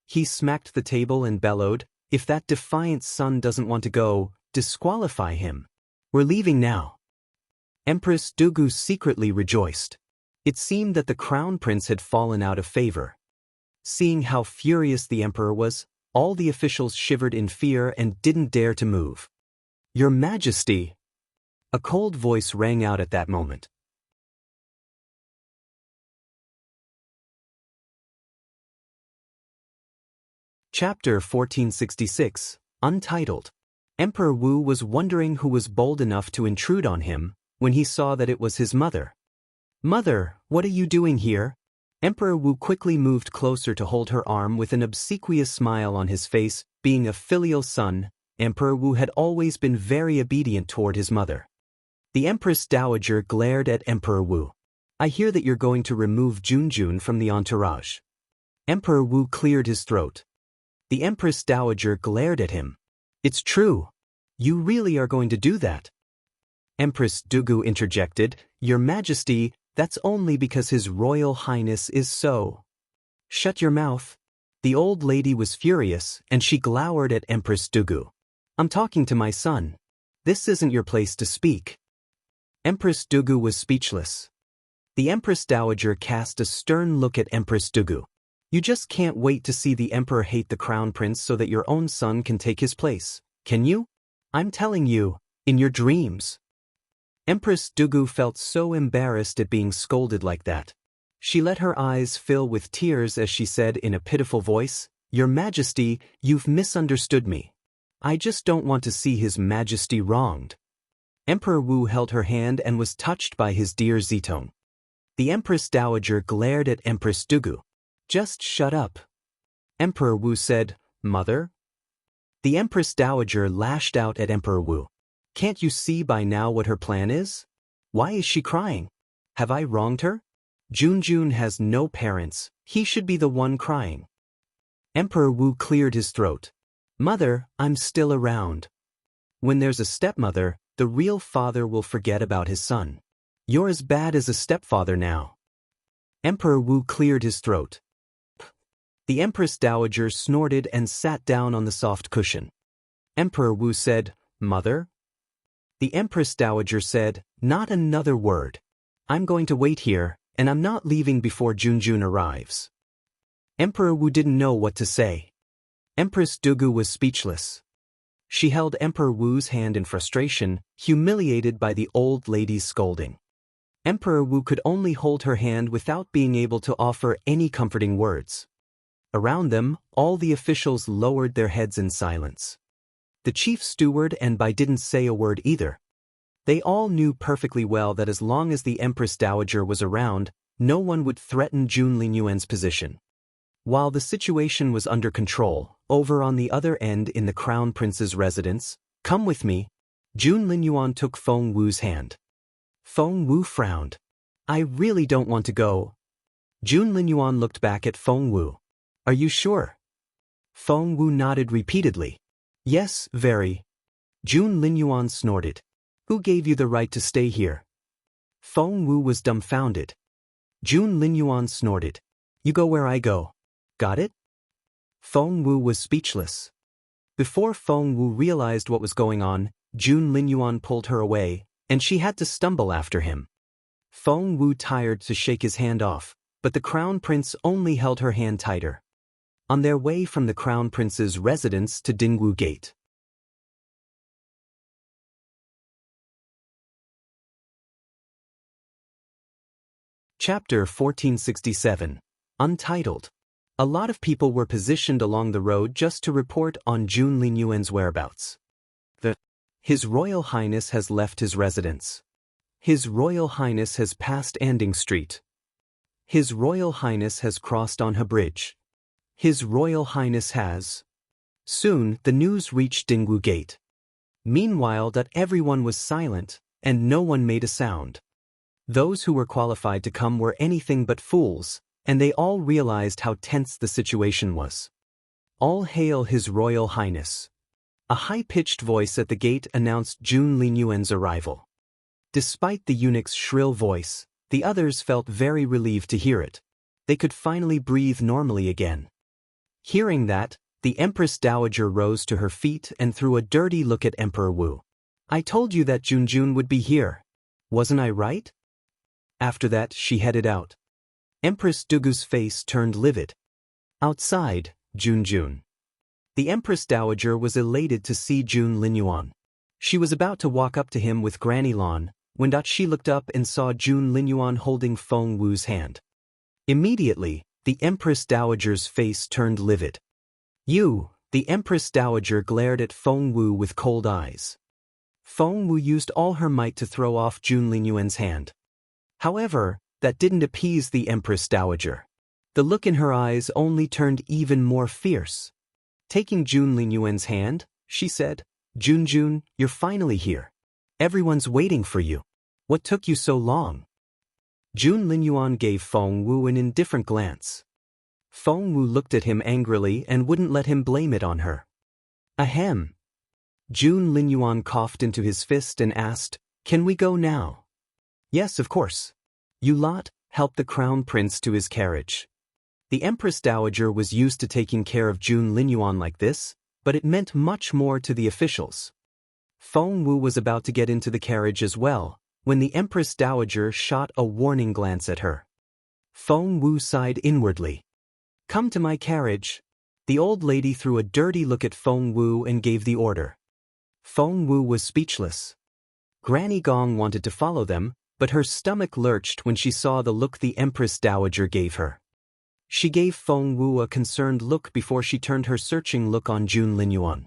He smacked the table and bellowed, "If that defiant son doesn't want to go, disqualify him. We're leaving now." Empress Dugu secretly rejoiced. It seemed that the Crown Prince had fallen out of favor. Seeing how furious the Emperor was, all the officials shivered in fear and didn't dare to move. "Your Majesty!" A cold voice rang out at that moment. Chapter 1466, Untitled. Emperor Wu was wondering who was bold enough to intrude on him when he saw that it was his mother. "Mother, what are you doing here?" Emperor Wu quickly moved closer to hold her arm with an obsequious smile on his face. Being a filial son, Emperor Wu had always been very obedient toward his mother. The Empress Dowager glared at Emperor Wu. "I hear that you're going to remove Junjun from the entourage." Emperor Wu cleared his throat. The Empress Dowager glared at him. "It's true. You really are going to do that?" Empress Dugu interjected, "Your Majesty, that's only because His Royal Highness is so." "Shut your mouth." The old lady was furious, and she glowered at Empress Dugu. "I'm talking to my son. This isn't your place to speak." Empress Dugu was speechless. The Empress Dowager cast a stern look at Empress Dugu. "You just can't wait to see the Emperor hate the Crown Prince so that your own son can take his place, can you? I'm telling you, in your dreams." Empress Dugu felt so embarrassed at being scolded like that. She let her eyes fill with tears as she said in a pitiful voice, "Your Majesty, you've misunderstood me. I just don't want to see His Majesty wronged." Emperor Wu held her hand and was touched by his dear Zitong. The Empress Dowager glared at Empress Dugu. "Just shut up." Emperor Wu said, "Mother?" The Empress Dowager lashed out at Emperor Wu. "Can't you see by now what her plan is? Why is she crying? Have I wronged her? Junjun has no parents, he should be the one crying." Emperor Wu cleared his throat. "Mother, I'm still around. When there's a stepmother, the real father will forget about his son. You're as bad as a stepfather now." Emperor Wu cleared his throat. The Empress Dowager snorted and sat down on the soft cushion. Emperor Wu said, "Mother?" The Empress Dowager said, "Not another word. I'm going to wait here, and I'm not leaving before Junjun arrives." Emperor Wu didn't know what to say. Empress Dugu was speechless. She held Emperor Wu's hand in frustration, humiliated by the old lady's scolding. Emperor Wu could only hold her hand without being able to offer any comforting words. Around them, all the officials lowered their heads in silence. The chief steward and Bai didn't say a word either. They all knew perfectly well that as long as the Empress Dowager was around, no one would threaten Jun Linyuan's position. While the situation was under control, over on the other end in the Crown Prince's residence, "Come with me." Jun Linyuan took Feng Wu's hand. Feng Wu frowned. "I really don't want to go." Jun Linyuan looked back at Feng Wu. "Are you sure?" Feng Wu nodded repeatedly. "Yes, very." Jun Linyuan snorted. "Who gave you the right to stay here?" Feng Wu was dumbfounded. Jun Linyuan snorted. "You go where I go. Got it?" Feng Wu was speechless. Before Feng Wu realized what was going on, Jun Linyuan pulled her away, and she had to stumble after him. Feng Wu tired to shake his hand off, but the Crown Prince only held her hand tighter. On their way from the Crown Prince's residence to Dingwu Gate. Chapter 1467, Untitled. A lot of people were positioned along the road just to report on Jun Linyuan's whereabouts. His Royal Highness has left his residence. His Royal Highness has passed Anding Street. His Royal Highness has crossed on a bridge. His Royal Highness has. Soon, the news reached Dingwu Gate. Meanwhile, that everyone was silent, and no one made a sound. Those who were qualified to come were anything but fools, and they all realized how tense the situation was. "All hail His Royal Highness." A high-pitched voice at the gate announced Jun Linyuan's arrival. Despite the eunuch's shrill voice, the others felt very relieved to hear it. They could finally breathe normally again. Hearing that, the Empress Dowager rose to her feet and threw a dirty look at Emperor Wu. "I told you that Junjun would be here. Wasn't I right?" After that, she headed out. Empress Dugu's face turned livid. Outside, Junjun. The Empress Dowager was elated to see Jun Linyuan. She was about to walk up to him with Granny Lan, when she looked up and saw Jun Linyuan holding Feng Wu's hand. Immediately, the Empress Dowager's face turned livid. The Empress Dowager glared at Feng Wu with cold eyes. Feng Wu used all her might to throw off Jun Linyuan's hand. However, that didn't appease the Empress Dowager. The look in her eyes only turned even more fierce. Taking Jun Linyuan's hand, she said, Jun, you're finally here. Everyone's waiting for you. What took you so long? Jun Linyuan gave Feng Wu an indifferent glance. Feng Wu looked at him angrily and wouldn't let him blame it on her. Ahem. Jun Linyuan coughed into his fist and asked, Can we go now? Yes, of course. You lot, helped the Crown Prince to his carriage. The Empress Dowager was used to taking care of Jun Linyuan like this, but it meant much more to the officials. Feng Wu was about to get into the carriage as well, when the Empress Dowager shot a warning glance at her. Feng Wu sighed inwardly. Come to my carriage. The old lady threw a dirty look at Feng Wu and gave the order. Feng Wu was speechless. Granny Gong wanted to follow them, but her stomach lurched when she saw the look the Empress Dowager gave her. She gave Feng Wu a concerned look before she turned her searching look on Jun Linyuan.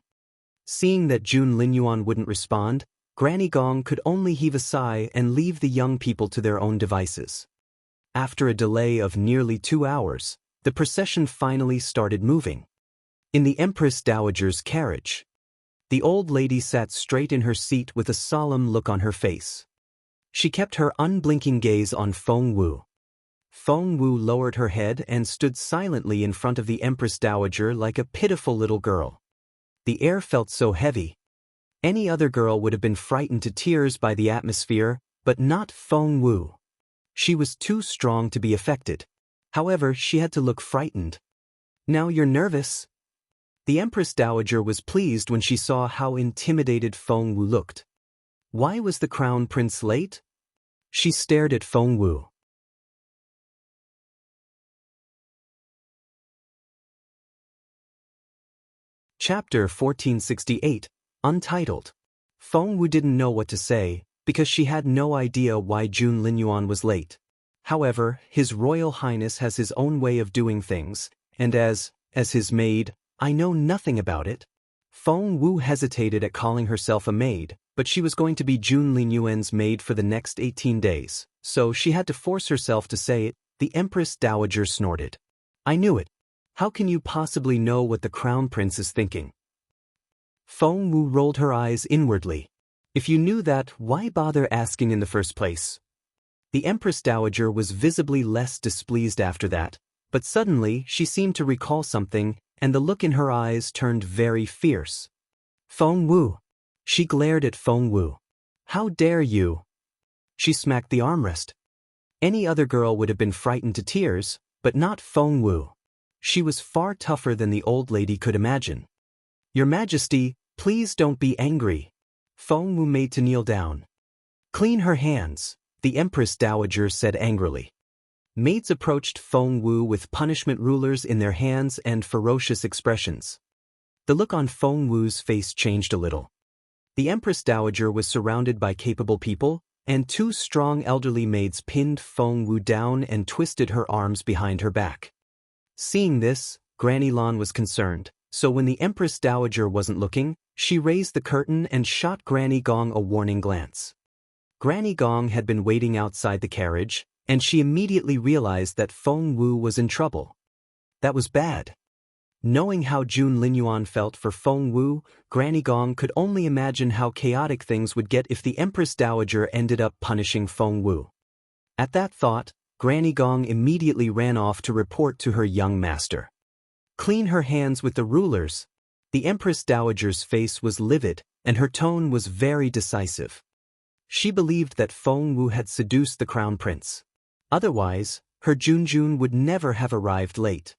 Seeing that Jun Linyuan wouldn't respond, Granny Gong could only heave a sigh and leave the young people to their own devices. After a delay of nearly 2 hours, the procession finally started moving. In the Empress Dowager's carriage, the old lady sat straight in her seat with a solemn look on her face. She kept her unblinking gaze on Feng Wu. Feng Wu lowered her head and stood silently in front of the Empress Dowager like a pitiful little girl. The air felt so heavy. Any other girl would have been frightened to tears by the atmosphere, but not Feng Wu. She was too strong to be affected. However, she had to look frightened. Now you're nervous? The Empress Dowager was pleased when she saw how intimidated Feng Wu looked. Why was the Crown Prince late? She stared at Feng Wu. Chapter 1468, Untitled. Feng Wu didn't know what to say, because she had no idea why Jun Linyuan was late. However, His Royal Highness has his own way of doing things, and as his maid, I know nothing about it. Feng Wu hesitated at calling herself a maid, but she was going to be Jun Linyuan's maid for the next 18 days, so she had to force herself to say it. The Empress Dowager snorted. I knew it. How can you possibly know what the Crown Prince is thinking? Feng Wu rolled her eyes inwardly. If you knew that, why bother asking in the first place? The Empress Dowager was visibly less displeased after that, but suddenly she seemed to recall something, and the look in her eyes turned very fierce. Feng Wu. She glared at Feng Wu. How dare you? She smacked the armrest. Any other girl would have been frightened to tears, but not Feng Wu. She was far tougher than the old lady could imagine. Your Majesty, please don't be angry. Feng Wu made to kneel down. Clean her hands, the Empress Dowager said angrily. Maids approached Feng Wu with punishment rulers in their hands and ferocious expressions. The look on Feng Wu's face changed a little. The Empress Dowager was surrounded by capable people, and 2 strong elderly maids pinned Feng Wu down and twisted her arms behind her back. Seeing this, Granny Lan was concerned, so when the Empress Dowager wasn't looking, she raised the curtain and shot Granny Gong a warning glance. Granny Gong had been waiting outside the carriage, and she immediately realized that Feng Wu was in trouble. That was bad. Knowing how Jun Linyuan felt for Feng Wu, Granny Gong could only imagine how chaotic things would get if the Empress Dowager ended up punishing Feng Wu. At that thought, Granny Gong immediately ran off to report to her young master. Clean her hands with the rulers. The Empress Dowager's face was livid, and her tone was very decisive. She believed that Feng Wu had seduced the Crown Prince. Otherwise, her Junjun would never have arrived late.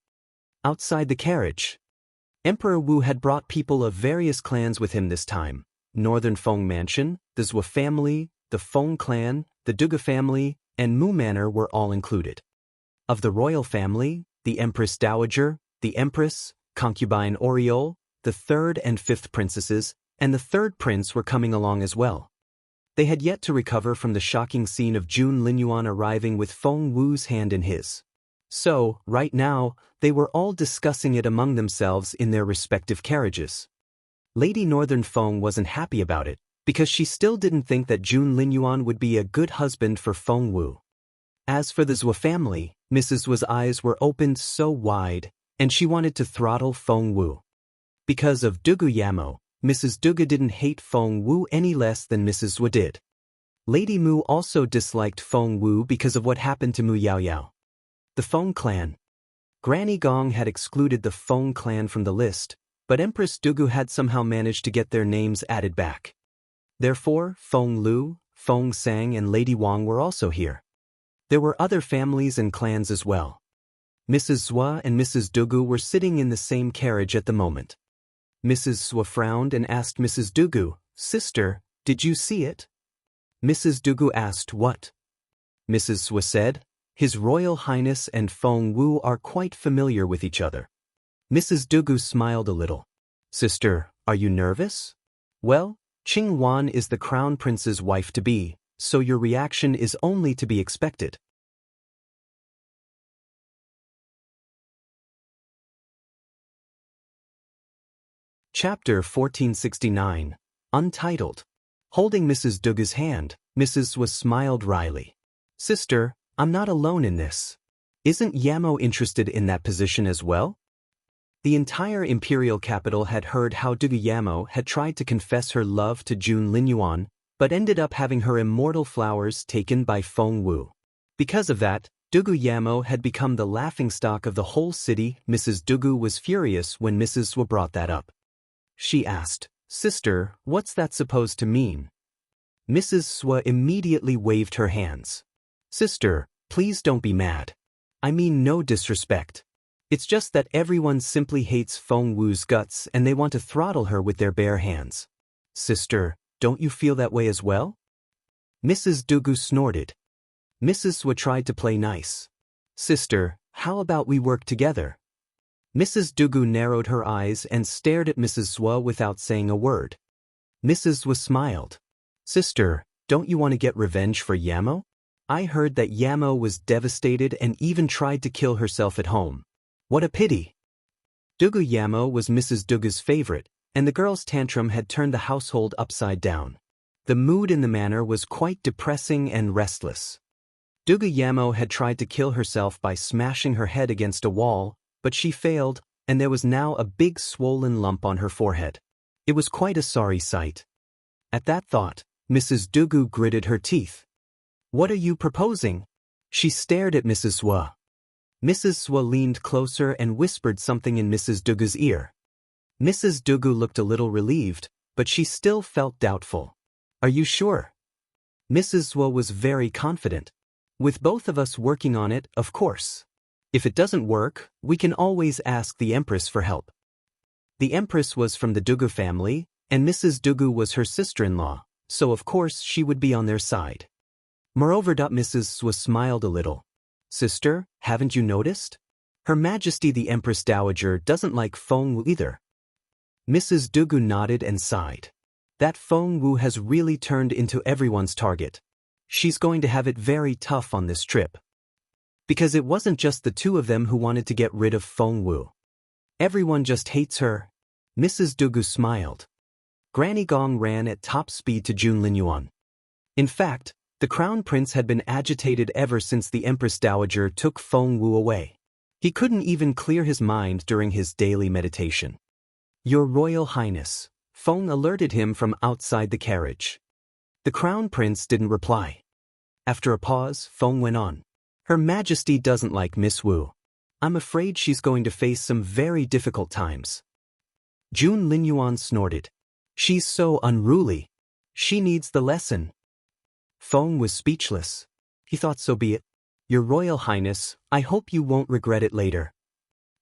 Outside the carriage, Emperor Wu had brought people of various clans with him this time. Northern Feng Mansion, the Zhou family, the Feng clan, the Duga family, and Mu Manor were all included. Of the royal family, the Empress Dowager, the Empress, concubine Oriole, the 3rd and 5th princesses, and the 3rd prince were coming along as well. They had yet to recover from the shocking scene of Jun Linyuan arriving with Feng Wu's hand in his. So, right now, they were all discussing it among themselves in their respective carriages. Lady Northern Feng wasn't happy about it, because she still didn't think that Jun Linyuan would be a good husband for Feng Wu. As for the Zhou family, Mrs. Wu's eyes were opened so wide, and she wanted to throttle Feng Wu. Because of Dugu Yamo, Mrs. Dugu didn't hate Feng Wu any less than Mrs. Wu did. Lady Mu also disliked Feng Wu because of what happened to Mu Yaoyao. The Feng clan. Granny Gong had excluded the Feng clan from the list, but Empress Dugu had somehow managed to get their names added back. Therefore, Feng Lu, Feng Sang and Lady Wang were also here. There were other families and clans as well. Mrs. Zhua and Mrs. Dugu were sitting in the same carriage at the moment. Mrs. Zhua frowned and asked Mrs. Dugu, "Sister, did you see it?" Mrs. Dugu asked what? Mrs. Zhua said, "His Royal Highness and Feng Wu are quite familiar with each other." Mrs. Dugu smiled a little. "Sister, are you nervous?" "Well, Qing Wan is the Crown Prince's wife-to-be, so your reaction is only to be expected." Chapter 1469. Untitled. Holding Mrs. Dugu's hand, Mrs. Zhua smiled wryly. "Sister, I'm not alone in this. Isn't Yamo interested in that position as well?" The entire imperial capital had heard how Dugu Yamo had tried to confess her love to Jun Linyuan, but ended up having her immortal flowers taken by Feng Wu. Because of that, Dugu Yamo had become the laughingstock of the whole city. Mrs. Dugu was furious when Mrs. Zhua brought that up. She asked, "Sister, what's that supposed to mean?" Mrs. Zhua immediately waved her hands. "Sister, please don't be mad. I mean no disrespect. It's just that everyone simply hates Feng Wu's guts and they want to throttle her with their bare hands." "Sister, don't you feel that way as well?" Mrs. Dugu snorted. Mrs. Zhua tried to play nice. "Sister, how about we work together?" Mrs. Dugu narrowed her eyes and stared at Mrs. Zhua without saying a word. Mrs. Zhua smiled. "Sister, don't you want to get revenge for Yamo? I heard that Yamo was devastated and even tried to kill herself at home. What a pity." Dugu Yamo was Mrs. Dugu's favorite, and the girl's tantrum had turned the household upside down. The mood in the manor was quite depressing and restless. Dugu Yamo had tried to kill herself by smashing her head against a wall, but she failed, and there was now a big swollen lump on her forehead. It was quite a sorry sight. At that thought, Mrs. Dugu gritted her teeth. "What are you proposing?" She stared at Mrs. Zhua. Mrs. Zhua leaned closer and whispered something in Mrs. Dugu's ear. Mrs. Dugu looked a little relieved, but she still felt doubtful. "Are you sure?" Mrs. Zhua was very confident. "With both of us working on it, of course. If it doesn't work, we can always ask the Empress for help." The Empress was from the Dugu family, and Mrs. Dugu was her sister-in-law, so of course she would be on their side. Moreover, Mrs. Zhua smiled a little. "Sister, haven't you noticed? Her Majesty the Empress Dowager doesn't like Feng Wu either." Mrs. Dugu nodded and sighed. That Feng Wu has really turned into everyone's target. She's going to have it very tough on this trip. Because it wasn't just the two of them who wanted to get rid of Feng Wu. Everyone just hates her. Mrs. Dugu smiled. Granny Gong ran at top speed to Jun Linyuan. In fact, the Crown Prince had been agitated ever since the Empress Dowager took Feng Wu away. He couldn't even clear his mind during his daily meditation. "Your Royal Highness," Feng alerted him from outside the carriage. The Crown Prince didn't reply. After a pause, Feng went on. "Her Majesty doesn't like Miss Wu. I'm afraid she's going to face some very difficult times." Jun Linyuan snorted. "She's so unruly. She needs the lesson." Feng was speechless. He thought, so be it. "Your Royal Highness, I hope you won't regret it later."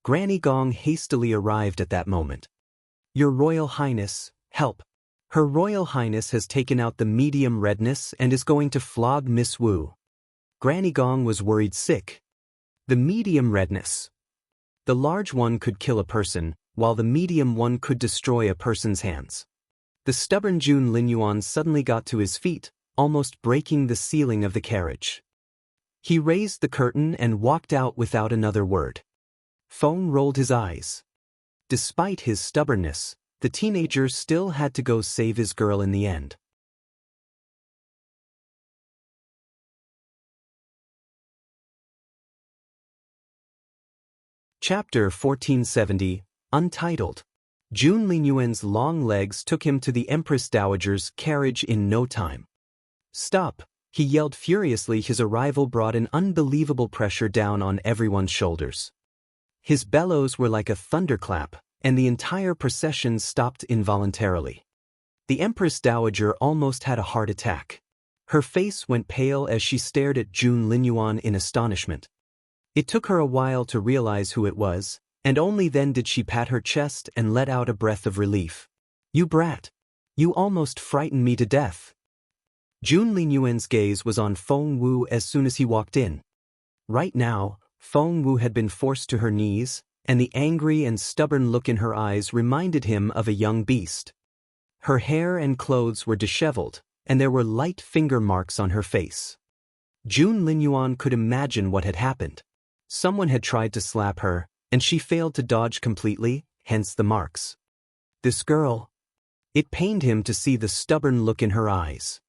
Granny Gong hastily arrived at that moment. "Your Royal Highness, help. Her Royal Highness has taken out the medium redness and is going to flog Miss Wu." Granny Gong was worried sick. The medium redness. The large one could kill a person, while the medium one could destroy a person's hands. The stubborn Jun Linyuan suddenly got to his feet, almost breaking the ceiling of the carriage. He raised the curtain and walked out without another word. Feng rolled his eyes. Despite his stubbornness, the teenager still had to go save his girl in the end. Chapter 1470, Untitled. Jun Linyuan's long legs took him to the Empress Dowager's carriage in no time. "Stop," he yelled furiously. His arrival brought an unbelievable pressure down on everyone's shoulders. His bellows were like a thunderclap, and the entire procession stopped involuntarily. The Empress Dowager almost had a heart attack. Her face went pale as she stared at Jun Linyuan in astonishment. It took her a while to realize who it was, and only then did she pat her chest and let out a breath of relief. "You brat! You almost frightened me to death." Jun Linyuan's gaze was on Feng Wu as soon as he walked in. Right now, Feng Wu had been forced to her knees, and the angry and stubborn look in her eyes reminded him of a young beast. Her hair and clothes were disheveled, and there were light finger marks on her face. Jun Linyuan could imagine what had happened. Someone had tried to slap her, and she failed to dodge completely, hence the marks. This girl. It pained him to see the stubborn look in her eyes.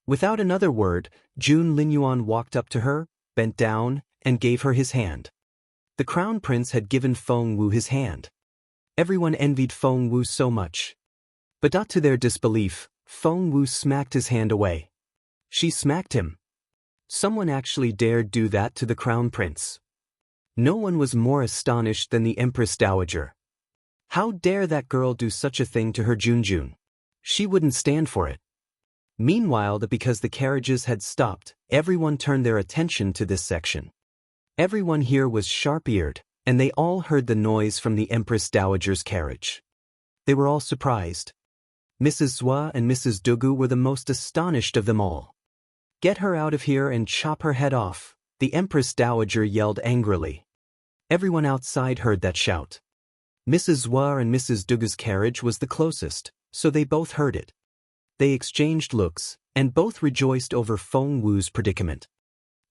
Without another word, Jun Linyuan walked up to her, bent down, and gave her his hand. The Crown Prince had given Feng Wu his hand. Everyone envied Feng Wu so much. But not to their disbelief, Feng Wu smacked his hand away. She smacked him. Someone actually dared do that to the Crown Prince. No one was more astonished than the Empress Dowager. How dare that girl do such a thing to her Junjun? She wouldn't stand for it. Meanwhile, because the carriages had stopped, everyone turned their attention to this section. Everyone here was sharp-eared, and they all heard the noise from the Empress Dowager's carriage. They were all surprised. Mrs. Zhua and Mrs. Dugu were the most astonished of them all. "Get her out of here and chop her head off," the Empress Dowager yelled angrily. Everyone outside heard that shout. Mrs. Zhua and Mrs. Dugu's carriage was the closest, so they both heard it. They exchanged looks, and both rejoiced over Feng Wu's predicament.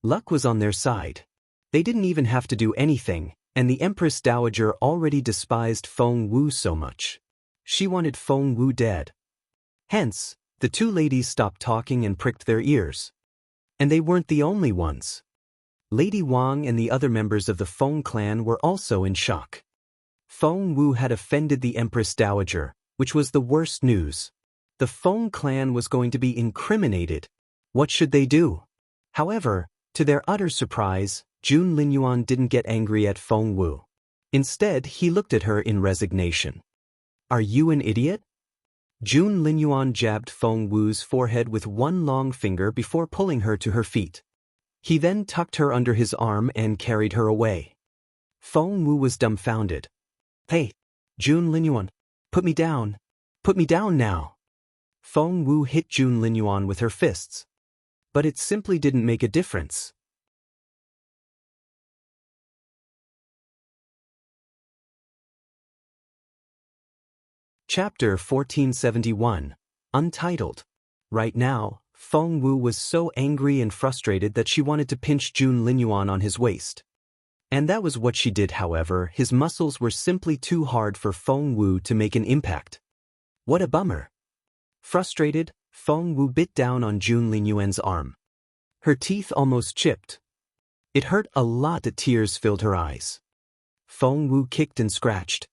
Luck was on their side. They didn't even have to do anything, and the Empress Dowager already despised Feng Wu so much. She wanted Feng Wu dead. Hence, the two ladies stopped talking and pricked their ears. And they weren't the only ones. Lady Wang and the other members of the Feng clan were also in shock. Feng Wu had offended the Empress Dowager, which was the worst news. The Feng clan was going to be incriminated. What should they do? However, to their utter surprise, Jun Linyuan didn't get angry at Feng Wu. Instead, he looked at her in resignation. "Are you an idiot?" Jun Linyuan jabbed Feng Wu's forehead with one long finger before pulling her to her feet. He then tucked her under his arm and carried her away. Feng Wu was dumbfounded. "Hey, Jun Linyuan, put me down. Put me down now." Feng Wu hit Jun Linyuan with her fists. But it simply didn't make a difference. Chapter 1471, Untitled. Right now, Feng Wu was so angry and frustrated that she wanted to pinch Jun Linyuan on his waist. And that was what she did. However, his muscles were simply too hard for Feng Wu to make an impact. What a bummer. Frustrated, Feng Wu bit down on Jun Linyuan's arm. Her teeth almost chipped. It hurt a lot that tears filled her eyes. Feng Wu kicked and scratched.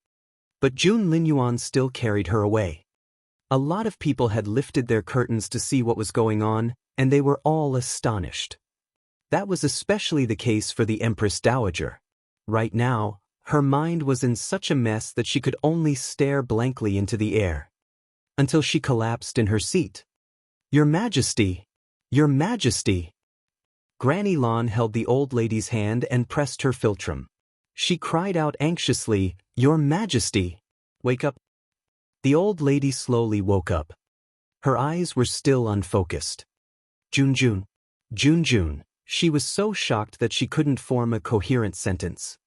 But Jun Linyuan still carried her away. A lot of people had lifted their curtains to see what was going on, and they were all astonished. That was especially the case for the Empress Dowager. Right now, her mind was in such a mess that she could only stare blankly into the air. Until she collapsed in her seat. "Your Majesty! Your Majesty!" Granny Lan held the old lady's hand and pressed her philtrum. She cried out anxiously, "Your Majesty! Wake up!" The old lady slowly woke up. Her eyes were still unfocused. Junjun. Junjun. She was so shocked that she couldn't form a coherent sentence.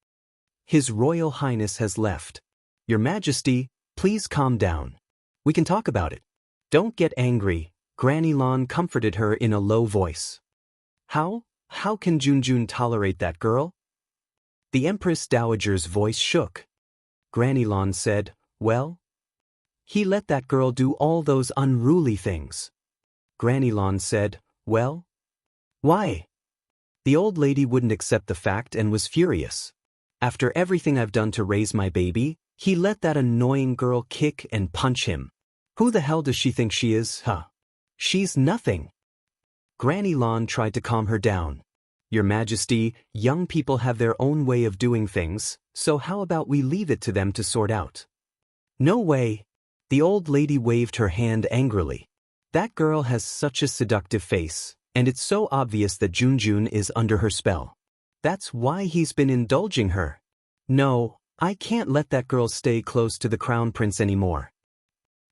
"His Royal Highness has left. Your Majesty, please calm down. We can talk about it. Don't get angry," Granny Lan comforted her in a low voice. "How? How can Junjun tolerate that girl? The Empress Dowager's voice shook. Granny Lon said, well, he let that girl do all those unruly things. Granny Lon said, well, why? The old lady wouldn't accept the fact and was furious. After everything I've done to raise my baby, he let that annoying girl kick and punch him. Who the hell does she think she is, huh? She's nothing. Granny Lon tried to calm her down. Your Majesty, young people have their own way of doing things, so how about we leave it to them to sort out? No way. The old lady waved her hand angrily. That girl has such a seductive face, and it's so obvious that Junjun is under her spell. That's why he's been indulging her. No, I can't let that girl stay close to the Crown Prince anymore.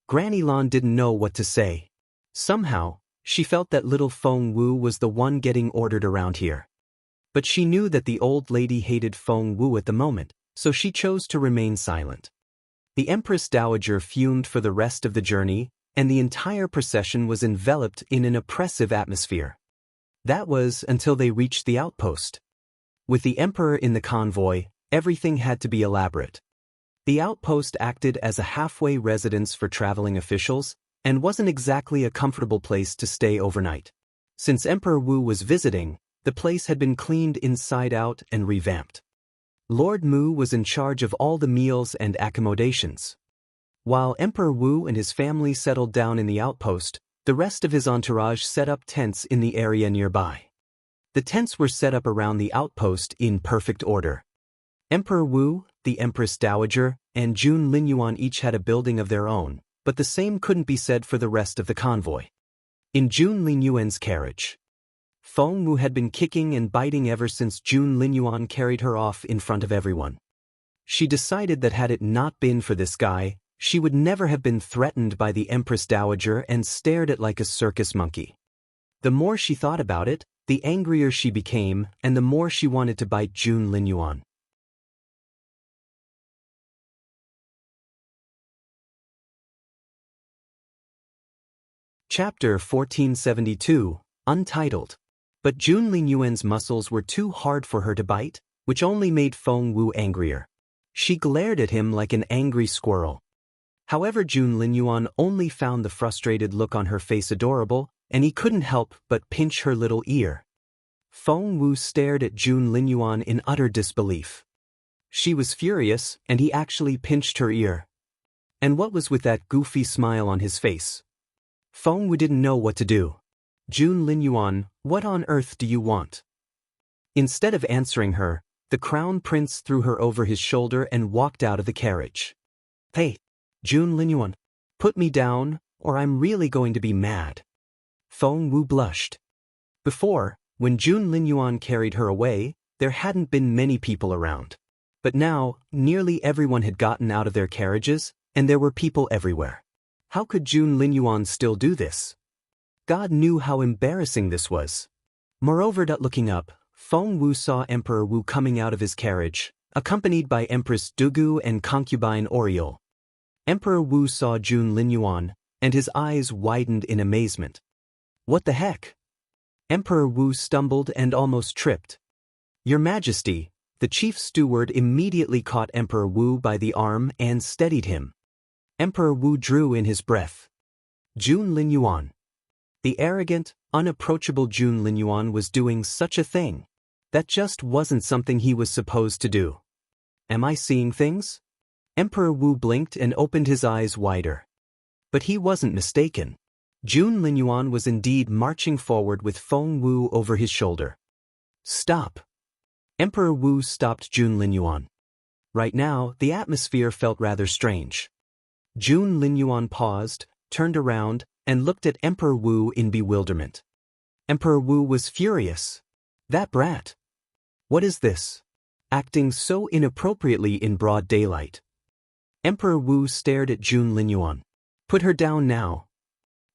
Granny Lon didn't know what to say. Somehow, she felt that little Feng Wu was the one getting ordered around here. But she knew that the old lady hated Feng Wu at the moment, so she chose to remain silent. The Empress Dowager fumed for the rest of the journey, and the entire procession was enveloped in an oppressive atmosphere. That was until they reached the outpost. With the Emperor in the convoy, everything had to be elaborate. The outpost acted as a halfway residence for traveling officials, and wasn't exactly a comfortable place to stay overnight. Since Emperor Wu was visiting, the place had been cleaned inside out and revamped. Lord Mu was in charge of all the meals and accommodations. While Emperor Wu and his family settled down in the outpost, the rest of his entourage set up tents in the area nearby. The tents were set up around the outpost in perfect order. Emperor Wu, the Empress Dowager, and Jun Linyuan each had a building of their own, but the same couldn't be said for the rest of the convoy. In Jun Linyuan's carriage, Feng Wu had been kicking and biting ever since Jun Linyuan carried her off in front of everyone. She decided that had it not been for this guy, she would never have been threatened by the Empress Dowager and stared at like a circus monkey. The more she thought about it, the angrier she became, and the more she wanted to bite Jun Linyuan. Chapter 1472, Untitled. But Jun Linyuan's muscles were too hard for her to bite, which only made Feng Wu angrier. She glared at him like an angry squirrel. However, Jun Linyuan only found the frustrated look on her face adorable, and he couldn't help but pinch her little ear. Feng Wu stared at Jun Linyuan in utter disbelief. She was furious, and he actually pinched her ear. And what was with that goofy smile on his face? Feng Wu didn't know what to do. Jun Linyuan, what on earth do you want? Instead of answering her, the Crown Prince threw her over his shoulder and walked out of the carriage. Hey, Jun Linyuan, put me down, or I'm really going to be mad. Feng Wu blushed. Before, when Jun Linyuan carried her away, there hadn't been many people around. But now, nearly everyone had gotten out of their carriages, and there were people everywhere. How could Jun Linyuan still do this? God knew how embarrassing this was. Moreover, looking up, Feng Wu saw Emperor Wu coming out of his carriage, accompanied by Empress Dugu and concubine Oriole. Emperor Wu saw Jun Linyuan, and his eyes widened in amazement. What the heck? Emperor Wu stumbled and almost tripped. Your Majesty, the chief steward immediately caught Emperor Wu by the arm and steadied him. Emperor Wu drew in his breath. Jun Linyuan. The arrogant, unapproachable Jun Linyuan was doing such a thing. That just wasn't something he was supposed to do. Am I seeing things? Emperor Wu blinked and opened his eyes wider. But he wasn't mistaken. Jun Linyuan was indeed marching forward with Feng Wu over his shoulder. Stop. Emperor Wu stopped Jun Linyuan. Right now, the atmosphere felt rather strange. Jun Linyuan paused, turned around, and looked at Emperor Wu in bewilderment. Emperor Wu was furious. That brat. What is this? Acting so inappropriately in broad daylight. Emperor Wu stared at Jun Linyuan. Put her down now.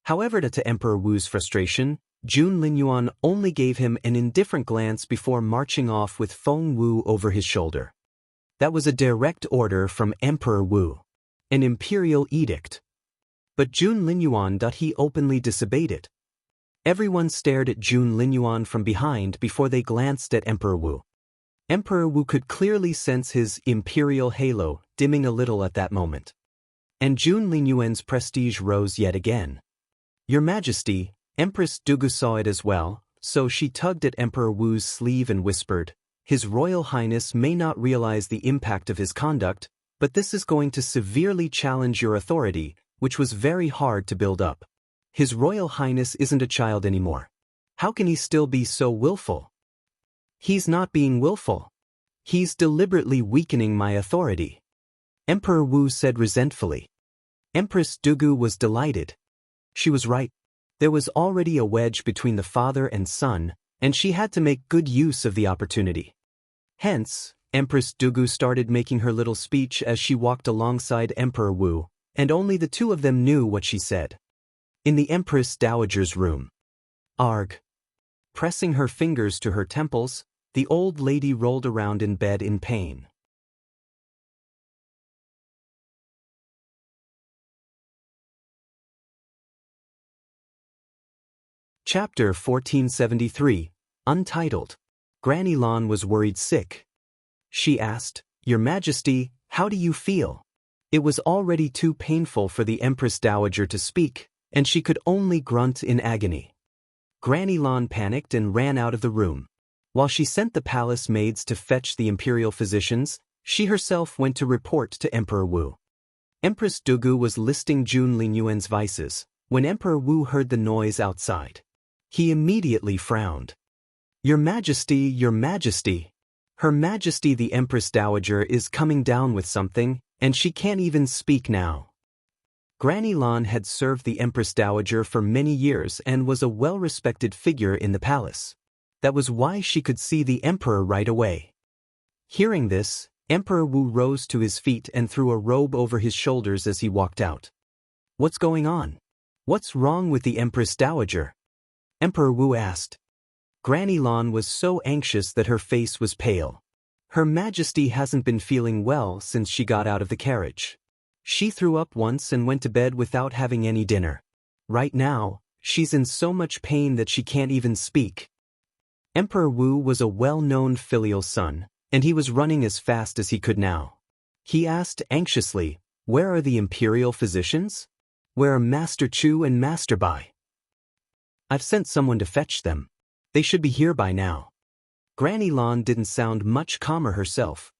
However, to Emperor Wu's frustration, Jun Linyuan only gave him an indifferent glance before marching off with Feng Wu over his shoulder. That was a direct order from Emperor Wu. An imperial edict. But Jun Linyuan, he openly disobeyed it. Everyone stared at Jun Linyuan from behind before they glanced at Emperor Wu. Emperor Wu could clearly sense his imperial halo dimming a little at that moment. And Jun Linyuan's prestige rose yet again. "Your Majesty," Empress Dugu saw it as well, so she tugged at Emperor Wu's sleeve and whispered, "His Royal Highness may not realize the impact of his conduct, but this is going to severely challenge your authority, which was very hard to build up. His Royal Highness isn't a child anymore. How can he still be so willful?" "He's not being willful. He's deliberately weakening my authority," Emperor Wu said resentfully. Empress Dugu was delighted. She was right. There was already a wedge between the father and son, and she had to make good use of the opportunity. Hence, Empress Dugu started making her little speech as she walked alongside Emperor Wu, and only the two of them knew what she said. In the Empress Dowager's room. Arg. Pressing her fingers to her temples, the old lady rolled around in bed in pain. Chapter 1473, Untitled. Granny Lan was worried sick. She asked, "Your Majesty, how do you feel?" It was already too painful for the Empress Dowager to speak, and she could only grunt in agony. Granny Lan panicked and ran out of the room. While she sent the palace maids to fetch the imperial physicians, she herself went to report to Emperor Wu. Empress Dugu was listing Jun Linyuan's vices, when Emperor Wu heard the noise outside. He immediately frowned. "Your Majesty, Your Majesty. Her Majesty the Empress Dowager is coming down with something, and she can't even speak now." Granny Lan had served the Empress Dowager for many years and was a well-respected figure in the palace. That was why she could see the emperor right away. Hearing this, Emperor Wu rose to his feet and threw a robe over his shoulders as he walked out. "What's going on? What's wrong with the Empress Dowager?" Emperor Wu asked. Granny Lan was so anxious that her face was pale. "Her Majesty hasn't been feeling well since she got out of the carriage. She threw up once and went to bed without having any dinner. Right now, she's in so much pain that she can't even speak." Emperor Wu was a well-known filial son, and he was running as fast as he could now. He asked anxiously, "Where are the imperial physicians? Where are Master Chu and Master Bai?" "I've sent someone to fetch them. They should be here by now." Granny Lan didn't sound much calmer herself.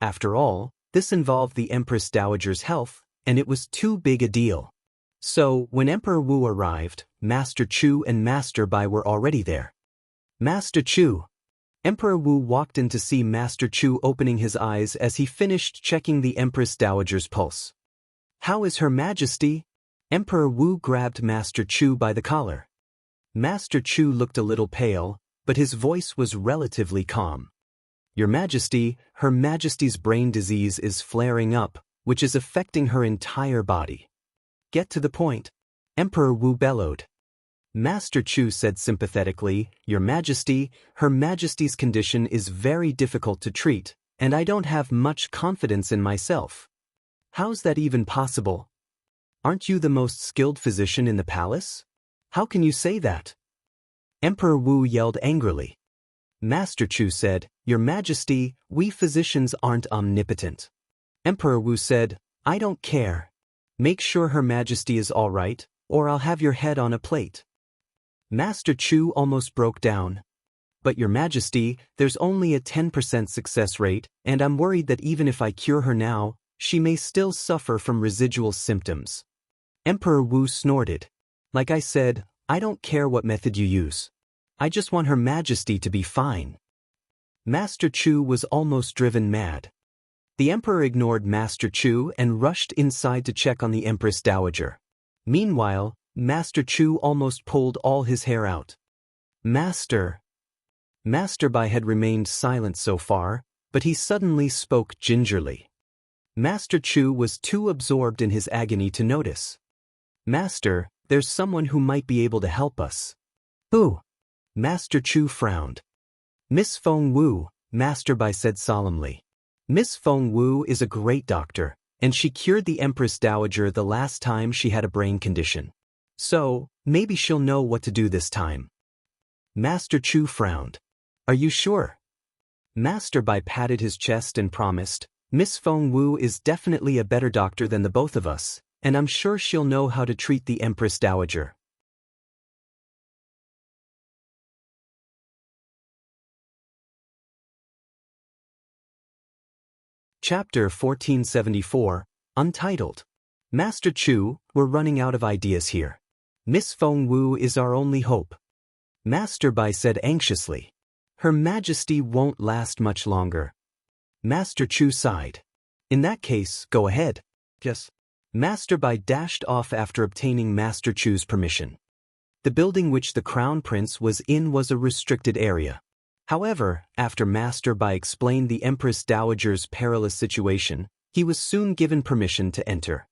After all, this involved the Empress Dowager's health, and it was too big a deal. So, when Emperor Wu arrived, Master Chu and Master Bai were already there. "Master Chu." Emperor Wu walked in to see Master Chu opening his eyes as he finished checking the Empress Dowager's pulse. "How is Her Majesty?" Emperor Wu grabbed Master Chu by the collar. Master Chu looked a little pale, but his voice was relatively calm. "Your Majesty, Her Majesty's brain disease is flaring up, which is affecting her entire body." "Get to the point," Emperor Wu bellowed. Master Chu said sympathetically, "Your Majesty, Her Majesty's condition is very difficult to treat, and I don't have much confidence in myself." "How's that even possible? Aren't you the most skilled physician in the palace? How can you say that?" Emperor Wu yelled angrily. Master Chu said, "Your Majesty, we physicians aren't omnipotent." Emperor Wu said, "I don't care. Make sure Her Majesty is all right, or I'll have your head on a plate." Master Chu almost broke down. "But Your Majesty, there's only a 10% success rate, and I'm worried that even if I cure her now, she may still suffer from residual symptoms." Emperor Wu snorted. "Like I said, I don't care what method you use. I just want Her Majesty to be fine." Master Chu was almost driven mad. The Emperor ignored Master Chu and rushed inside to check on the Empress Dowager. Meanwhile, Master Chu almost pulled all his hair out. Master Bai had remained silent so far, but he suddenly spoke gingerly. Master Chu was too absorbed in his agony to notice. "Master, there's someone who might be able to help us." "Who?" Master Chu frowned. "Miss Feng Wu," Master Bai said solemnly. "Miss Feng Wu is a great doctor, and she cured the Empress Dowager the last time she had a brain condition. So, maybe she'll know what to do this time. Master Chu frowned. Are you sure? Master Bai patted his chest and promised, Miss Feng Wu is definitely a better doctor than the both of us, and I'm sure she'll know how to treat the Empress Dowager. Chapter 1474, Untitled. Master Chu, we're running out of ideas here. Miss Feng Wu is our only hope. Master Bai said anxiously. Her Majesty won't last much longer. Master Chu sighed. In that case, go ahead. Yes. Master Bai dashed off after obtaining Master Chu's permission. The building which the Crown Prince was in was a restricted area. However, after Master Bai explained the Empress Dowager's perilous situation, he was soon given permission to enter.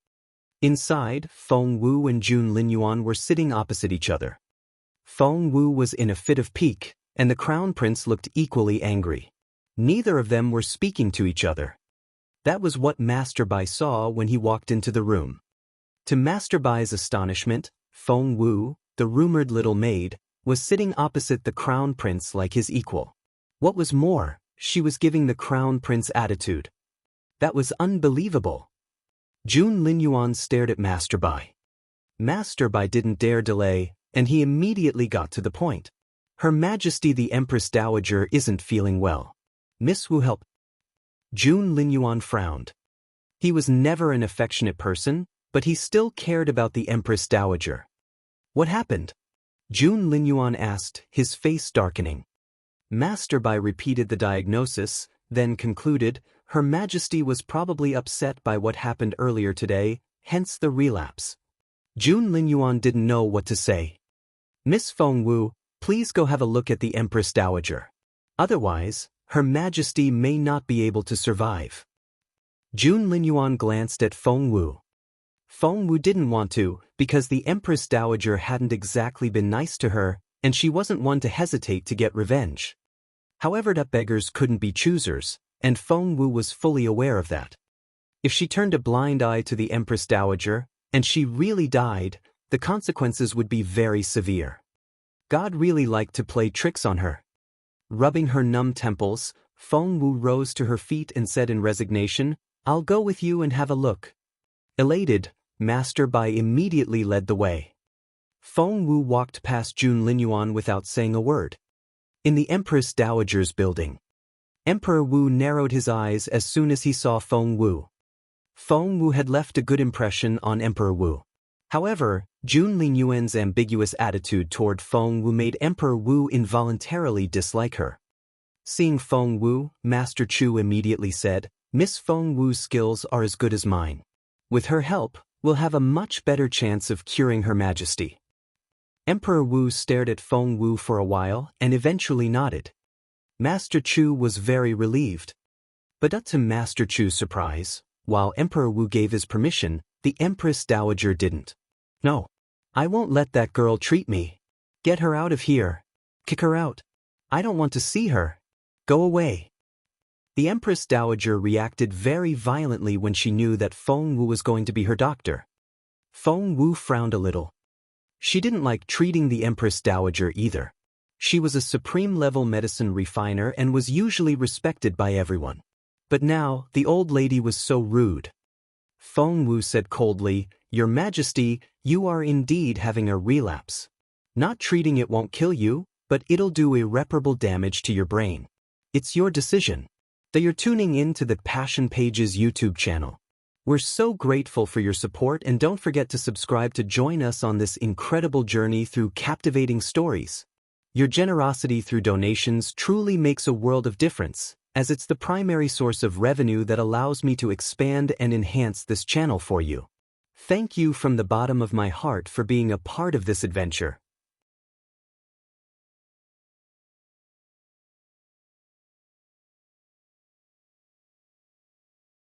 Inside, Feng Wu and Jun Linyuan were sitting opposite each other. Feng Wu was in a fit of pique, and the Crown Prince looked equally angry. Neither of them were speaking to each other. That was what Master Bai saw when he walked into the room. To Master Bai's astonishment, Feng Wu, the rumored little maid, was sitting opposite the Crown Prince like his equal. What was more, she was giving the Crown Prince attitude. That was unbelievable. Jun Linyuan stared at Master Bai. Master Bai didn't dare delay, and he immediately got to the point. Her Majesty the Empress Dowager isn't feeling well. Miss Wu help. Jun Linyuan frowned. He was never an affectionate person, but he still cared about the Empress Dowager. What happened? Jun Linyuan asked, his face darkening. Master Bai repeated the diagnosis, then concluded, Her Majesty was probably upset by what happened earlier today, hence the relapse. Jun Linyuan didn't know what to say. Miss Feng Wu, please go have a look at the Empress Dowager. Otherwise, Her Majesty may not be able to survive. Jun Linyuan glanced at Feng Wu. Feng Wu didn't want to, because the Empress Dowager hadn't exactly been nice to her, and she wasn't one to hesitate to get revenge. However, that beggars couldn't be choosers, and Feng Wu was fully aware of that. If she turned a blind eye to the Empress Dowager, and she really died, the consequences would be very severe. God really liked to play tricks on her. Rubbing her numb temples, Feng Wu rose to her feet and said in resignation, I'll go with you and have a look. Elated, Master Bai immediately led the way. Feng Wu walked past Jun Linyuan without saying a word. In the Empress Dowager's building, Emperor Wu narrowed his eyes as soon as he saw Feng Wu. Feng Wu had left a good impression on Emperor Wu. However, Jun Linyuan's ambiguous attitude toward Feng Wu made Emperor Wu involuntarily dislike her. Seeing Feng Wu, Master Chu immediately said, Miss Feng Wu's skills are as good as mine. With her help, we'll have a much better chance of curing Her Majesty. Emperor Wu stared at Feng Wu for a while and eventually nodded. Master Chu was very relieved. But to Master Chu's surprise, while Emperor Wu gave his permission, the Empress Dowager didn't. No. I won't let that girl treat me. Get her out of here. Kick her out. I don't want to see her. Go away. The Empress Dowager reacted very violently when she knew that Feng Wu was going to be her doctor. Feng Wu frowned a little. She didn't like treating the Empress Dowager either. She was a supreme-level medicine refiner and was usually respected by everyone. But now, the old lady was so rude. Feng Wu said coldly, Your Majesty, you are indeed having a relapse. Not treating it won't kill you, but it'll do irreparable damage to your brain. It's your decision. That you're tuning in to the Passion Pages YouTube channel. We're so grateful for your support, and don't forget to subscribe to join us on this incredible journey through captivating stories. Your generosity through donations truly makes a world of difference, as it's the primary source of revenue that allows me to expand and enhance this channel for you. Thank you from the bottom of my heart for being a part of this adventure.